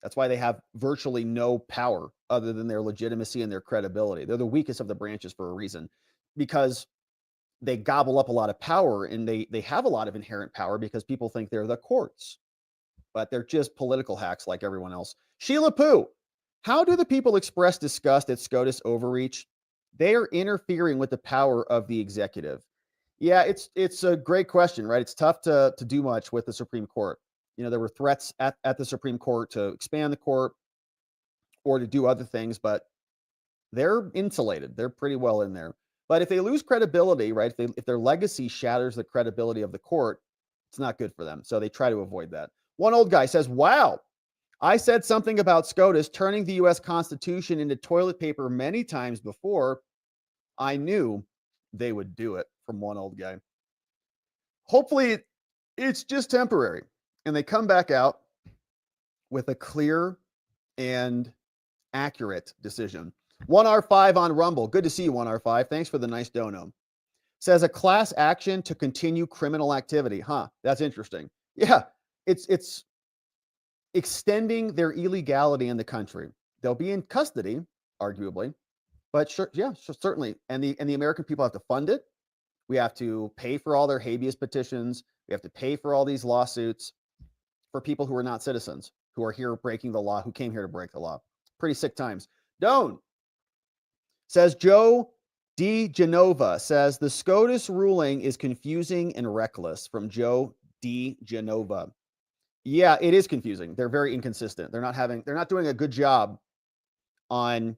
That's why they have virtually no power other than their legitimacy and their credibility. They're the weakest of the branches for a reason because they gobble up a lot of power and they have a lot of inherent power because people think they're the courts, but they're just political hacks like everyone else. Sheila Poo, how do the people express disgust at SCOTUS overreach? They are interfering with the power of the executive. Yeah, it's a great question, right? It's tough to do much with the Supreme Court. You know, there were threats at the Supreme Court to expand the court or to do other things, but they're insulated. They're pretty well in there. But if they lose credibility, right? If their legacy shatters the credibility of the court, it's not good for them. So they try to avoid that. One old guy says, wow, I said something about SCOTUS turning the U.S. Constitution into toilet paper many times before. I knew they would do it, from one old guy. Hopefully, it's just temporary. And they come back out with a clear and accurate decision. 1R5 on Rumble. Good to see you, 1R5. Thanks for the nice dono. Says a class action to continue criminal activity. Huh, that's interesting. Yeah, it's extending their illegality in the country. They'll be in custody, arguably, but sure, yeah, certainly. And the American people have to fund it. We have to pay for all their habeas petitions. We have to pay for all these lawsuits for people who are not citizens, who are here breaking the law, who came here to break the law. Pretty sick times. Doan says, Joe D. Genova says, the SCOTUS ruling is confusing and reckless, from Joe D. Genova. Yeah, it is confusing. They're very inconsistent. They're not doing a good job on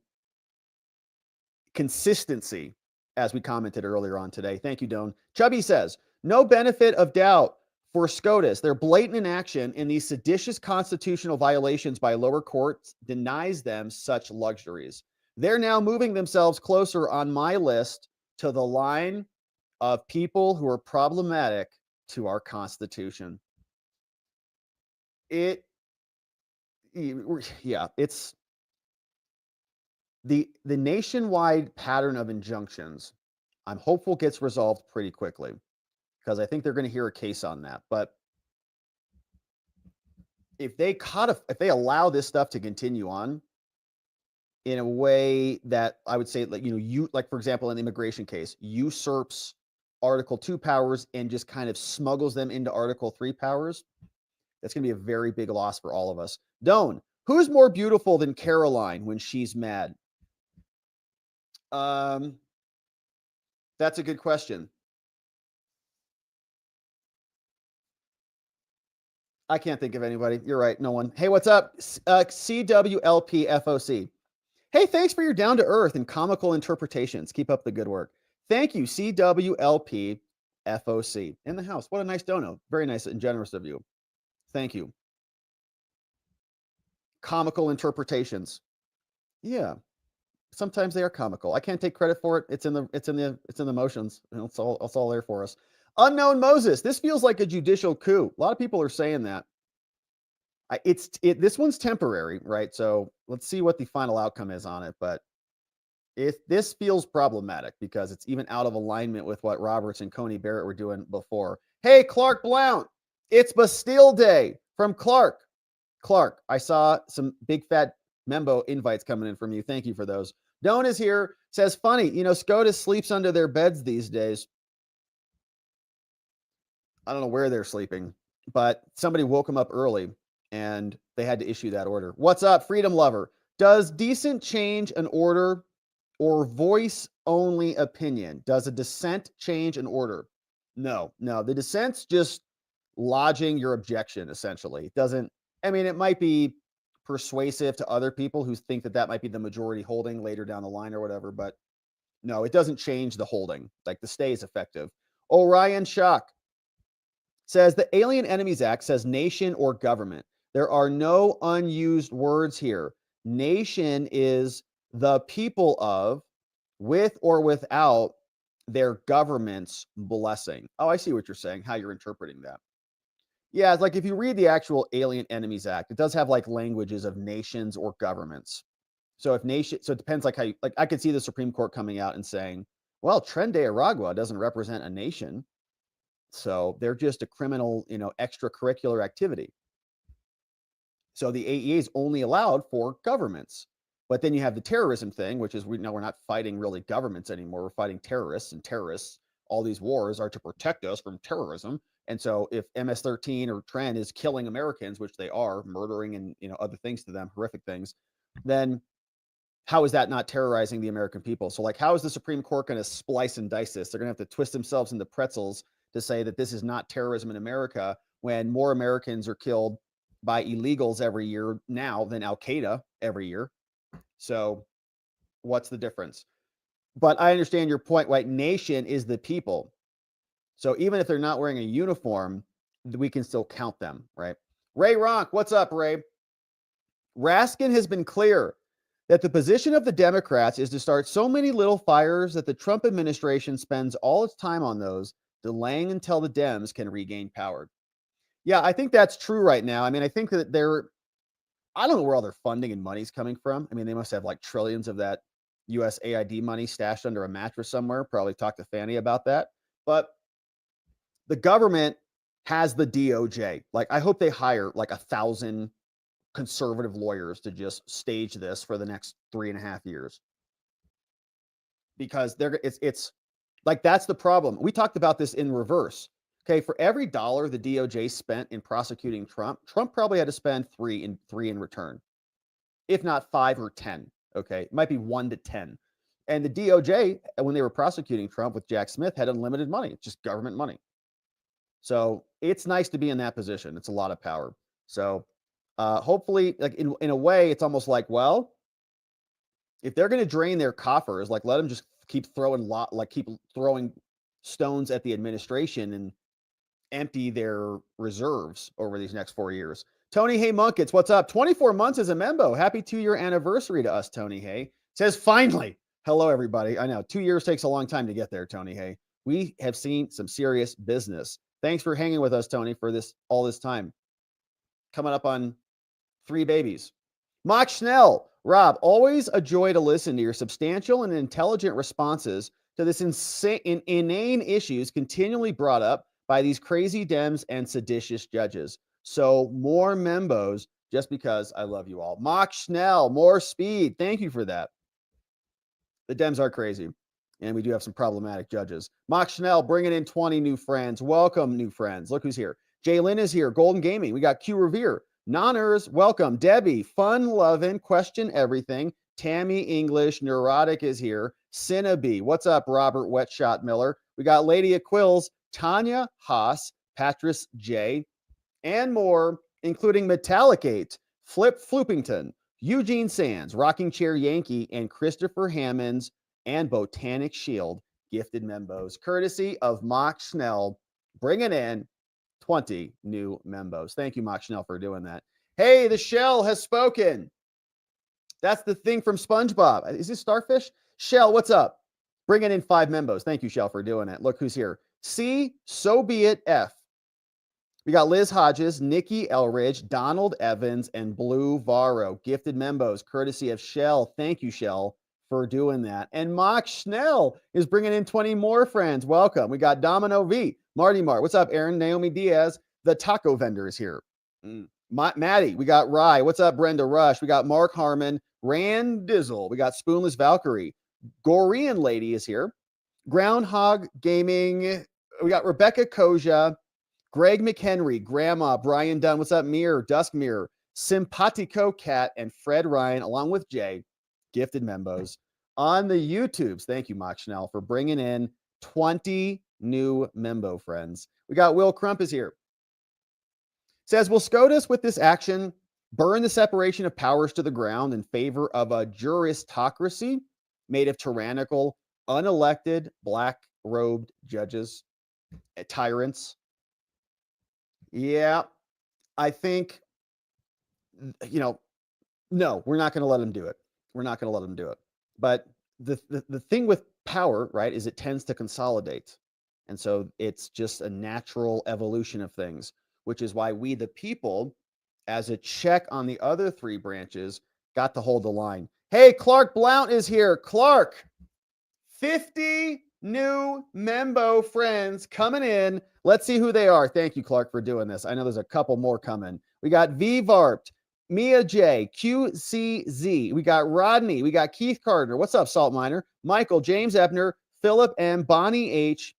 consistency, as we commented earlier on today. Thank you, Doan. Chubby says, no benefit of doubt for SCOTUS. Their blatant inaction in these seditious constitutional violations by lower courts denies them such luxuries. They're now moving themselves closer on my list to the line of people who are problematic to our Constitution. It's the nationwide pattern of injunctions. I'm hopeful gets resolved pretty quickly because I think they're going to hear a case on that. But if they allow this stuff to continue on in a way that I would say, like for example, in the immigration case, usurps Article 2 powers and just kind of smuggles them into Article 3 powers, that's going to be a very big loss for all of us. Doan, who's more beautiful than Caroline when she's mad? That's a good question. I can't think of anybody. You're right. No one. Hey, what's up? CWLPFOC. Hey, thanks for your down to earth and comical interpretations. Keep up the good work. Thank you, CWLPFOC. In the house. What a nice dono. Very nice and generous of you. Thank you. Comical interpretations. Yeah. Sometimes they are comical. I can't take credit for it. It's in the motions. It's all there for us. Unknown Moses. This feels like a judicial coup. A lot of people are saying that. This one's temporary, right? So let's see what the final outcome is on it. But this feels problematic because it's even out of alignment with what Roberts and Coney Barrett were doing before. Hey, Clark Blount. It's Bastille Day from Clark. Clark, I saw some big fat Membo invites coming in from you. Thank you for those. Doan is here, says, funny, SCOTUS sleeps under their beds these days. I don't know where they're sleeping, but somebody woke them up early and they had to issue that order. What's up, Freedom Lover? Does dissent change an order or voice only opinion? Does a dissent change an order? No. The dissent's just lodging your objection, essentially. It doesn't, it might be persuasive to other people who think that might be the majority holding later down the line or whatever, but no, it doesn't change the holding. Like the stay is effective. Orion Shock says the Alien Enemies Act says nation or government. There are no unused words here. Nation is the people of, with or without their government's blessing. Oh, I see what you're saying, how you're interpreting that. Yeah, it's like if you read the actual Alien Enemies Act, it does have like languages of nations or governments. So if nation, so it depends like how you, like I could see the Supreme Court coming out and saying, well, Tren de Aragua doesn't represent a nation. So they're just a criminal, extracurricular activity. So the AEA is only allowed for governments. But then you have the terrorism thing, which is we're not fighting really governments anymore. We're fighting terrorists, and terrorists. All these wars are to protect us from terrorism. And so if MS-13 or Tren is killing Americans, which they are, murdering and other things to them, horrific things, then how is that not terrorizing the American people? So like, how is the Supreme Court going to splice and dice this? They're going to have to twist themselves into pretzels to say that this is not terrorism in America when more Americans are killed by illegals every year now than Al-Qaeda every year. So what's the difference? But I understand your point, right? Nation is the people. So even if they're not wearing a uniform, we can still count them, right? Ray Ronk, what's up, Ray? Raskin has been clear that the position of the Democrats is to start so many little fires that the Trump administration spends all its time on those, delaying until the Dems can regain power. Yeah, I think that's true right now. I mean, I think that I don't know where all their funding and money's coming from. I mean, they must have like trillions of that USAID money stashed under a mattress somewhere. Probably talk to Fannie about that. But the government has the DOJ. Like, I hope they hire like 1,000 conservative lawyers to just stage this for the next 3.5 years. Because it's like, that's the problem. We talked about this in reverse. Okay, for every dollar the DOJ spent in prosecuting Trump, Trump probably had to spend three in return, if not 5 or 10. Okay, it might be 1 to 10. And the DOJ, when they were prosecuting Trump with Jack Smith, had unlimited money. It's just government money. So it's nice to be in that position. It's a lot of power. So hopefully, like in a way, it's almost like, well, if they're going to drain their coffers, like let them just keep throwing stones at the administration and empty their reserves over these next 4 years. Tony Hay Munkets, what's up? 24 months as a membo. Happy 2-year anniversary to us, Tony Hay. Says finally. Hello, everybody. I know 2 years takes a long time to get there, Tony Hay. We have seen some serious business. Thanks for hanging with us, Tony, for all this time. Coming up on 3 babies. Mock Schnell, Rob, always a joy to listen to your substantial and intelligent responses to this inane issues continually brought up by these crazy Dems and seditious judges. So more membos just because I love you all. Mock Schnell, more speed. Thank you for that. The Dems are crazy, and we do have some problematic judges. Mock Schnell bringing in 20 new friends. Welcome, new friends. Look who's here. Jay Lynn is here. Golden Gaming. We got Q Revere. Nonners, welcome. Debbie, fun loving, question everything. Tammy English, neurotic is here. Cinnabee, what's up, Robert Wetshot Miller? We got Lady of Quills, Tanya Haas, Patrice J, and more, including Metallicate, Flip Floopington, Eugene Sands, Rocking Chair Yankee, and Christopher Hammonds and Botanic Shield gifted membos, courtesy of Mock Schnell, bringing in 20 new membos. Thank you, Mock Schnell, for doing that. Hey, the shell has spoken. That's the thing from SpongeBob. Is this Starfish? Shell, what's up? Bringing in 5 membos. Thank you, Shell, for doing it. Look who's here. C, so be it, F. We got Liz Hodges, Nikki Elridge, Donald Evans, and Blue Varro. Gifted membos, courtesy of Shell. Thank you, Shell, for doing that. And Mock Schnell is bringing in 20 more friends. Welcome. We got Domino V, Marty Mart. What's up, Aaron? Naomi Diaz, the taco vendor is here. Maddie, we got Rye. What's up, Brenda Rush? We got Mark Harmon, Rand Dizzle. We got Spoonless Valkyrie. Gorean Lady is here. Groundhog Gaming. We got Rebecca Koja, Greg McHenry, Grandma, Brian Dunn. What's up, Mirror, Dusk Mirror, Simpatico Cat, and Fred Ryan, along with Jay, gifted membos on the YouTubes. Thank you, Mock Schnell, for bringing in 20 new membo friends. We got Will Crump is here. Says, will SCOTUS with this action burn the separation of powers to the ground in favor of a juristocracy made of tyrannical, unelected, black-robed judges, tyrants? Yeah, I think, no, we're not going to let them do it. We're not going to let them do it. But the thing with power, right, is it tends to consolidate. And so it's just a natural evolution of things, which is why we, the people, as a check on the other 3 branches, got to hold the line. Hey, Clark Blount is here. Clark, 50 new Membo friends coming in. Let's see who they are. Thank you, Clark, for doing this. I know there's a couple more coming. We got V Varpt, Mia J, QCZ. We got Rodney. We got Keith Carter. What's up, Salt Miner? Michael, James Ebner, Philip M, Bonnie H,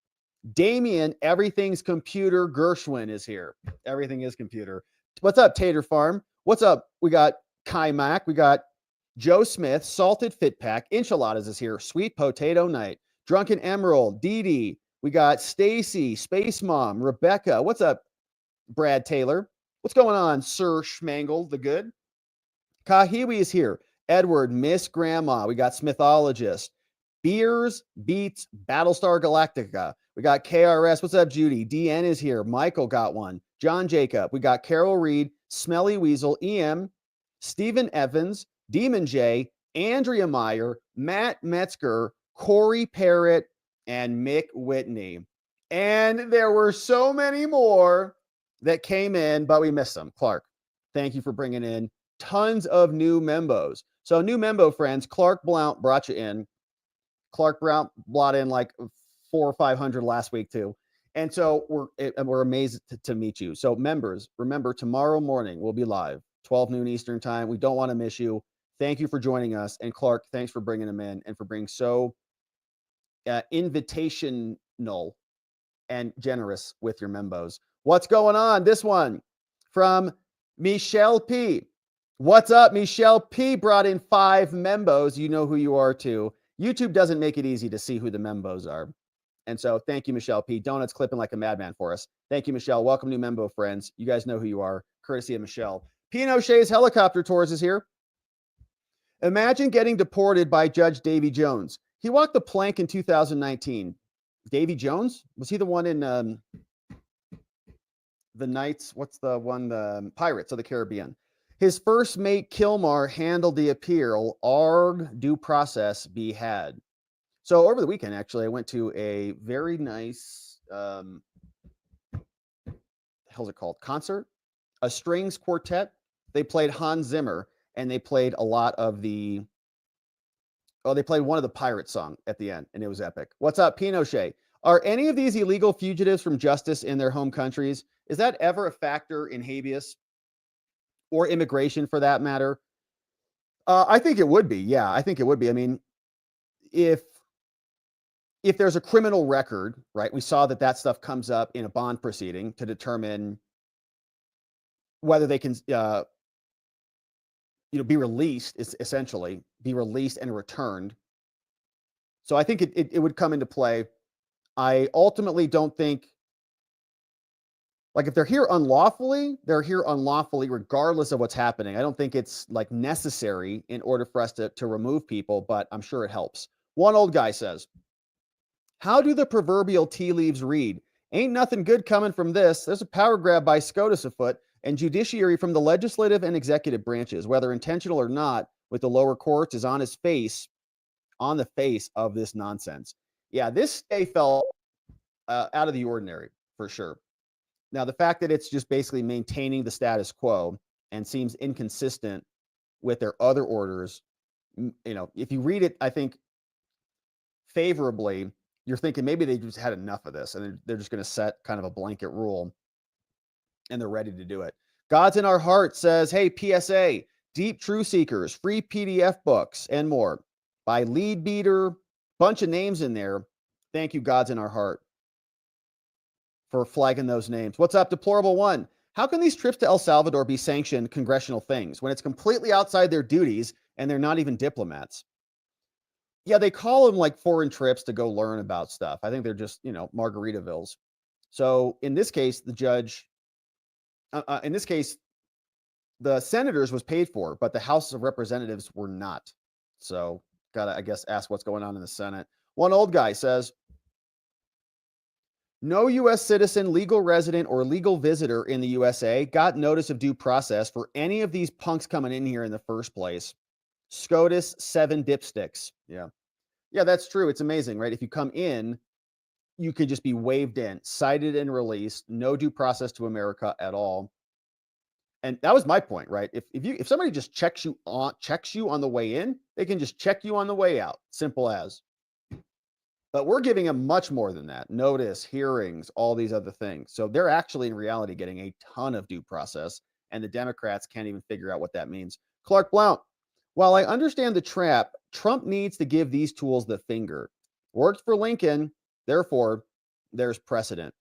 Damien, Everything's Computer Gershwin is here. Everything is computer. What's up, Tater Farm? What's up? We got Kai Mac. We got Joe Smith, Salted Fit Pack. Enchiladas is here. Sweet Potato Night. Drunken Emerald, Dee Dee. We got Stacy, Space Mom, Rebecca. What's up, Brad Taylor? What's going on, Sir Schmangle the Good? Kahiwi is here. Edward, Miss Grandma. We got Smithologist. Beers Beats Battlestar Galactica. We got KRS. What's up, Judy? DN is here. Michael got one. John Jacob. We got Carol Reed, Smelly Weasel, EM, Stephen Evans, Demon J, Andrea Meyer, Matt Metzger, Corey Parrott, and Mick Whitney. And there were so many more that came in, but we missed them. Clark, thank you for bringing in tons of new membos. So new membo friends, Clark Blount brought you in. Clark Blount brought in like 400 or 500 last week too. And so we're amazed to meet you. So members, remember tomorrow morning we'll be live, 12 noon Eastern time. We don't want to miss you. Thank you for joining us. And Clark, thanks for bringing them in and for being so invitational and generous with your membos. What's going on? This one from Michelle P. What's up? Michelle P brought in 5 membos. You know who you are too. YouTube doesn't make it easy to see who the membos are. And so thank you, Michelle P. Donuts clipping like a madman for us. Thank you, Michelle. Welcome to Membo friends. You guys know who you are. Courtesy of Michelle. Pinochet's Helicopter Tours is here. Imagine getting deported by Judge Davy Jones. He walked the plank in 2019. Davy Jones? Was he the one in the Knights? What's the one? The Pirates of the Caribbean. His first mate, Kilmar, handled the appeal. Arg, due process be had. So over the weekend, actually, I went to a very nice, how's it called? Concert? A strings quartet. They played Hans Zimmer, and they played a lot of the, they played one of the pirate song at the end, and it was epic. What's up, Pinochet? Are any of these illegal fugitives from justice in their home countries? Is that ever a factor in habeas or immigration for that matter? I think it would be. Yeah, I think it would be. I mean, if there's a criminal record, right? We saw that stuff comes up in a bond proceeding to determine whether they can, be released, essentially be released and returned. So I think it would come into play. I ultimately don't think, like, if they're here unlawfully, they're here unlawfully regardless of what's happening. I don't think it's like necessary in order for us to remove people, but I'm sure it helps. One old guy says, how do the proverbial tea leaves read? Ain't nothing good coming from this. There's a power grab by SCOTUS afoot and judiciary from the legislative and executive branches, whether intentional or not, with the lower courts is on the face of this nonsense. Yeah, this day felt out of the ordinary for sure. Now, the fact that it's just basically maintaining the status quo and seems inconsistent with their other orders, if you read it, I think favorably, you're thinking maybe they just had enough of this and they're just going to set kind of a blanket rule and they're ready to do it. God's in Our Heart says, hey, PSA, Deep Truth Seekers, free PDF books and more by Lead Beater, bunch of names in there. Thank you, God's in Our Heart, for flagging those names. What's up, Deplorable One? How can these trips to El Salvador be sanctioned congressional things when it's completely outside their duties and they're not even diplomats? Yeah, they call them like foreign trips to go learn about stuff. I think they're just, Margaritavilles. So in this case, the judge, the senators was paid for, but the House of Representatives were not. So gotta, I guess, ask what's going on in the Senate. One old guy says, no U.S. citizen, legal resident, or legal visitor in the USA got notice of due process for any of these punks coming in here in the first place. SCOTUS 7 dipsticks. Yeah, that's true. It's amazing, right? If you come in, you could just be waved in, cited and released, no due process to America at all. And that was my point, right? If somebody just checks you on the way in, they can just check you on the way out. Simple as. But we're giving them much more than that. Notice, hearings, all these other things. So they're actually in reality getting a ton of due process, and the Democrats can't even figure out what that means. Clark Blount, while I understand the trap, Trump needs to give these tools the finger. Worked for Lincoln, therefore there's precedent.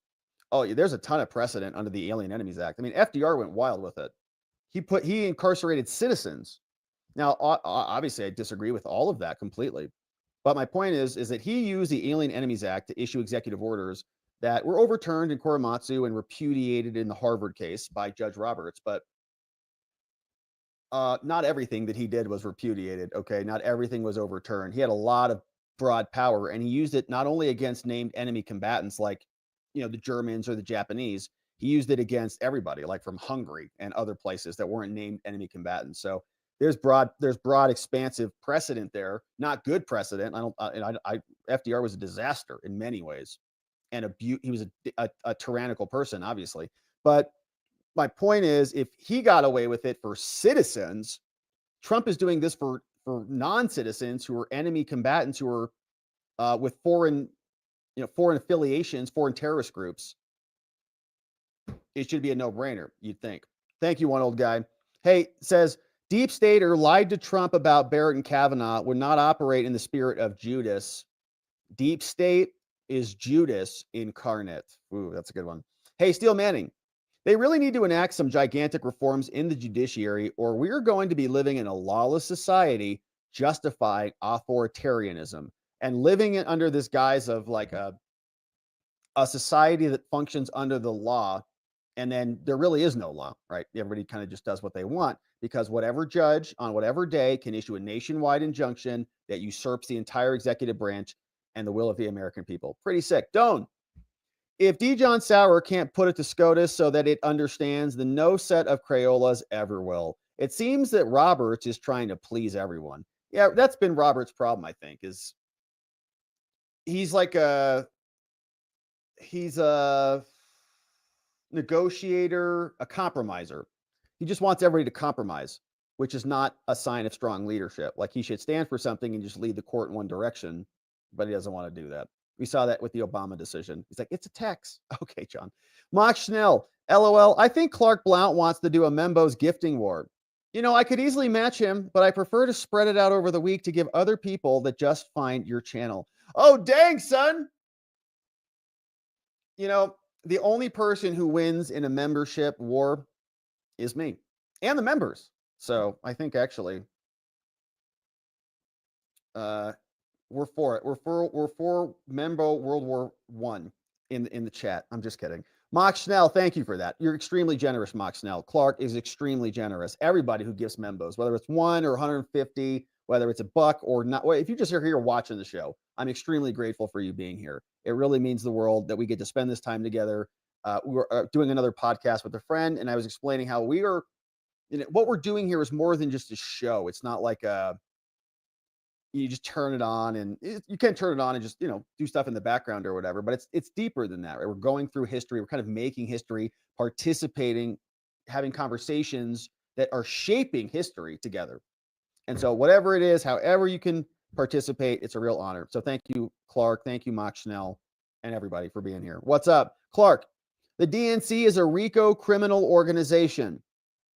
Oh, there's a ton of precedent under the Alien Enemies Act. I mean, FDR went wild with it. He incarcerated citizens. Now, obviously, I disagree with all of that completely. But my point is that he used the Alien Enemies Act to issue executive orders that were overturned in Korematsu and repudiated in the Harvard case by Judge Roberts. But not everything that he did was repudiated. Okay, not everything was overturned. He had a lot of broad power, and he used it not only against named enemy combatants like, the Germans or the Japanese. He used it against everybody, like from Hungary and other places that weren't named enemy combatants. So there's broad, expansive precedent there. Not good precedent. FDR was a disaster in many ways, and he was a tyrannical person, obviously. But my point is, if he got away with it for citizens, Trump is doing this for non-citizens who are enemy combatants, who are with foreign affiliations, foreign terrorist groups. It should be a no-brainer, you'd think. Thank you, one old guy. Hey, says, Deep Stater lied to Trump about Barrett and Kavanaugh, would not operate in the spirit of Judas. Deep State is Judas incarnate. Ooh, that's a good one. Hey, Steel Manning, they really need to enact some gigantic reforms in the judiciary, or we're going to be living in a lawless society justifying authoritarianism and living under this guise of like a society that functions under the law. And then there really is no law, right? Everybody kind of just does what they want, because whatever judge on whatever day can issue a nationwide injunction that usurps the entire executive branch and the will of the American people. Pretty sick. Doan, if D. John Sauer can't put it to SCOTUS so that it understands, then no set of Crayolas ever will. It seems that Roberts is trying to please everyone. Yeah, that's been Roberts' problem, I think, is he's a negotiator, a compromiser. He just wants everybody to compromise, which is not a sign of strong leadership. Like, he should stand for something and just lead the court in one direction, but he doesn't want to do that. We saw that with the Obama decision. He's like, it's a tax. Okay, John. Mock Schnell, LOL. I think Clark Blount wants to do a Membo's gifting war. I could easily match him, but I prefer to spread it out over the week to give other people that just find your channel. Oh, dang, son. The only person who wins in a membership war is me and the members. So I think actually we're for it. We're for Membo World War I in the chat. I'm just kidding. Mock Schnell, thank you for that. You're extremely generous, Mock Schnell. Clark is extremely generous. Everybody who gives Membos, whether it's 1 or 150, whether it's $1 or not. If you just are here watching the show, I'm extremely grateful for you being here. It really means the world that we get to spend this time together. We were doing another podcast with a friend, and I was explaining how we are, what we're doing here is more than just a show. It's not like you just turn it on, and you can turn it on and just, do stuff in the background or whatever, but it's deeper than that, right? We're going through history. We're kind of making history, participating, having conversations that are shaping history together. And so whatever it is, however you can participate, it's a real honor. So thank you, Clark. Thank you, Mock Schnell, and everybody for being here. What's up, Clark? The DNC is a RICO criminal organization.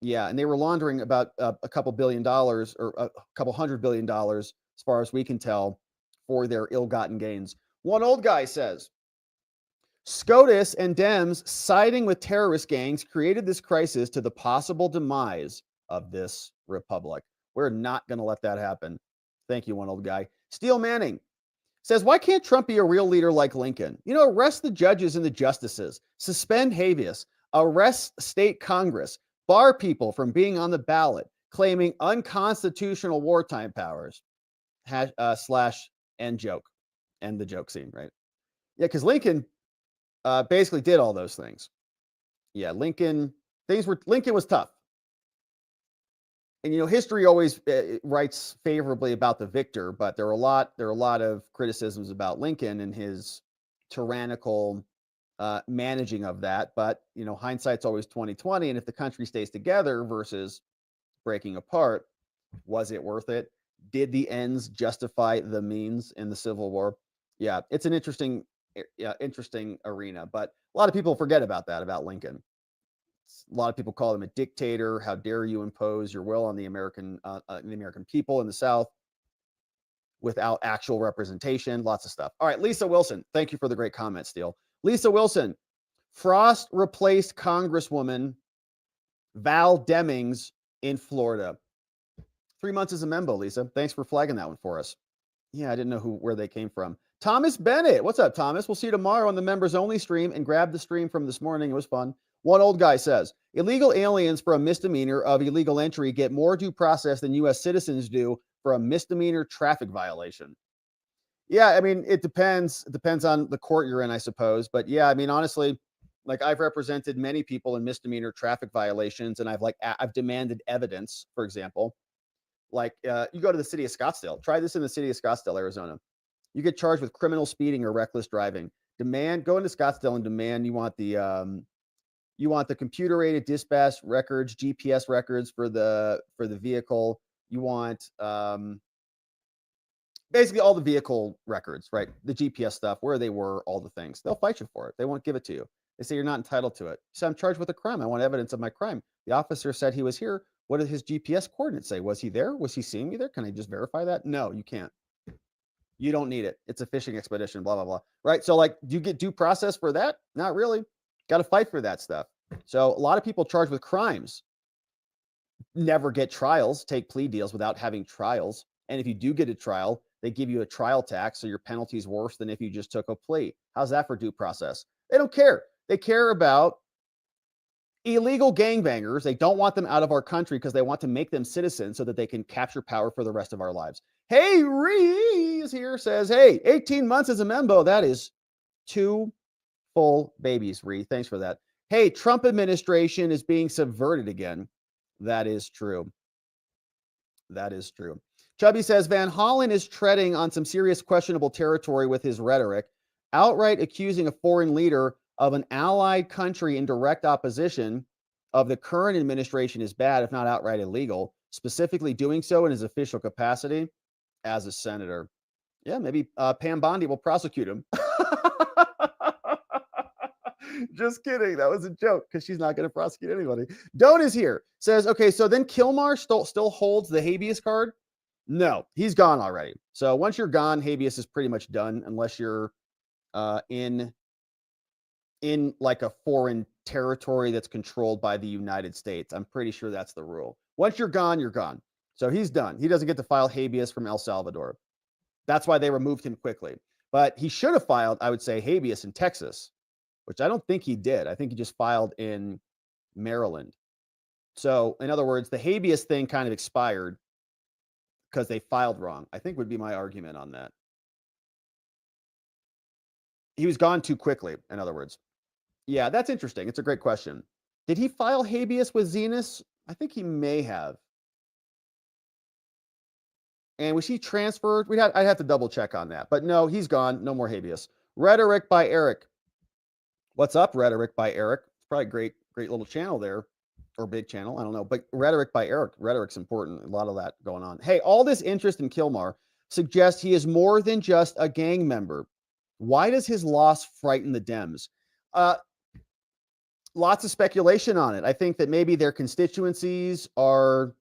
Yeah, and they were laundering about a couple $1 billion or a couple $100 billion, as far as we can tell, for their ill-gotten gains. One old guy says, SCOTUS and Dems siding with terrorist gangs created this crisis to the possible demise of this republic. We're not going to let that happen. Thank you, one old guy. Steel Manning says, why can't Trump be a real leader like Lincoln? Arrest the judges and the justices, suspend Habeas, arrest state Congress, bar people from being on the ballot, claiming unconstitutional wartime powers, / end joke, end the joke scene, right? Yeah, because Lincoln basically did all those things. Yeah, Lincoln was tough. And history always writes favorably about the victor, but there are a lot of criticisms about Lincoln and his tyrannical managing of that. But, you know, hindsight's always 20/20. And if the country stays together versus breaking apart, was it worth it? Did the ends justify the means in the Civil War? Yeah, it's an interesting arena. But a lot of people forget about that, about Lincoln. A lot of people call him a dictator. How dare you impose your will on the American people in the South without actual representation? Lots of stuff. All right, Lisa Wilson, thank you for the great comment, Steele. Lisa Wilson, Frost replaced Congresswoman Val Demings in Florida. 3 months as a member, Lisa. Thanks for flagging that one for us. Yeah, I didn't know where they came from. Thomas Bennett. What's up, Thomas? We'll see you tomorrow on the members only stream, and grab the stream from this morning. It was fun. One old guy says, illegal aliens for a misdemeanor of illegal entry get more due process than U.S. citizens do for a misdemeanor traffic violation. Yeah, I mean, it depends. It depends on the court you're in, I suppose. But yeah, I mean, honestly, like I've represented many people in misdemeanor traffic violations, and I've demanded evidence, for example. Like you go to the city of Scottsdale. Try this in the city of Scottsdale, Arizona. You get charged with criminal speeding or reckless driving. Go into Scottsdale and demand you want the computer-aided dispatch records, GPS records for the vehicle. You want basically all the vehicle records, right? The GPS stuff, where they were, all the things. They'll fight you for it. They won't give it to you. They say you're not entitled to it. So I'm charged with a crime. I want evidence of my crime. The officer said he was here. What did his GPS coordinates say? Was he there? Was he seeing me there? Can I just verify that? No, you can't. You don't need it. It's a fishing expedition, blah, blah, blah. Right? So like, do you get due process for that? Not really. Got to fight for that stuff. So a lot of people charged with crimes never get trials, take plea deals without having trials. And if you do get a trial, they give you a trial tax, so your penalty is worse than if you just took a plea. How's that for due process? They don't care. They care about illegal gangbangers. They don't want them out of our country because they want to make them citizens so that they can capture power for the rest of our lives. Hey, Reese here says, hey, 18 months as a member. That is 2 full babies, Ree. Thanks for that. Hey, Trump administration is being subverted again. That is true. That is true. Chubby says Van Hollen is treading on some serious questionable territory with his rhetoric, outright accusing a foreign leader of an allied country in direct opposition of the current administration is bad, if not outright illegal, specifically doing so in his official capacity as a senator. Yeah, maybe Pam Bondi will prosecute him. Just kidding. That was a joke because she's not going to prosecute anybody. Doan is here. Says, okay, so then Kilmar still holds the habeas card? No, he's gone already. So once you're gone, habeas is pretty much done unless you're in like a foreign territory that's controlled by the United States. I'm pretty sure that's the rule. Once you're gone, you're gone. So he's done. He doesn't get to file habeas from El Salvador. That's why they removed him quickly. But he should have filed, I would say, habeas in Texas, which I don't think he did. I think he just filed in Maryland. So in other words, the habeas thing kind of expired because they filed wrong, I think would be my argument on that. He was gone too quickly, in other words. Yeah, that's interesting. It's a great question. Did he file habeas with Zenas? I think he may have. And was he transferred? I'd have to double check on that. But no, he's gone. No more habeas. Rhetoric by Eric. What's up, Rhetoric by Eric? It's probably a great little channel there. Or big channel, I don't know. But Rhetoric by Eric. Rhetoric's important. A lot of that going on. Hey, all this interest in Kilmar suggests he is more than just a gang member. Why does his loss frighten the Dems? Lots of speculation on it. I think that maybe their constituencies are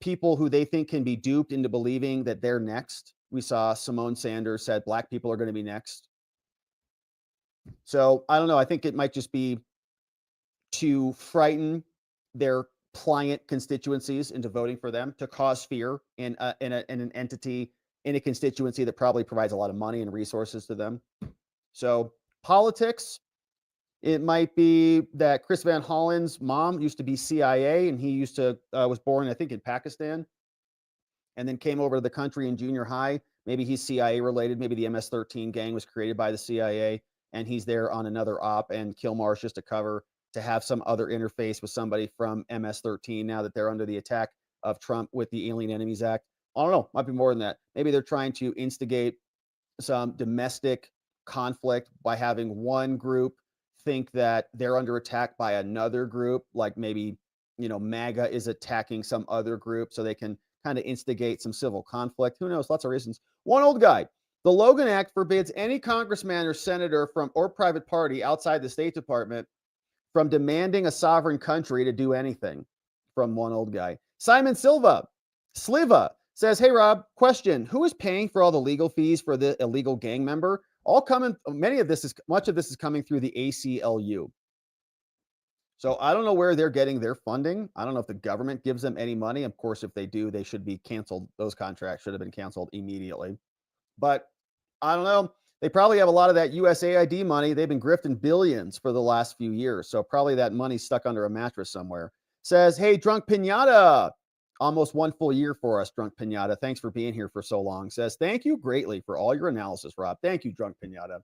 people who they think can be duped into believing that they're next. We saw Simone Sanders said black people are going to be next. So I don't know. I think it might just be to frighten their pliant constituencies into voting for them, to cause fear in an entity, in a constituency that probably provides a lot of money and resources to them. So politics, it might be that Chris Van Hollen's mom used to be CIA, and he was born, I think, in Pakistan, and then came over to the country in junior high. Maybe he's CIA related. Maybe the MS-13 gang was created by the CIA, and he's there on another op, and Kilmar's just a cover to have some other interface with somebody from MS-13 now that they're under the attack of Trump with the Alien Enemies Act. I don't know. Might be more than that. Maybe they're trying to instigate some domestic conflict by having one group think that they're under attack by another group, like maybe, MAGA is attacking some other group so they can kind of instigate some civil conflict. Who knows? Lots of reasons. One old guy. The Logan Act forbids any congressman or senator or private party outside the State Department from demanding a sovereign country to do anything. From one old guy. Simon Sliva says, hey, Rob, question. Who is paying for all the legal fees for the illegal gang member? Much of this is coming through the ACLU. So I don't know where they're getting their funding. I don't know if the government gives them any money. Of course, if they do, they should be canceled. Those contracts should have been canceled immediately. But I don't know. They probably have a lot of that USAID money. They've been grifting billions for the last few years. So probably that money's stuck under a mattress somewhere. Says, hey, Drunk Pinata. Almost 1 full year for us, Drunk Pinata. Thanks for being here for so long. Says, thank you greatly for all your analysis, Rob. Thank you, Drunk Pinata.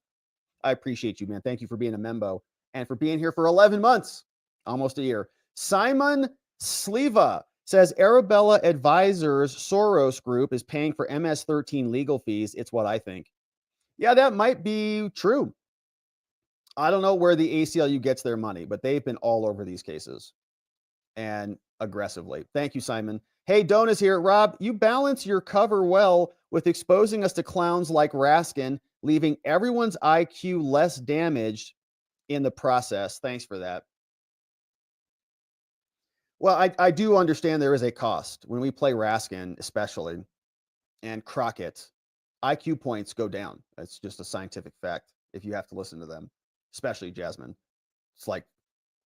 I appreciate you, man. Thank you for being a membo and for being here for 11 months. Almost a year. Simon Sliva says Arabella Advisors Soros Group is paying for MS-13 legal fees. It's what I think. Yeah, that might be true. I don't know where the ACLU gets their money, but they've been all over these cases and aggressively. Thank you, Simon. Hey, Dona's here. Rob, you balance your cover well with exposing us to clowns like Raskin, leaving everyone's IQ less damaged in the process. Thanks for that. Well, I do understand there is a cost. When we play Raskin, especially, and Crockett, IQ points go down. That's just a scientific fact if you have to listen to them, especially Jasmine. It's like,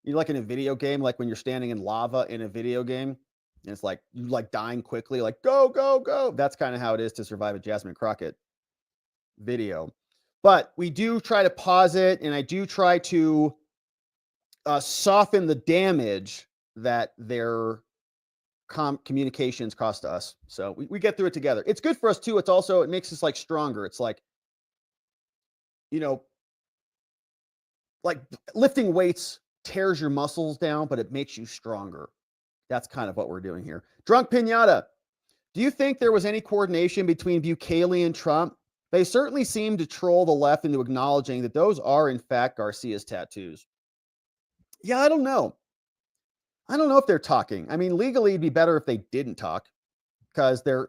like in a video game, like when you're standing in lava in a video game, and it's like, you like dying quickly, like go, go, go. That's kind of how it is to survive a Jasmine Crockett video. But we do try to pause it, and I do try to soften the damage that their communications cost us. So we get through it together. It's good for us too. It makes us like stronger. It's like, like lifting weights tears your muscles down, but it makes you stronger. That's kind of what we're doing here. Drunk Pinata, do you think there was any coordination between Bukele and Trump? They certainly seem to troll the left into acknowledging that those are in fact Garcia's tattoos. Yeah, I don't know. I don't know if they're talking. I mean, legally, it'd be better if they didn't talk because they're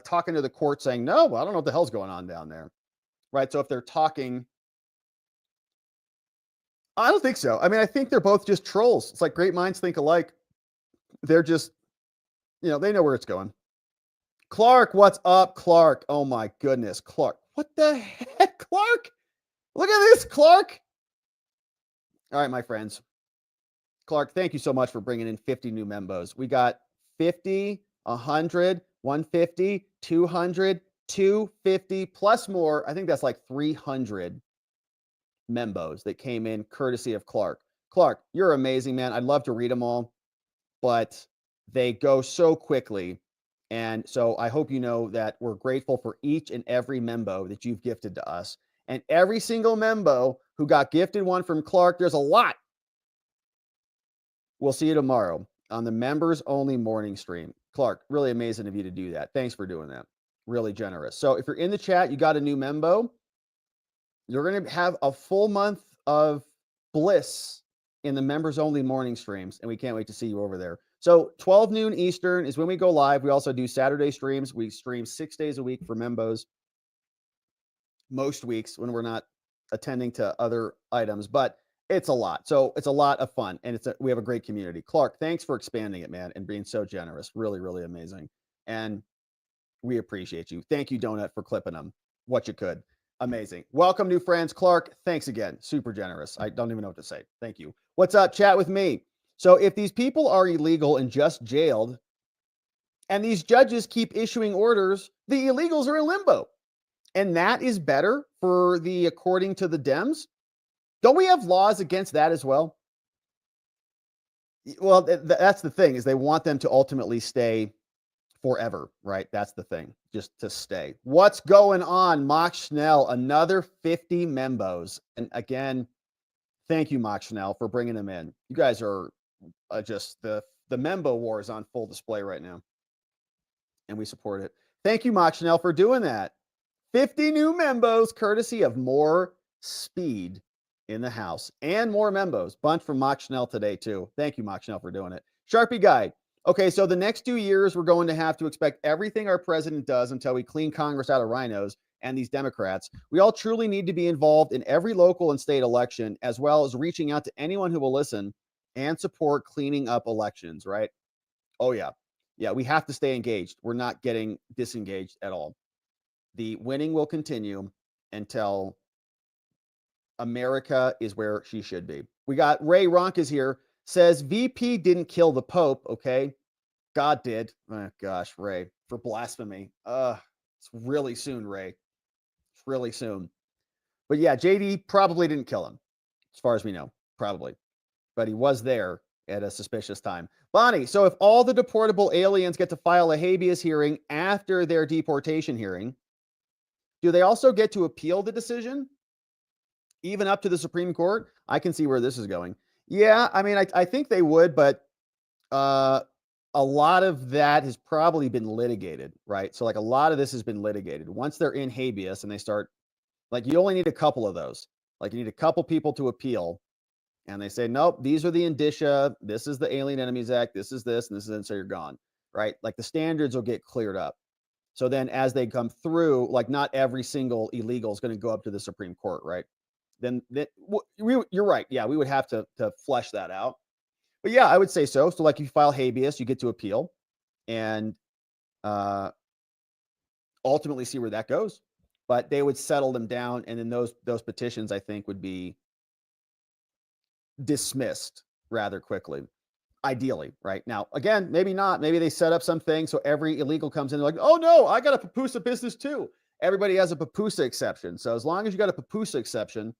talking to the court saying, no, I don't know what the hell's going on down there. Right. So if they're talking, I don't think so. I mean, I think they're both just trolls. It's like great minds think alike. They're just, they know where it's going. Clark, what's up, Clark? Oh my goodness, Clark. What the heck, Clark? Look at this, Clark. All right, my friends. Clark, thank you so much for bringing in 50 new membos. We got 50, 100, 150, 200, 250 plus more. I think that's like 300 membos that came in courtesy of Clark. Clark, you're amazing, man. I'd love to read them all, but they go so quickly. And so I hope you know that we're grateful for each and every membo that you've gifted to us. And every single membo who got gifted one from Clark, there's a lot. We'll see you tomorrow on the members only morning stream. Clark, really amazing of you to do that. Thanks for doing that. Really generous. So if you're in the chat, you got a new membo, you're going to have a full month of bliss in the members only morning streams. And we can't wait to see you over there. So 12 noon Eastern is when we go live. We also do Saturday streams. We stream 6 days a week for membos. Most weeks when we're not attending to other items, but it's a lot. So it's a lot of fun, and we have a great community. Clark, thanks for expanding it, man, and being so generous. Really, really amazing. And we appreciate you. Thank you, Donut, for clipping them. What you could. Amazing. Welcome, new friends. Clark, thanks again. Super generous. I don't even know what to say. Thank you. What's up? Chat with me. So if these people are illegal and just jailed, and these judges keep issuing orders, the illegals are in limbo. And that is better for according to the Dems. Don't we have laws against that as well? Well, that's the thing, is they want them to ultimately stay forever, right? That's the thing, just to stay. What's going on, Mock Schnell? Another 50 membos. And again, thank you, Mock Schnell, for bringing them in. You guys are just, the membo war is on full display right now. And we support it. Thank you, Mock Schnell, for doing that. 50 new membos, courtesy of more speed in the House and more membos. Bunch from Mock Schnell today, too. Thank you, Mock Schnell, for doing it. Sharpie Guy. Okay, so the next 2 years, we're going to have to expect everything our president does until we clean Congress out of rhinos and these Democrats. We all truly need to be involved in every local and state election, as well as reaching out to anyone who will listen and support cleaning up elections, right? Oh, yeah. Yeah, we have to stay engaged. We're not getting disengaged at all. The winning will continue until America is where she should be. We got Ray Ronk is here, says VP didn't kill the Pope, okay? God did. Oh, gosh, Ray, for blasphemy. It's really soon, Ray. It's really soon. But yeah, JD probably didn't kill him, as far as we know, probably. But he was there at a suspicious time. Bonnie, so if all the deportable aliens get to file a habeas hearing after their deportation hearing, do they also get to appeal the decision? Even up to the Supreme Court? I can see where this is going. Yeah, I mean, I think they would, but a lot of that has probably been litigated, right? So like a lot of this has been litigated. Once they're in habeas and they start, like you only need a couple of those. Like you need a couple people to appeal. And they say, nope, these are the indicia. This is the Alien Enemies Act. This is this, and this is, and so you're gone, right? Like the standards will get cleared up. So then as they come through, like not every single illegal is going to go up to the Supreme Court, right? Then you're right. Yeah, we would have to flesh that out. But yeah, I would say so. So like if you file habeas, you get to appeal and ultimately see where that goes. But they would settle them down, and then those petitions, I think, would be dismissed rather quickly, ideally, right? Now, again, maybe not. Maybe they set up something so every illegal comes in like, oh no, I got a papusa business too. Everybody has a papusa exception. So as long as you got a papusa exception,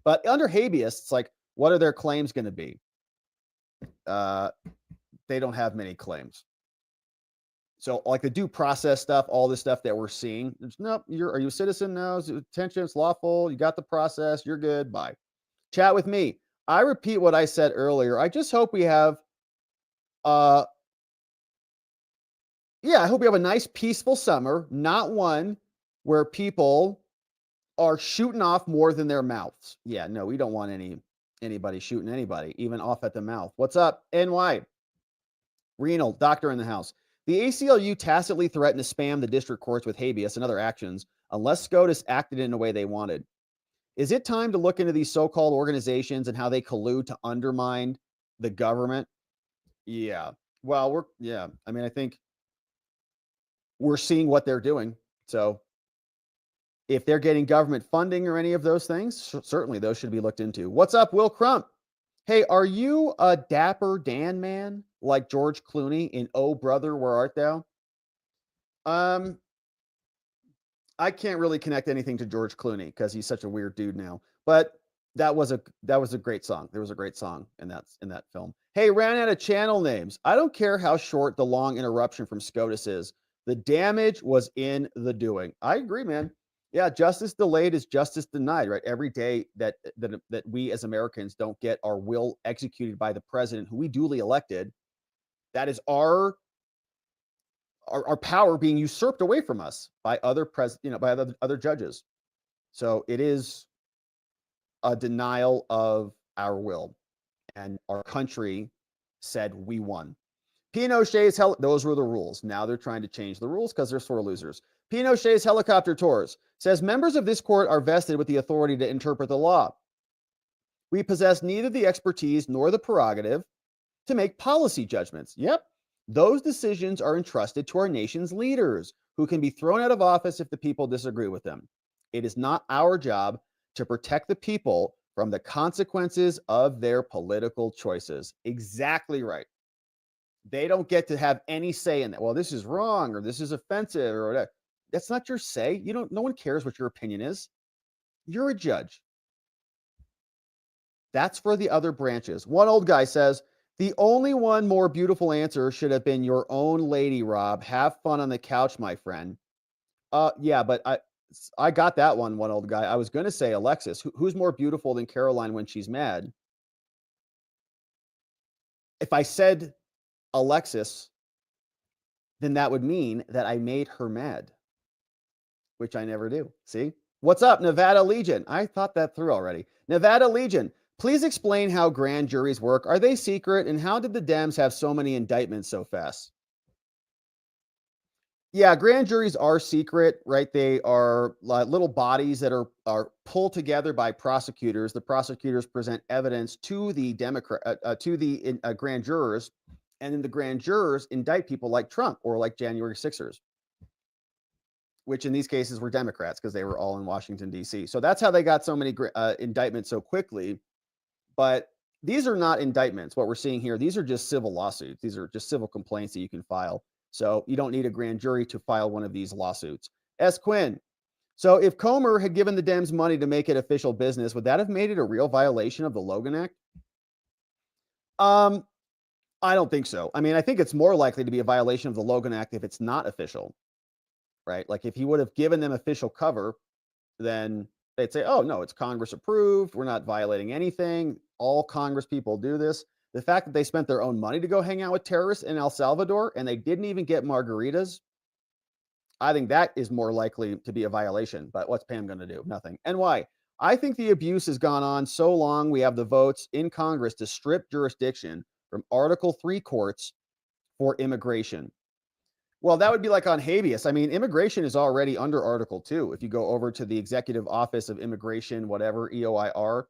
but under habeas, it's like, what are their claims going to be? They don't have many claims. So like the due process stuff, all this stuff that we're seeing, nope, are you a citizen? No, attention, it's lawful. You got the process. You're good. Bye. Chat with me. I repeat what I said earlier. I just hope we have, I hope we have a nice, peaceful summer, not one where people are shooting off more than their mouths. Yeah, no, we don't want anybody shooting anybody, even off at the mouth. What's up, NY? Renal, doctor in the house. The ACLU tacitly threatened to spam the district courts with habeas and other actions unless SCOTUS acted in a way they wanted. Is it time to look into these so-called organizations and how they collude to undermine the government? Yeah. Well, I mean, I think we're seeing what they're doing. So if they're getting government funding or any of those things, certainly those should be looked into. What's up, Will Crump? Hey, are you a Dapper Dan man like George Clooney in Oh Brother, Where Art Thou? I can't really connect anything to George Clooney because he's such a weird dude now. But that was a great song. There was a great song in that film. Hey, ran out of channel names. I don't care how short the long interruption from SCOTUS is. The damage was in the doing. I agree, man. Yeah, justice delayed is justice denied, right? Every day that we as Americans don't get our will executed by the president who we duly elected, that is our power being usurped away from us by other by other judges. So it is a denial of our will, and our country said we won. Pinochet's those were the rules. Now they're trying to change the rules because they're sore losers. Pinochet's helicopter tours says members of this court are vested with the authority to interpret the law. We possess neither the expertise nor the prerogative to make policy judgments. Yep. Those decisions are entrusted to our nation's leaders, who can be thrown out of office if the people disagree with them. It is not our job to protect the people from the consequences of their political choices. Exactly right. They don't get to have any say in that. Well, this is wrong, or this is offensive, or whatever. That's not your say. No one cares what your opinion is. You're a judge. That's for the other branches. One old guy says, the only one more beautiful answer should have been your own lady, Rob. Have fun on the couch, my friend. Yeah, but I got that one old guy. I was going to say Alexis. Who's more beautiful than Caroline when she's mad? If I said Alexis, then that would mean that I made her mad, which I never do. See? What's up, Nevada Legion? I thought that through already. Nevada Legion, please explain how grand juries work. Are they secret? And how did the Dems have so many indictments so fast? Yeah, grand juries are secret, right? They are little bodies that are pulled together by prosecutors. The prosecutors present evidence to the grand jurors, and then the grand jurors indict people like Trump or like January 6ers, which in these cases were Democrats because they were all in Washington, D.C. So that's how they got so many indictments so quickly. But these are not indictments. What we're seeing here, these are just civil lawsuits. These are just civil complaints that you can file. So you don't need a grand jury to file one of these lawsuits. S. Quinn. So if Comer had given the Dems money to make it official business, would that have made it a real violation of the Logan Act? I don't think so. I mean, I think it's more likely to be a violation of the Logan Act if it's not official, right? Like if he would have given them official cover, then they'd say, oh, no, it's Congress approved. We're not violating anything. All Congress people do this. The fact that they spent their own money to go hang out with terrorists in El Salvador and they didn't even get margaritas, I think that is more likely to be a violation. But what's Pam going to do? Nothing. And why? I think the abuse has gone on so long. We have the votes in Congress to strip jurisdiction from Article 3 courts for immigration. Well, that would be like on habeas. I mean, immigration is already under Article 2. If you go over to the Executive Office of Immigration, whatever, EOIR,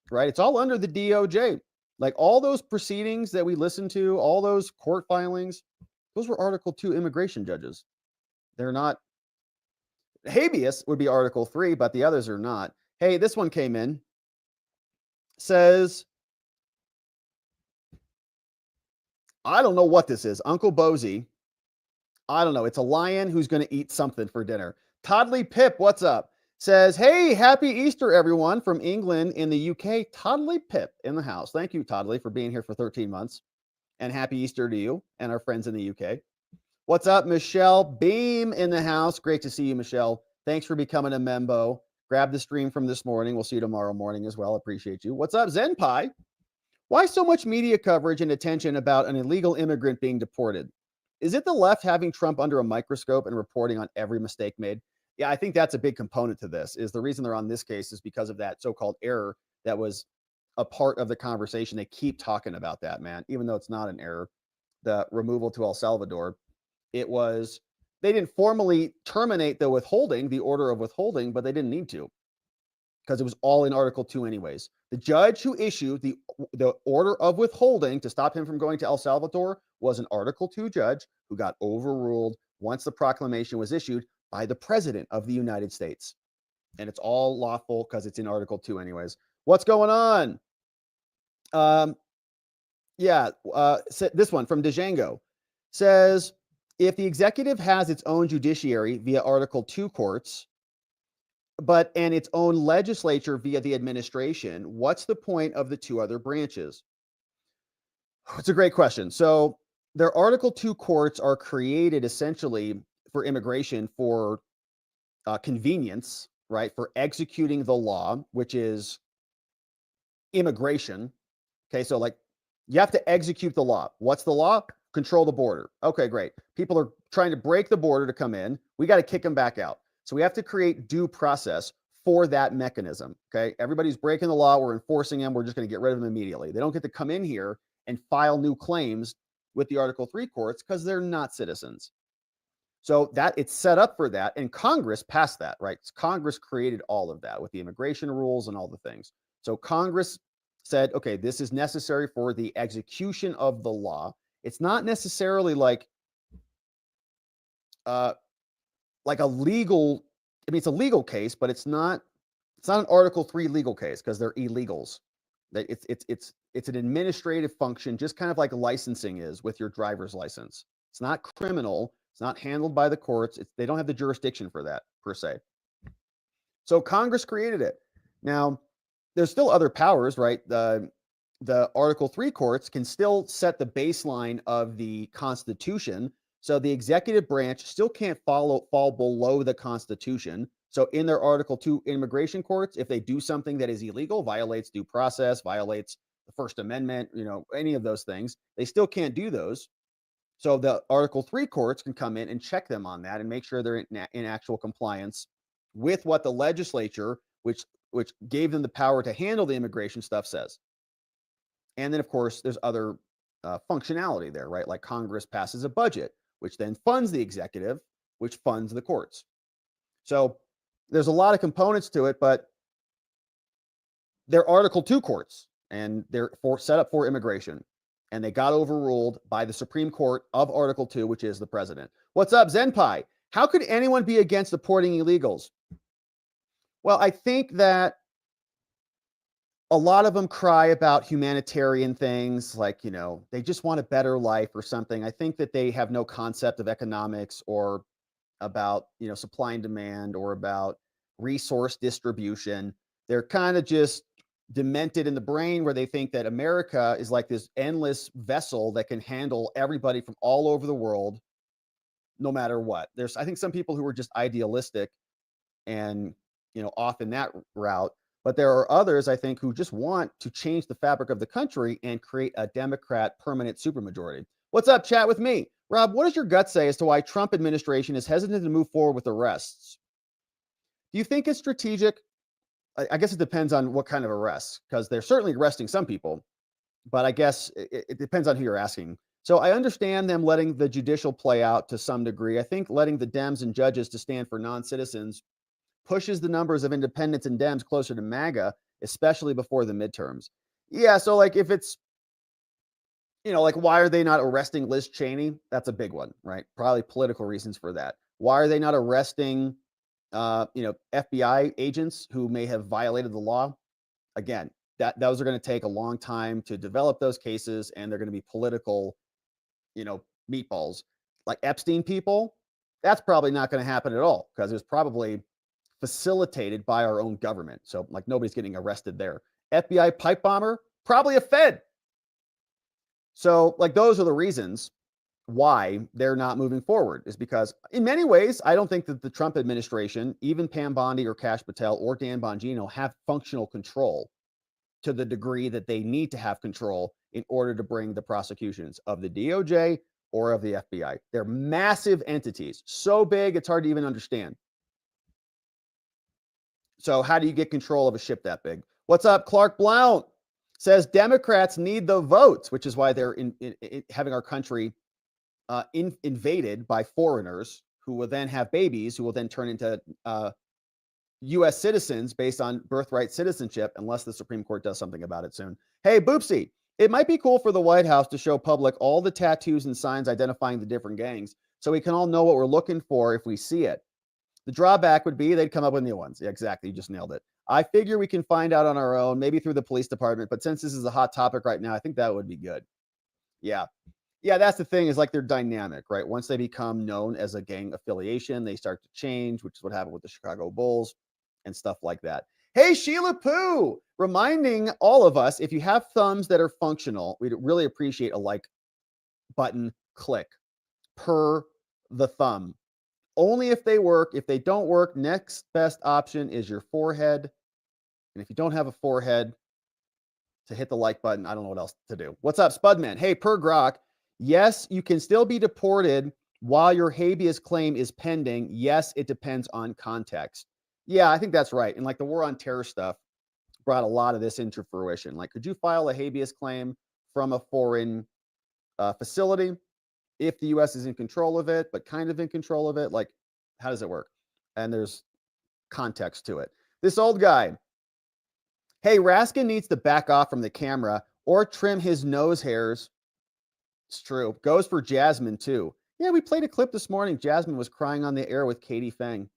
right? It's all under the DOJ. Like all those proceedings that we listened to, all those court filings, those were Article 2 immigration judges. They're not. Habeas would be Article 3, but the others are not. Hey, this one came in. Says, I don't know what this is. Uncle Bozy. I don't know. It's a lion who's going to eat something for dinner. Toddley Pip, what's up? Says, hey, happy Easter, everyone, from England in the UK. Toddley Pip in the house. Thank you, Toddley, for being here for 13 months. And happy Easter to you and our friends in the UK. What's up, Michelle Beam in the house? Great to see you, Michelle. Thanks for becoming a membo. Grab the stream from this morning. We'll see you tomorrow morning as well. Appreciate you. What's up, Zen Pie? Why so much media coverage and attention about an illegal immigrant being deported? Is it the left having Trump under a microscope and reporting on every mistake made? Yeah, I think that's a big component to this. Is the reason they're on this case is because of that so-called error that was a part of the conversation. They keep talking about that, man, even though it's not an error. The removal to El Salvador, it was, they didn't formally terminate the withholding, the order of withholding, but they didn't need to because it was all in Article 2 anyways. The judge who issued the order of withholding to stop him from going to El Salvador was an Article 2 judge who got overruled once the proclamation was issued by the President of the United States. And it's all lawful because it's in Article 2 anyways. What's going on? This one from Django says, if the executive has its own judiciary via Article 2 courts, and its own legislature via the administration, what's the point of the two other branches? It's a great question. So their Article 2 courts are created essentially for immigration for convenience, right? For executing the law, which is immigration. Okay, so like you have to execute the law. What's the law? Control the border. Okay, great. People are trying to break the border to come in. We got to kick them back out. So we have to create due process for that mechanism. Okay, everybody's breaking the law. We're enforcing them. We're just going to get rid of them immediately. They don't get to come in here and file new claims with the Article 3 courts because they're not citizens. So that it's set up for that. And Congress passed that, right? Congress created all of that with the immigration rules and all the things. So Congress said, okay, this is necessary for the execution of the law. It's not necessarily like a legal, I mean, it's a legal case, but it's not an Article 3 legal case because they're illegals. It's an administrative function, just kind of like licensing is with your driver's license. It's not criminal. It's not handled by the courts. They don't have the jurisdiction for that per se. So Congress created it. Now, there's still other powers, right? The Article 3 courts can still set the baseline of the Constitution. So the executive branch still can't fall below the Constitution. So in their Article 2 immigration courts, if they do something that is illegal, violates due process, violates the First Amendment, any of those things, they still can't do those. So the Article 3 courts can come in and check them on that and make sure they're in actual compliance with what the legislature, which gave them the power to handle the immigration stuff, says. And then, of course, there's other functionality there, right? Like Congress passes a budget, which then funds the executive, which funds the courts. So there's a lot of components to it, but they're Article 2 courts, and they're set up for immigration. And they got overruled by the Supreme Court of Article 2, which is the president. What's up, Zenpai? How could anyone be against deporting illegals? Well, I think that a lot of them cry about humanitarian things, like, you know, they just want a better life or something. I think that they have no concept of economics or about, you know, supply and demand or about resource distribution. They're kind of just demented in the brain, where they think that America is like this endless vessel that can handle everybody from all over the world, no matter what. There's, I think, some people who are just idealistic and, you know, off in that route. But there are others, I think, who just want to change the fabric of the country and create a Democrat permanent supermajority. What's up, chat with me? Rob, what does your gut say as to why Trump administration is hesitant to move forward with arrests? Do you think it's strategic? I guess it depends on what kind of arrests, because they're certainly arresting some people, but I guess it depends on who you're asking. So I understand them letting the judicial play out to some degree. I think letting the Dems and judges to stand for non-citizens pushes the numbers of independents and Dems closer to MAGA, especially before the midterms. Yeah, so like if it's, you know, like why are they not arresting Liz Cheney? That's a big one, right? Probably political reasons for that. Why are they not arresting, you know, FBI agents who may have violated the law? Again, those are going to take a long time to develop those cases, and they're going to be political, you know, meatballs. Like Epstein people, that's probably not going to happen at all, because it was probably facilitated by our own government. So like nobody's getting arrested there. FBI pipe bomber, probably a Fed. So like those are the reasons why they're not moving forward, is because in many ways, I don't think that the Trump administration, even Pam Bondi or Kash Patel or Dan Bongino, have functional control to the degree that they need to have control in order to bring the prosecutions of the DOJ or of the FBI. They're massive entities, so big it's hard to even understand. So how do you get control of a ship that big? What's up, Clark Blount? Says Democrats need the votes, which is why they're having our country invaded by foreigners who will then have babies, who will then turn into U.S. citizens based on birthright citizenship, unless the Supreme Court does something about it soon. Hey, Boopsie, it might be cool for the White House to show public all the tattoos and signs identifying the different gangs, so we can all know what we're looking for if we see it. The drawback would be they'd come up with new ones. Yeah, exactly. You just nailed it. I figure we can find out on our own, maybe through the police department. But since this is a hot topic right now, I think that would be good. Yeah. Yeah, that's the thing, is like they're dynamic, right? Once they become known as a gang affiliation, they start to change, which is what happened with the Chicago Bulls and stuff like that. Hey, Sheila Poo, reminding all of us, if you have thumbs that are functional, we'd really appreciate a like button click per the thumb. Only if they work. If they don't work, next best option is your forehead. And if you don't have a forehead, to hit the like button. I don't know what else to do. What's up, Spudman? Hey, per Grok. Yes, you can still be deported while your habeas claim is pending. Yes, it depends on context. Yeah, I think that's right. And like the war on terror stuff brought a lot of this into fruition. Like, could you file a habeas claim from a foreign facility if the U.S. is in control of it, but kind of in control of it? Like, how does it work? And there's context to it. This old guy. Hey, Raskin needs to back off from the camera or trim his nose hairs. It's true. Goes for Jasmine, too. Yeah, we played a clip this morning. Jasmine was crying on the air with Katie Fang.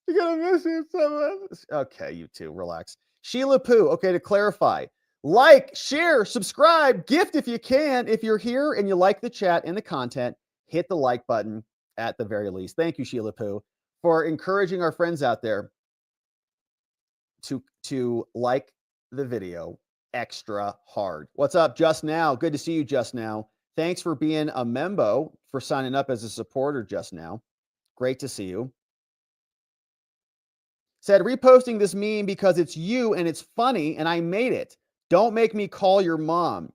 You're going to miss you so much. Okay, you two, relax. Sheila Poo. Okay, to clarify, like, share, subscribe, gift if you can. If you're here and you like the chat and the content, hit the like button at the very least. Thank you, Sheila Poo, for encouraging our friends out there to like the video extra hard. What's up, Just Now? Good to see you, Just Now. Thanks for being a membo, for signing up as a supporter just now. Great to see you. Said, reposting this meme because it's you and it's funny and I made it. Don't make me call your mom.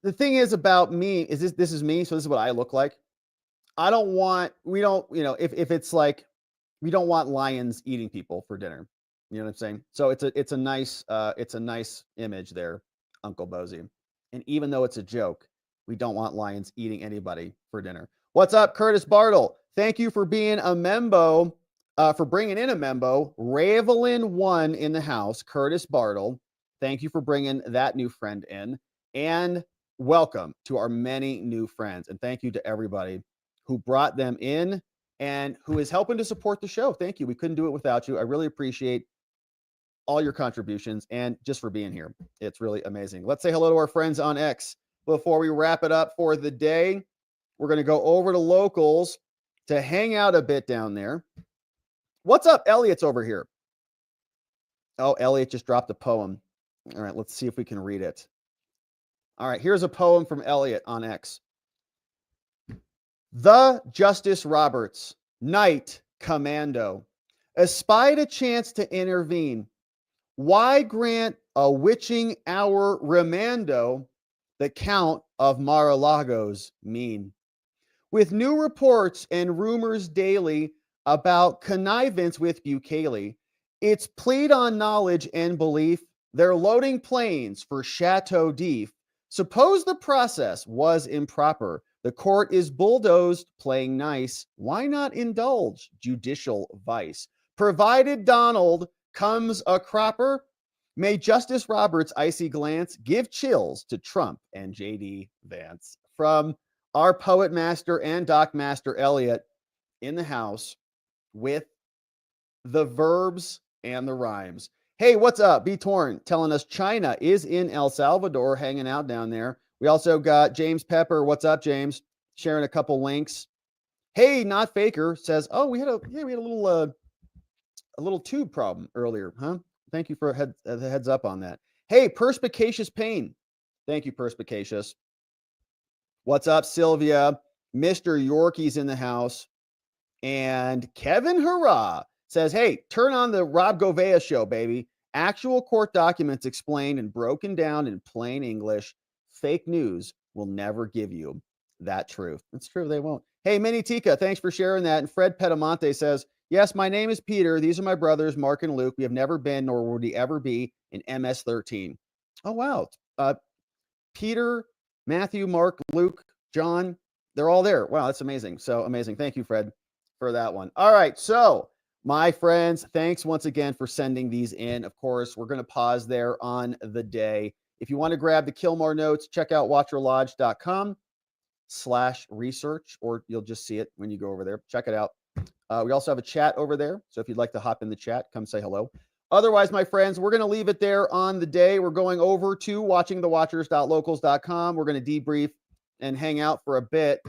The thing is about me is this is me, so this is what I look like. I don't want, we don't, you know, if it's like we don't want lions eating people for dinner. You know what I'm saying? So it's a nice image there, Uncle Bozy. And even though it's a joke, we don't want lions eating anybody for dinner. What's up, Curtis Bartle? Thank you for being a membo, for bringing in a membo. Ravelin1 in the house, Curtis Bartle. Thank you for bringing that new friend in. And welcome to our many new friends. And thank you to everybody who brought them in and who is helping to support the show. Thank you. We couldn't do it without you. I really appreciate all your contributions and just for being here. It's really amazing. Let's say hello to our friends on X before we wrap it up for the day. We're going to go over to locals to hang out a bit down there. What's up? Elliot's over here. Oh, Elliot just dropped a poem. All right, let's see if we can read it. All right, here's a poem from Elliot on X. The Justice Roberts, Knight Commando, espied a chance to intervene. Why grant a witching hour remando? The Count of Mar-a-Lago's mean. With new reports and rumors daily about connivance with Bukele, it's plead on knowledge and belief. They're loading planes for Chateau d'If. Suppose the process was improper. The court is bulldozed, playing nice. Why not indulge judicial vice? Provided Donald comes a cropper, may Justice Roberts' icy glance give chills to Trump and J.D. Vance. From our poet master and doc master Elliot in the house with the verbs and the rhymes. Hey, what's up? B Torn telling us China is in El Salvador, hanging out down there. We also got James Pepper. What's up, James? Sharing a couple links. Hey, Not Faker says, oh, we had a little tube problem earlier, huh? Thank you for the heads up on that. Hey, Perspicacious Pain. Thank you, Perspicacious. What's up, Sylvia? Mr. Yorkie's in the house. And Kevin Hurrah says, hey, turn on the Rob Govea show, baby. Actual court documents explained and broken down in plain English. Fake news will never give you that truth. It's true, they won't. Hey, Mini Tika, thanks for sharing that. And Fred Pedamonte says, yes, my name is Peter. These are my brothers, Mark and Luke. We have never been, nor would we ever be, in MS-13. Oh, wow. Peter, Matthew, Mark, Luke, John, they're all there. Wow, that's amazing. So amazing. Thank you, Fred, for that one. All right, so my friends, thanks once again for sending these in. Of course, we're going to pause there on the day. If you want to grab the Kilmore notes, check out watcherlodge.com/research, or you'll just see it when you go over there. Check it out. We also have a chat over there. So if you'd like to hop in the chat, come say hello. Otherwise, my friends, we're going to leave it there on the day. We're going over to watchingthewatchers.locals.com. We're going to debrief and hang out for a bit.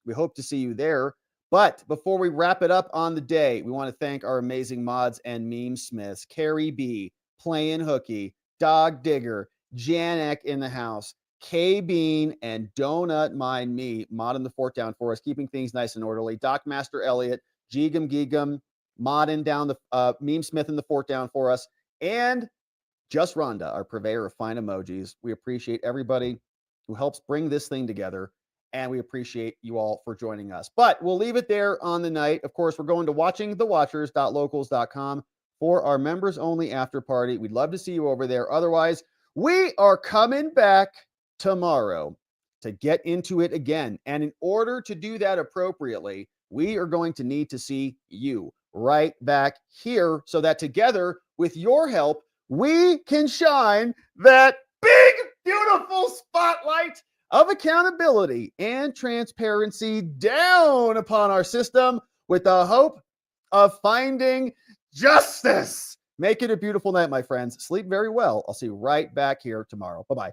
We hope to see you there. But before we wrap it up on the day, we want to thank our amazing mods and meme smiths, Carrie B, Playing Hooky, Dog Digger, Janek in the house, K Bean, and Donut Mind Me, modding the fort down for us, keeping things nice and orderly. Doc Master Elliot, Geegum Geegum, modding down the meme smith in the fort down for us, and Just Rhonda, our purveyor of fine emojis. We appreciate everybody who helps bring this thing together, and we appreciate you all for joining us. But we'll leave it there on the night. Of course, we're going to watchingthewatchers.locals.com for our members only after party. We'd love to see you over there. Otherwise, we are coming back tomorrow to get into it again. And in order to do that appropriately, we are going to need to see you right back here so that together with your help, we can shine that big, beautiful spotlight of accountability and transparency down upon our system with the hope of finding justice. Make it a beautiful night, my friends. Sleep very well. I'll see you right back here tomorrow. Bye-bye.